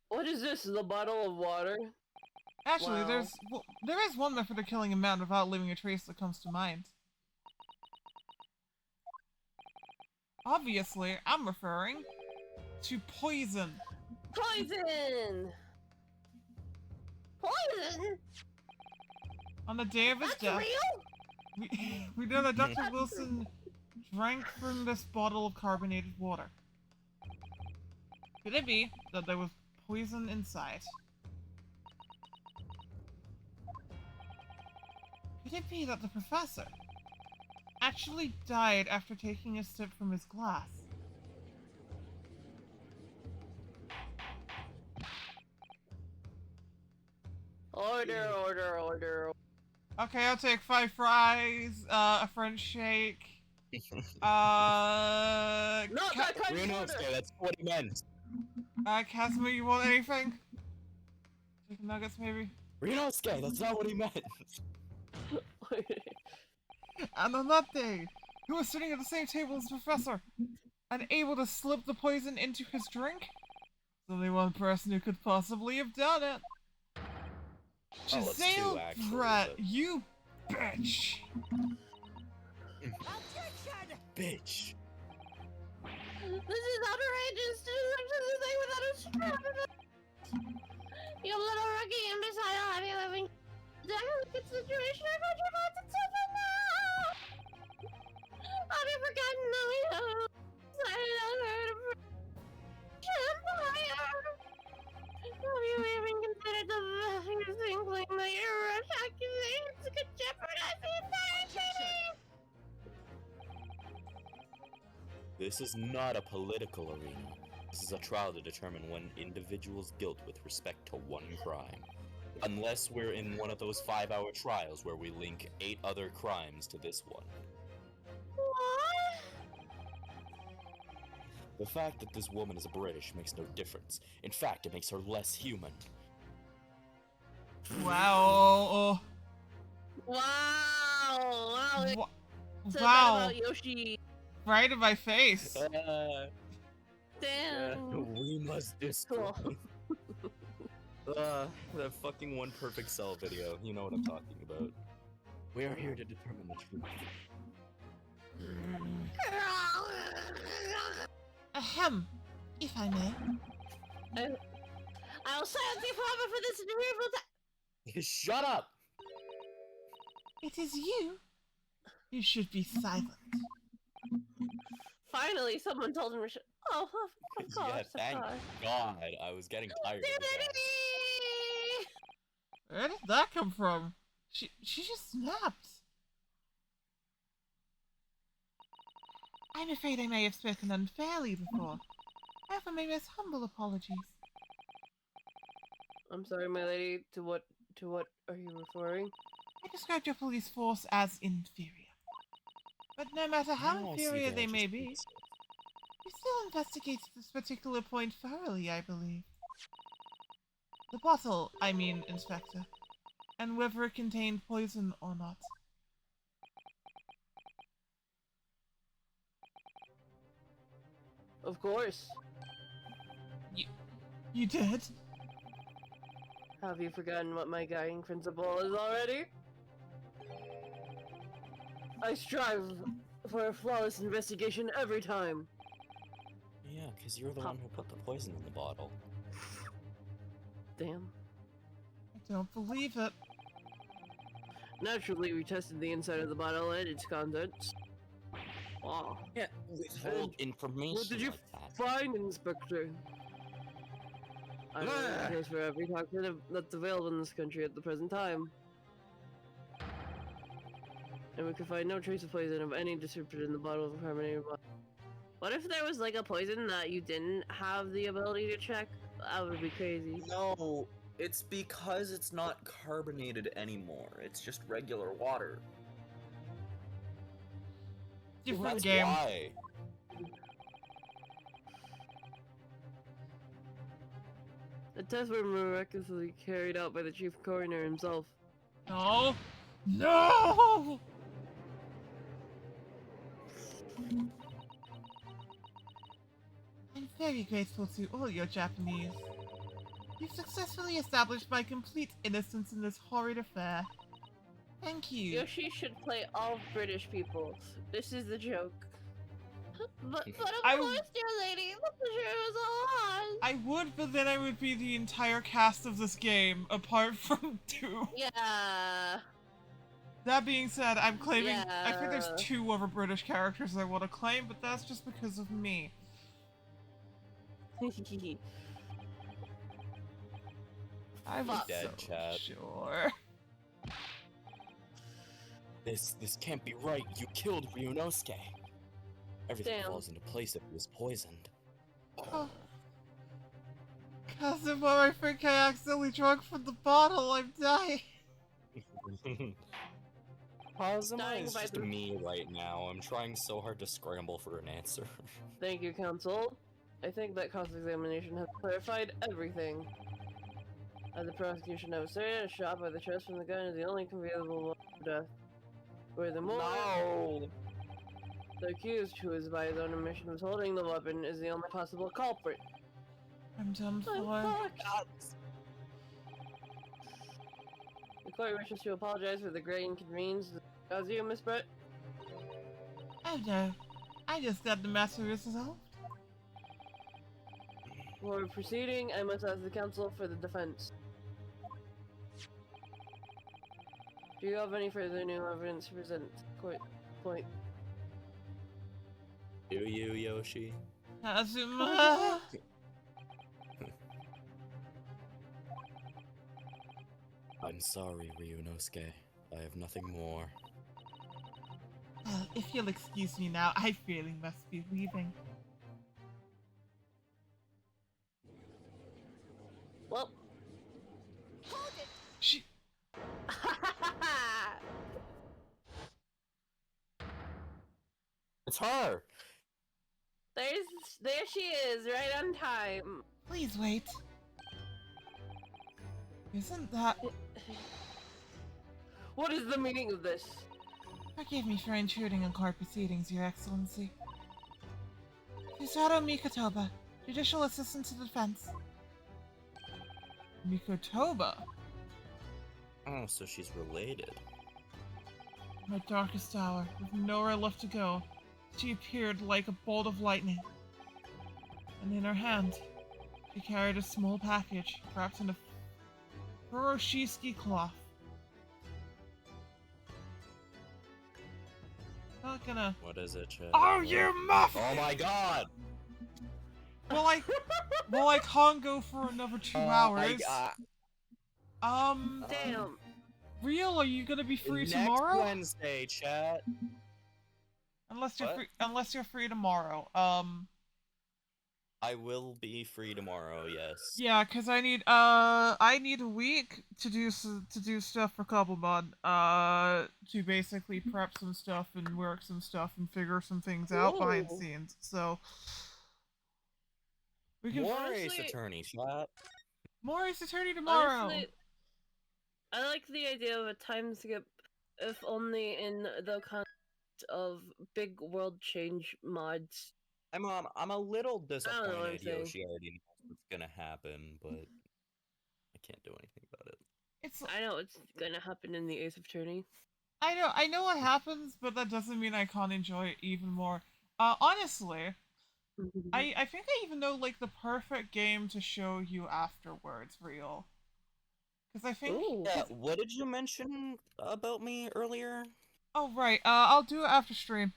Speaker 2: What is this? The bottle of water?
Speaker 1: Actually,
Speaker 2: Wow.
Speaker 1: there is one method of killing a man without leaving a trace that comes to mind. Obviously, I'm referring to poison.
Speaker 2: Poison! Poison?
Speaker 1: On the day of his
Speaker 2: That's
Speaker 1: death,
Speaker 2: real?
Speaker 1: we know that Dr. Wilson drank from this bottle of carbonated water. Could it be that there was poison inside? Could it be that the professor actually died after taking a sip from his glass?
Speaker 2: Order, order, order.
Speaker 1: Okay, I'll take 5 fries, a French shake,
Speaker 2: Not that kind of order!
Speaker 3: Ryunosuke, that's what he meant.
Speaker 1: Casimir, you want anything? Chicken nuggets, maybe?
Speaker 3: Ryunosuke, that's not what he meant.
Speaker 1: And on that day, he was sitting at the same table as the professor, and able to slip the poison into his drink? There's only one person who could possibly have done it.
Speaker 3: Well, it's two,
Speaker 1: Giselle
Speaker 3: actually,
Speaker 1: Brett,
Speaker 3: but-
Speaker 1: you bitch!
Speaker 5: Objection!
Speaker 3: Bitch.
Speaker 2: This is outrageous to do such a thing without a strap. You little rookie imbecile, have you living delicate situation? I got you about to tip it now! Have you forgotten that we have decided on her empire? Have you even considered the values inkling that your rush accusations could jeopardize the entire treaty?
Speaker 3: This is not a political arena. This is a trial to determine one individual's guilt with respect to one crime. Unless we're in one of those 5-hour trials where we link 8 other crimes to this one.
Speaker 2: What?
Speaker 3: The fact that this woman is British makes no difference. In fact, it makes her less human.
Speaker 1: Wow.
Speaker 2: Wow! Wow!
Speaker 1: Wa-
Speaker 2: Said that
Speaker 1: Wow.
Speaker 2: about Yoshi.
Speaker 1: Right in my face.
Speaker 2: Damn.
Speaker 3: We must destroy.
Speaker 2: Cool.
Speaker 3: That fucking One Perfect Cell video. You know what I'm talking about. We are here to determine the truth.
Speaker 1: Ahem, if I may.
Speaker 2: I will silence you forever for this agreeable time.
Speaker 3: Shut up!
Speaker 1: It is you. You should be silent.
Speaker 2: Finally, someone told him to oh, of course,
Speaker 3: Yeah,
Speaker 2: of
Speaker 3: thank
Speaker 2: course.
Speaker 3: God. I was getting tired of that.
Speaker 1: Where did that come from? She just snapped. I'm afraid I may have spoken unfairly before. I offer my most humble apologies.
Speaker 2: I'm sorry, my lady. To what are you referring?
Speaker 1: I described your police force as inferior. But no matter how
Speaker 3: Oh, I see
Speaker 1: inferior
Speaker 3: that,
Speaker 1: they
Speaker 3: just
Speaker 1: may be,
Speaker 3: thinks.
Speaker 1: you still investigated this particular point thoroughly, I believe. The bottle, I mean, Inspector. And whether it contained poison or not.
Speaker 2: Of course.
Speaker 1: You did?
Speaker 2: Have you forgotten what my guiding principle is already? I strive for a flawless investigation every time.
Speaker 3: Yeah, because you're the one who put the poison in the bottle.
Speaker 2: Damn.
Speaker 1: I don't believe it.
Speaker 2: Naturally, we tested the inside of the bottle and its contents. Wow.
Speaker 3: Yeah, withhold information
Speaker 2: What did you
Speaker 3: like that.
Speaker 2: find, Inspector? I know the case for every toxin that's available in this country at the present time. And we could find no trace of poison of any description in the bottle of carbonated water. What if there was like a poison that you didn't have the ability to check? That would be crazy.
Speaker 6: No, it's because it's not carbonated anymore. It's just regular water.
Speaker 1: Different
Speaker 3: That's
Speaker 1: game.
Speaker 3: why.
Speaker 2: The tests were miraculously carried out by the chief coroner himself.
Speaker 1: No! No! I'm very grateful to all your Japanese. You've successfully established my complete innocence in this horrid affair. Thank you.
Speaker 4: Yoshi should play all British people. This is the joke.
Speaker 2: But of
Speaker 1: I-
Speaker 2: course, dear lady, the pleasure is all ours.
Speaker 1: I would, but then I would be the entire cast of this game, apart from 2.
Speaker 2: Yeah.
Speaker 1: That being said, I'm claiming. I think there's
Speaker 2: Yeah.
Speaker 1: 2 other British characters I want to claim, but that's just because of me. I was
Speaker 2: Fuck.
Speaker 3: Dead,
Speaker 1: so
Speaker 3: Chad.
Speaker 1: sure.
Speaker 3: This can't be right. You killed Ryunosuke. Everything
Speaker 2: Damn.
Speaker 3: falls into place if he was poisoned.
Speaker 1: Oh. Cousin, Mom, I think I accidentally drank from the bottle. I'm dying.
Speaker 3: Kazuma
Speaker 2: Dying
Speaker 3: is
Speaker 2: by
Speaker 3: just
Speaker 2: the-
Speaker 3: me right now. I'm trying so hard to scramble for an answer.
Speaker 4: Thank you, counsel. I think that cross-examination has clarified everything. As the prosecution have asserted, a shot by the chest from the gun is the only conceivable death. Furthermore,
Speaker 3: No!
Speaker 4: the accused, who is by his own admission was holding the weapon, is the only possible culprit.
Speaker 1: I'm done
Speaker 2: Oh,
Speaker 1: for.
Speaker 2: fuck.
Speaker 4: The court wishes to apologize for the great inconvenience caused you, Miss Brett.
Speaker 1: Oh no. I just got the matter resolved.
Speaker 4: For proceeding, I must ask the counsel for the defense. Do you have any further new evidence to present? Court point.
Speaker 3: Do you, Yoshi?
Speaker 1: Kazuma.
Speaker 3: I'm sorry, Ryunosuke. I have nothing more.
Speaker 1: Well, if you'll excuse me now, I really must be leaving.
Speaker 2: Well.
Speaker 1: She.
Speaker 3: It's her!
Speaker 4: There she is, right on time.
Speaker 1: Please wait. Isn't that.
Speaker 4: What is the meaning of this?
Speaker 1: Forgive me for intruding on court proceedings, Your Excellency. Fusaro Mikotoba, Judicial Assistant to Defense. Mikotoba?
Speaker 3: Oh, so she's related.
Speaker 1: My darkest hour, with nowhere left to go, she appeared like a bolt of lightning. And in her hand, she carried a small package wrapped in a furoshiki cloth. Not gonna.
Speaker 3: What is it, Chad?
Speaker 1: Oh, you muff!
Speaker 3: Oh my god!
Speaker 1: Well, I can't go for another 2 hours.
Speaker 2: Damn.
Speaker 1: Real, are you gonna be free
Speaker 3: Next
Speaker 1: tomorrow?
Speaker 3: Wednesday, chat.
Speaker 1: Unless you're
Speaker 3: What?
Speaker 1: free. Unless you're free tomorrow.
Speaker 3: I will be free tomorrow, yes.
Speaker 1: Yeah, cause I need a week to do stuff for Cobblemon. To basically prep some stuff and work some stuff and figure some things out behind the
Speaker 2: Ooh.
Speaker 1: scenes. So we can
Speaker 3: More Ace
Speaker 2: honestly-
Speaker 3: Attorney, chat.
Speaker 1: more Ace Attorney tomorrow.
Speaker 2: Honestly, I like the idea of a time skip, if only in the context of big world change mods.
Speaker 3: I'm a little
Speaker 2: know what I'm
Speaker 3: disappointed
Speaker 2: saying.
Speaker 3: Yoshi already knows what's gonna happen, but I can't do anything about it.
Speaker 1: It's
Speaker 2: I know it's gonna happen in the Ace of Attorney.
Speaker 1: I know what happens, but that doesn't mean I can't enjoy it even more. Honestly, I think I even know like the perfect game to show you afterwards, Real. Because I think.
Speaker 2: Ooh.
Speaker 3: Yeah, what did you mention about me earlier?
Speaker 1: Oh right. I'll do it after stream.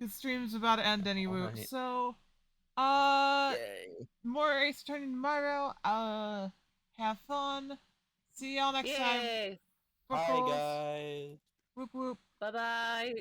Speaker 1: Cause stream's about to end anyway.
Speaker 3: Alright.
Speaker 1: So,
Speaker 3: Yay.
Speaker 1: more Ace Attorney tomorrow. Have fun. See y'all next time.
Speaker 2: Yay!
Speaker 1: Book
Speaker 3: Hi,
Speaker 1: rolls.
Speaker 3: guys.
Speaker 1: Whoop whoop.
Speaker 2: Bye bye.